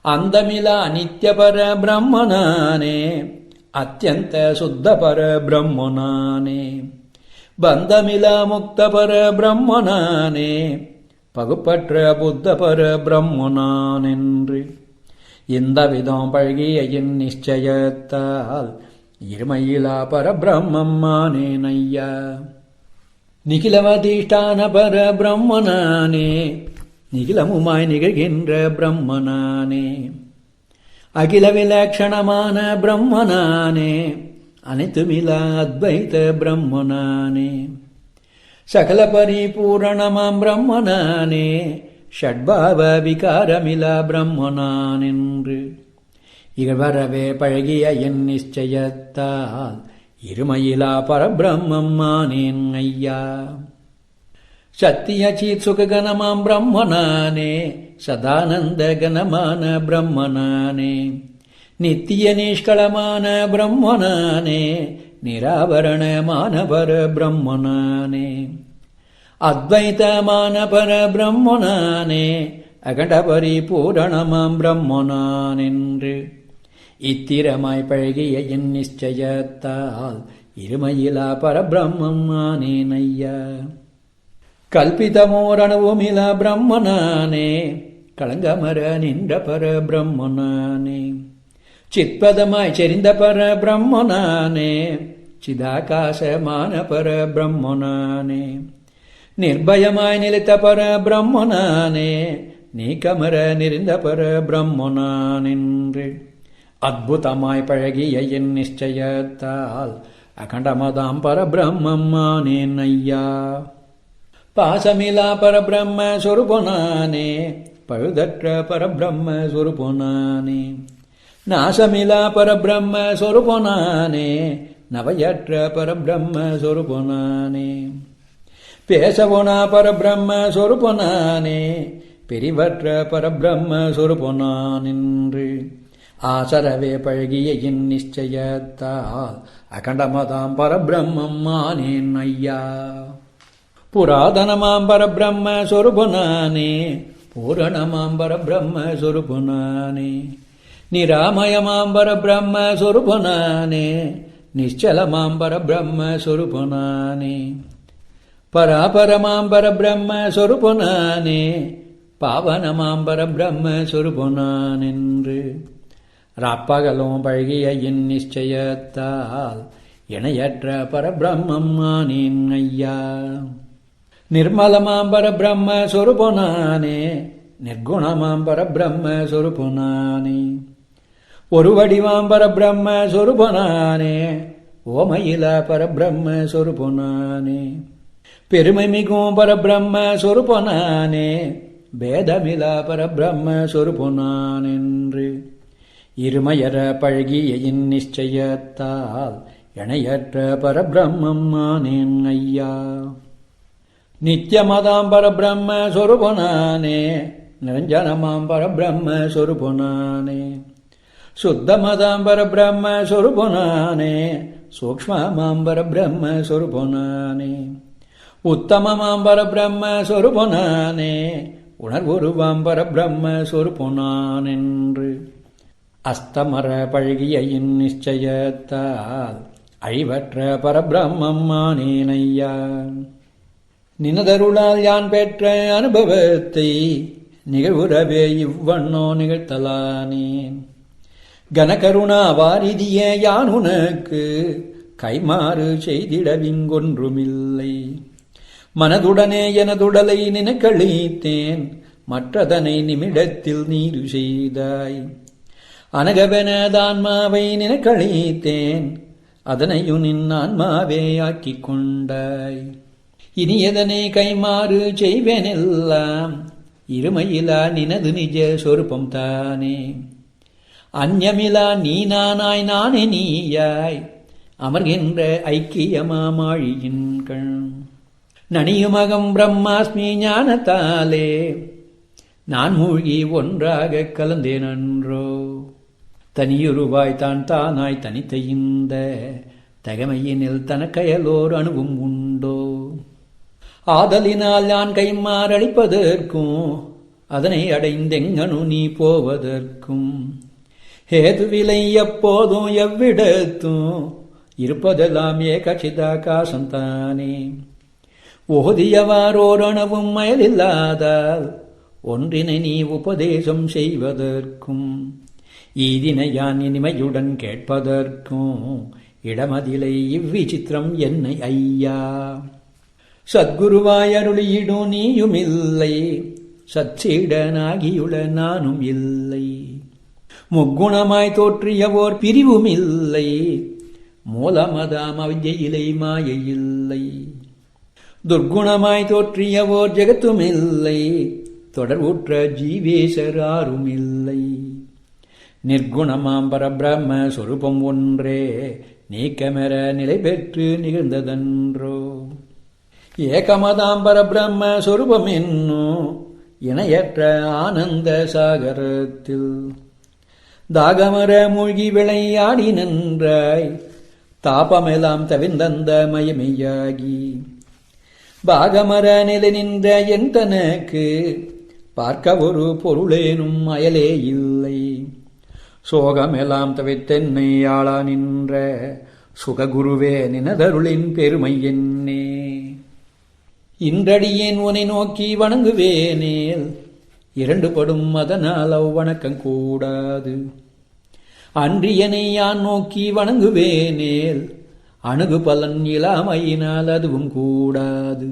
அந்தமிலா நித்திய பர பிரம்மனானே, அத்தியந்த சுத்த பர பிரம்மனானே. பந்தமிலா முக்த பர பிரம்மனானே, பகுப்பற்ற புத்த பர பிரம்மனானென்று இந்த விதம் பழகிய என் நிச்சயத்தால் இருமையிலா பரபிரம்மம் ஆனேன் ஐயா. நிகிலவதிஷ்டான பர பிரம்மனானே, நிகிலமுமாய் நிகழ்கின்ற பிரம்மனானே. அகில விலக்ஷணமான பிரம்மனானே, அனைத்துமிலா அத்வைத பிரம்மனானே. சகல பரிபூரணமாம் பிரம்மனானே, ஷட்பாவ விகாரமிலா பிரம்மனானென்று இகழ்வரவே பழகிய என் நிச்சயத்தால் இருமையிலா பரபிரம்மம் ஆனேன் ஐயா. சத்திய சீத் சுககனமாம் பிரம்மனானே, சதானந்த கனமான பிரம்மனானே. நித்திய நிஷ்களமான பிரம்மனானே, நிராவரணமான பர பிரம்மனானே. அத்வைதமான பர பிரம்மனானே, அகண்ட பரிபூரணமாம் பிரம்மனானென்று இத்திரமாய் பழகிய என் நிச்சயத்தால் இருமையிலா பரபிரம்மம் ஆனேன் ஐயா. கல்பிதமோரணவுமில பிரம்மனானே, களங்கமர நின்ற பர பிரம்மனானே. சித்பதமாய் செறிந்த பர பிரம்மனானே, சிதாகாசமான பர பிரம்மனானே. நிர்பயமாய் நிலைத்த பர பிரம்மனானே, நீக்கமர நிறைந்த பர பிரம்மனான் என்று அத்புதமாய் பழகிய என் நிச்சயத்தால் அகண்டமதாம் பரபிரம்மம் ஆனேன் ஐயா. பாசமிலா பரபிரம்ம சொருபனானே, பழுதற்ற பரபிரம்ம சொருபனானே, நாசமிலா பரபிரம்ம சொருபனானே, நவையற்ற பரபிரம்ம சொருபனானே, பேசவொனா பரபிரம்ம சொருபனானே, பிரிவற்ற பரபிரம்ம சொருபனான் என்று ஆசரவே பழகிய என் நிச்சயத்தால் அகண்டமதாம் பரபிரம்மம் ஆனேன் ஐயா. புராதனமாம் பரபிரம்ம சொருபனானே, பூரணமாம் பரபிரம்ம சொருபனானே, நிராமயமாம் பரபிரம்ம சொருபனானே, நிச்சலமாம் பரபிரம்ம சொருபனானே, பராபரமாம் பரபிரம்ம சொருபனானே, பாவனமாம் பரபிரம்ம சொருபனான் என்று ராப்பகலும் பழகிய என் நிச்சயத்தால் இணையற்ற பரபிரம்மம் ஆனேன் ஐயா. நிர்மலமாம் பரபிரம்ம சொருபனானே, நிர்குணமாம் பரபிரம்ம சொருபனானே, ஒரு வடிவாம் பரபிரம்ம சொருபனானே, ஓமையில பரபிரம்ம சொருபனானே, பெருமை மிகும் பரபிரம்ம சொருபனானே, பேதமிலா பரபிரம்ம சொருபனான் என்று இருமையற பழகிய என் நிச்சயத்தால் இணையற்ற பரபிரம்மம் ஆனேன் ஐயா. நித்யமதாம் பரபிரம்ம சொருபனானே, நிரஞ்சனமாம் பரபிரம்ம சொருபனானே, சுத்தமதாம் பரபிரம்ம சொருபனானே, சூக்ஷ்மமாம் பரபிரம்ம சொருபனானே, உத்தமமாம் பரபிரம்ம சொருபனானே, உணர்வுருவாம் பரபிரம்ம சொருபனான் என்று அஸ்தமர பழகிய என் நிச்சயத்தால் அழிவற்ற பரபிரம்மம் ஆனேன் ஐயா. நினதருளால் யான் பெற்ற அனுபவத்தை நிகழ்வுறவே இவ்வண்ணோ நிகழ்த்தலானேன். கனகருணா வாரிதிய யான் உனக்கு கைமாறு செய்திடவிங்கொன்றுமில்லை. மனதுடனே எனதுடலை நினைக்களித்தேன், மற்றதனை நிமிடத்தில் நீரு செய்தாய். அனகவனதான்மாவை நினைக்களித்தேன், அதனையும் நின் ஆன்மாவே ஆக்கிக் கொண்டாய். இனி எதனை கைமாறு செய்வேனெல்லாம் இருமையிலா நினது நிஜ சொருப்பம் தானே. அந்யமிலா நீ நானாய் நானே நீயாய் அமர்கின்ற ஐக்கியமாமாழியின் கண். நனியுமகம் பிரம்மாஸ்மி ஞானத்தாலே நான் மூழ்கி ஒன்றாக கலந்தேன் அன்றோ. தனியுருவாய் தான் தானாய் தனித்த இந்த தகமையினில் தனக்கயலோர் அணுவும் உண்டோ. ஆதலினால் யான் கைமாறளிப்பதற்கும் அதனை அடைந்தெங்கனு நீ போவதற்கும் ஹேதுவிலை எப்போதும் எவ்விடத்தும் இருப்பதெல்லாம் ஏகசிதாகாசந்தானே. ஓதியவாரோரணவும் மயலில்லாதால் ஒன்றினை நீ உபதேசம் செய்வதற்கும் ஈதினை யான் இனிமையுடன் கேட்பதற்கும் இடமதிலை இவ்விசித்திரம் என்னை ஐயா. சத்குருவாய் அருளியிடும் நீயுமில்லை, சச்சீடனாகியுள்ள நானும் இல்லை. முக்குணமாய் தோற்றியவோர் பிரிவுமில்லை, மூலமதாம் அவித்யிலை மாயையில்லை. துர்க்குணமாய் தோற்றியவோர் ஜெகத்துமில்லை, தொடர்வுற்ற ஜீவேசர் ஆருமில்லை. நிர்குணமாம் பரபிரம்ம சொரூபம் ஒன்றே நீக்கமெற நிலை பெற்று நிகழ்ந்ததன்றோ. ஏகமதாம் பரபிரம்ம சொரூபம் என்னும் இணையற்ற ஆனந்த சாகரத்தில் தாகமர மூழ்கி விளையாடி நின்றாய். தாபமெல்லாம் தவிர்ந்தந்த மயமையாகி பாகமர நிலை நின்ற என் தனக்கு பார்க்க ஒரு பொருளேனும் அயலே இல்லை. சோகமெல்லாம் தவித்தென்னை ஆளா நின்ற சுககுருவே நினதருளின் பெருமை என்னே. இன்றடியேன் உனை நோக்கி வணங்குவேனேல் இரண்டு படும் அதனால் அவ்வணக்கம் கூடாது. அன்றியனை யான் நோக்கி வணங்குவேனேல் அணுகு பலன் இலாமையினால் அதுவும் கூடாது.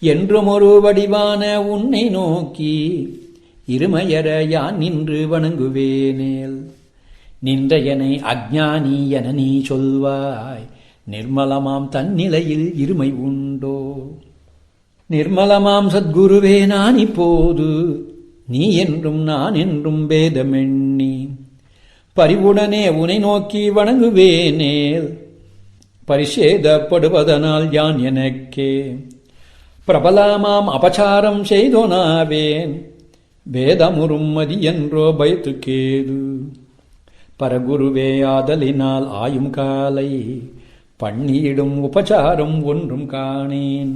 என்றும் ஒரு வடிவான உன்னை நோக்கி இருமையற யான் நின்று வணங்குவேனேல். நின்றையனை அஞ்ஞானி என நீ சொல்வாய், நிர்மலமாம் தன்னிலையில் இருமை உண்டோ? நிர்மலமாம் சத்குருவே நான் இப்போது நீ என்றும் நான் என்றும் பேதமெண்ணி பரிவுடனே உனை நோக்கி வணங்குவேனேல். பரிசேதப்படுவதனால் யான் எனக்கே பிரபலமாம் அபசாரம் செய்தோனாவேன். வேதமுறும் மதி என்றோ பயத்துக்கேது. பரகுருவே ஆதலினால் ஆயும் காலை பண்ணியிடும் உபசாரம் ஒன்றும் காணேன்.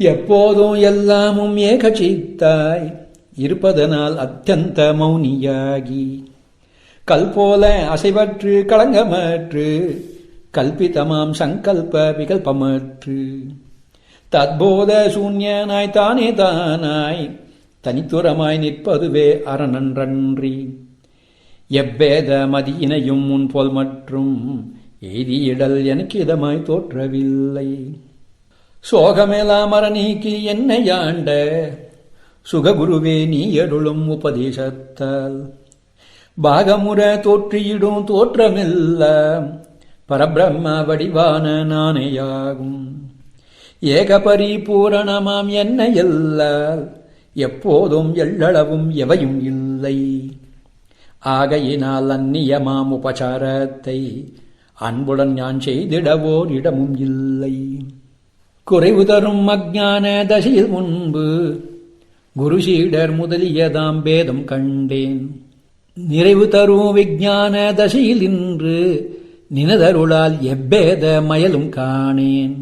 எப்போதும் எல்லாமும் ஏகசித்தாய் இருப்பதனால் அத்தியந்த மௌனியாகி கல்போல அசைவற்று களங்கமற்று கல்பிதமாம் சங்கல்ப விகல்பமற்று தத்போத சூன்யனாய் தானே தானாய் தனித்துரமாய் நிற்பதுவே அரணன்றன்றி. எவ்வேத மதியினையும் முன்போல் மற்றும் எய்தியிடல் எனக்கு இதமாய் தோற்றவில்லை. சோகமெல்லாம் அறநீக்கி என்னை ஆண்ட சுககுருவே நீ அருளும் உபதேசத்தால் பாகமுற தோற்றியிடும் தோற்றமெல்லாம் பரபிரம்ம வடிவான நானேயாகும். ஏக பரிபூரணமாம் என்னை எல்லால் எப்போதும் எள்ளளவும் எவையும் இல்லை. ஆகையினால் அந்நியமாம் உபசாரத்தை அன்புடன் நான் செய்திடவோர் இடமும் இல்லை. குறைவு தரும் அஞ்ஞான தசையில் முன்பு குருசீடர் முதலியதாம் பேதம் கண்டேன். நிறைவு தரும் விஞ்ஞான தசையில் இன்று நினதருளால் எவ்வேத மயலும் காணேன்.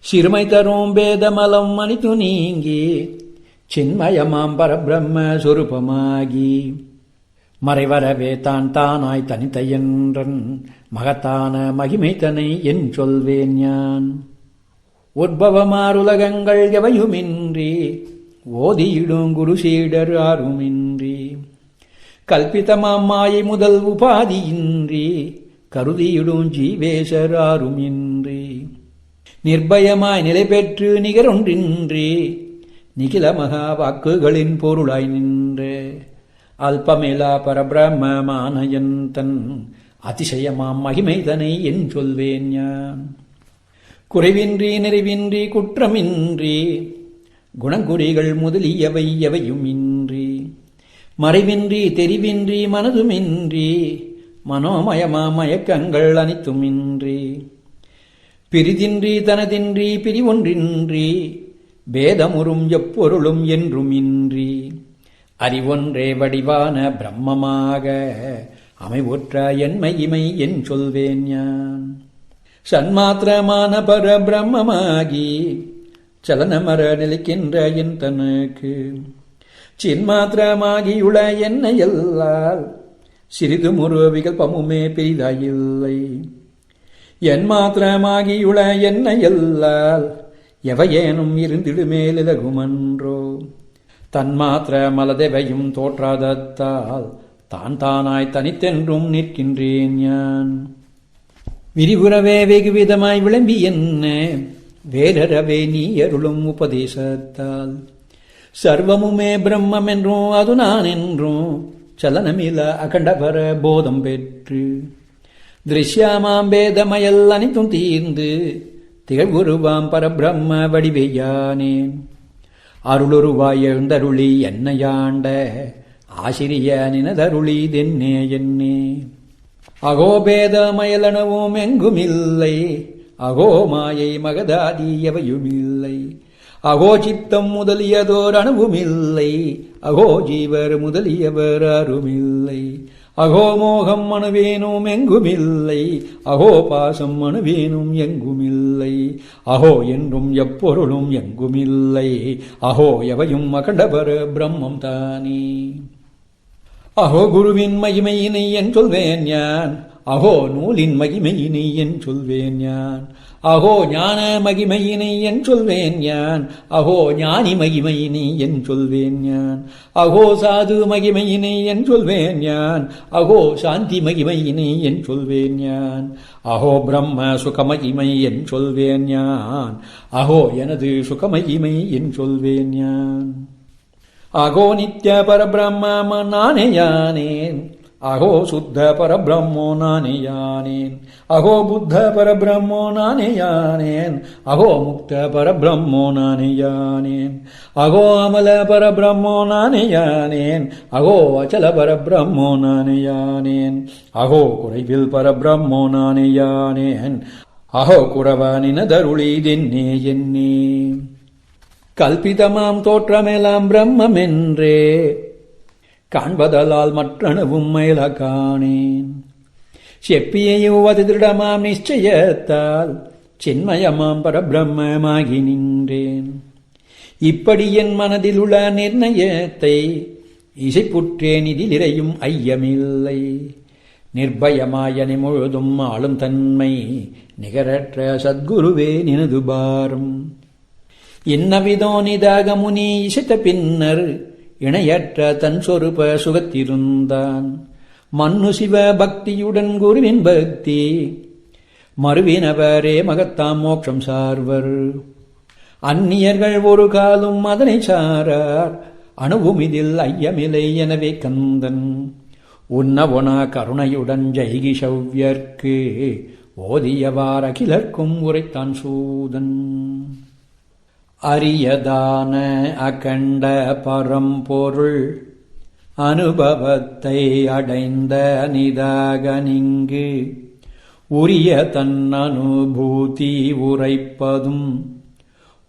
சிறுமை தரும் பேதமலம் அனித்து நீங்கி சின்மயமாம் பரபிரம்ம சொரூபமாகி மறைவரவே தான் தானாய் தனித்த என்றன் மகத்தான மகிமை தனை என் சொல்வேன் ஞான். உற்பவமாறுலகங்கள் எவையுமின்றி ஓதியிடும் குருசீடர் ஆருமின்றி கல்பிதமாம் மாயை முதல் உபாதியின்றி கருதியிடும் ஜீவேசர் ஆருமின்றி நிர்பயமாய் நிலை பெற்று நிகரொன்றின்றி நிகில மகா வாக்குகளின் பொருளாய் நின்று அல்பமேலா பரபிரம்மமான தன் அதிசயமாம் மகிமைதனை என் சொல்வேன் ஞான். குறைவின்றி நிறைவின்றி குற்றமின்றி குணங்குறிகள் முதலியவை எவையும் இன்றி மறைவின்றி தெரிவின்றி மனதுமின்றி மனோமயமா மயக்கங்கள் அனைத்துமின்றி பிரிதின்றி தனதின்றி பிரிவொன்றின்றி பேதமுறும் எப்பொருளும் என்றுமின்றி அறிவொன்றே வடிவான பிரம்மமாக அமைவுற்ற என் மகிமை என் சொல்வேன் ஞான். சன்மாத்திரமான பர பிரம்மமாகி சலனமர நிலைக்கின்ற என் தனக்கு சின்மாத்திரமாகியுள்ள என்னை எல்லால் சிறிது முரு விகல்பமுமே பெரிதாயில்லை. என் மாத்திரமாகியுள்ள என்னை எல்லால் எவையேனும் இருந்திடுமேல் இலகுமன்றோ. தன்மாத்திர மலதெவையும் தோற்றாதத்தால் தான் தானாய் தனித்தென்றும் நிற்கின்றேன் ஞான். விரிவுறவே வெகுவிதமாய் விளம்பி என்ன வேறறவே நீ அருளும் உபதேசத்தால் சர்வமுமே பிரம்மம் என்றும் அது நான் என்றும் சலனமில அகண்டபர போதம் பெற்று திருஷ்யாமாம் பேதமயல் அனைத்தும் தீர்ந்து திகழ்வுருவாம் பரபிரம்ம வடிவையானேன். அருளுருவாய் எழுந்தருளி என்னையாண்ட ஆசிரிய நினதருளி தென்னே என்னே. அகோபேதமயலனவும் எங்குமில்லை, அகோ மாயை மகதாதி எவையுமில்லை. அகோ சித்தம் முதலியதோர் அணுவுமில்லை, அகோ ஜீவர் முதலியவர் அருமில்லை. அகோ மோகம் அணுவேனும் எங்குமில்லை, அகோ பாசம் அணுவேனும் எங்குமில்லை. அகோ என்றும் எப்பொருளும் எங்குமில்லை, அகோ எவையும் அகண்டபர பிரம்மம் தானே. அகோ குருவின் மகிமையினை என் சொல்வேன் யான், அகோ நூலின் மகிமையினை என் சொல்வேன் யான். அகோ ஞான மகிமையினை என் சொல்வேன் யான், அகோ ஞானி மகிமையினை என் சொல்வேன் யான், அகோ சாது மகிமையினை என் சொல்வேன் யான், அகோ சாந்தி மகிமையினை என் சொல்வேன் யான், அகோ பிரம்ம சுகமகிமை என் சொல்வேன் யான், அகோ எனது சுகமகிமை என் சொல்வேன் யான். அகோ நித்ய பரபிரம்ம நானே யானேன், அகோ சுத்த பரபிரம்மோ நானே யானேன், அகோ புத்த பரபிரம்மோ நானே யானேன், அகோ முக்த பரபிரம்மோ நானே யானேன், அகோ அமல பரபிரம்மோ நானே யானேன், அகோ அச்சல பரபிரம்மோ நானே யானேன், அகோ குறைவில் பரபிரம்மோ நானே யானேன், அகோ குறவனினதருளி தென்னே என்னே. கல்பிதமாம் தோற்றமெல்லாம் பிரம்மென்றே காண்பதலால் மற்றணுவும் மேல காணேன், செப்பியையுவது திருடமாம் நிச்சயத்தால் சின்மயமாம் பரபிரம்மமாகி நின்றேன். இப்படி என் மனதில் உள்ள நிர்ணயத்தை இசைப்புற்றேன், இதில் இறையும் ஐயமில்லை. நிர்பயமாயனை முழுதும் ஆளும் தன்மை நிகரற்ற சத்குருவே நினது பாரம். இன்னவிதோ நிதாக முனி இசைத்த பின்னர் இணையற்ற தன் சொருப சுகத்திருந்தான். மன்னு சிவ பக்தியுடன் குருவின் பக்தி மறுவினவரே மகத்தாம் மோட்சம் சார்வர். அந்நியர்கள் ஒரு காலும் அதனை சாரார், அணுவும் இதில் ஐயமில்லை எனவே கந்தன். உன்னவொனா கருணையுடன் ஜெய்கி சவ்யர்க்கு ஓதியவார் அகிலர்க்கும் உரைத்தான் சூதன். அரியதான அகண்ட பரம்பொருள் அனுபவத்தை அடைந்த நிதாக நிங்கு உரிய தன் அனுபூதி உரைப்பதும்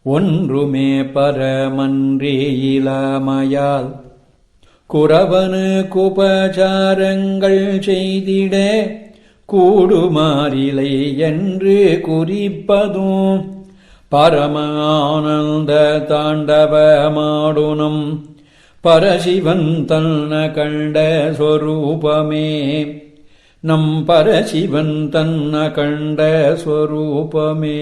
ஒன்றுமே பரமன்றே இளமையால் குறவனு குபசாரங்கள் செய்திட கூடுமாறிலை என்று குறிப்பதும் பரம ஆனந்த தாண்டவமாடுனம் பரசிவன் தன்ன கண்ட ஸ்வரூபமே. நம் பரசிவன் தன்ன கண்ட ஸ்வரூபமே.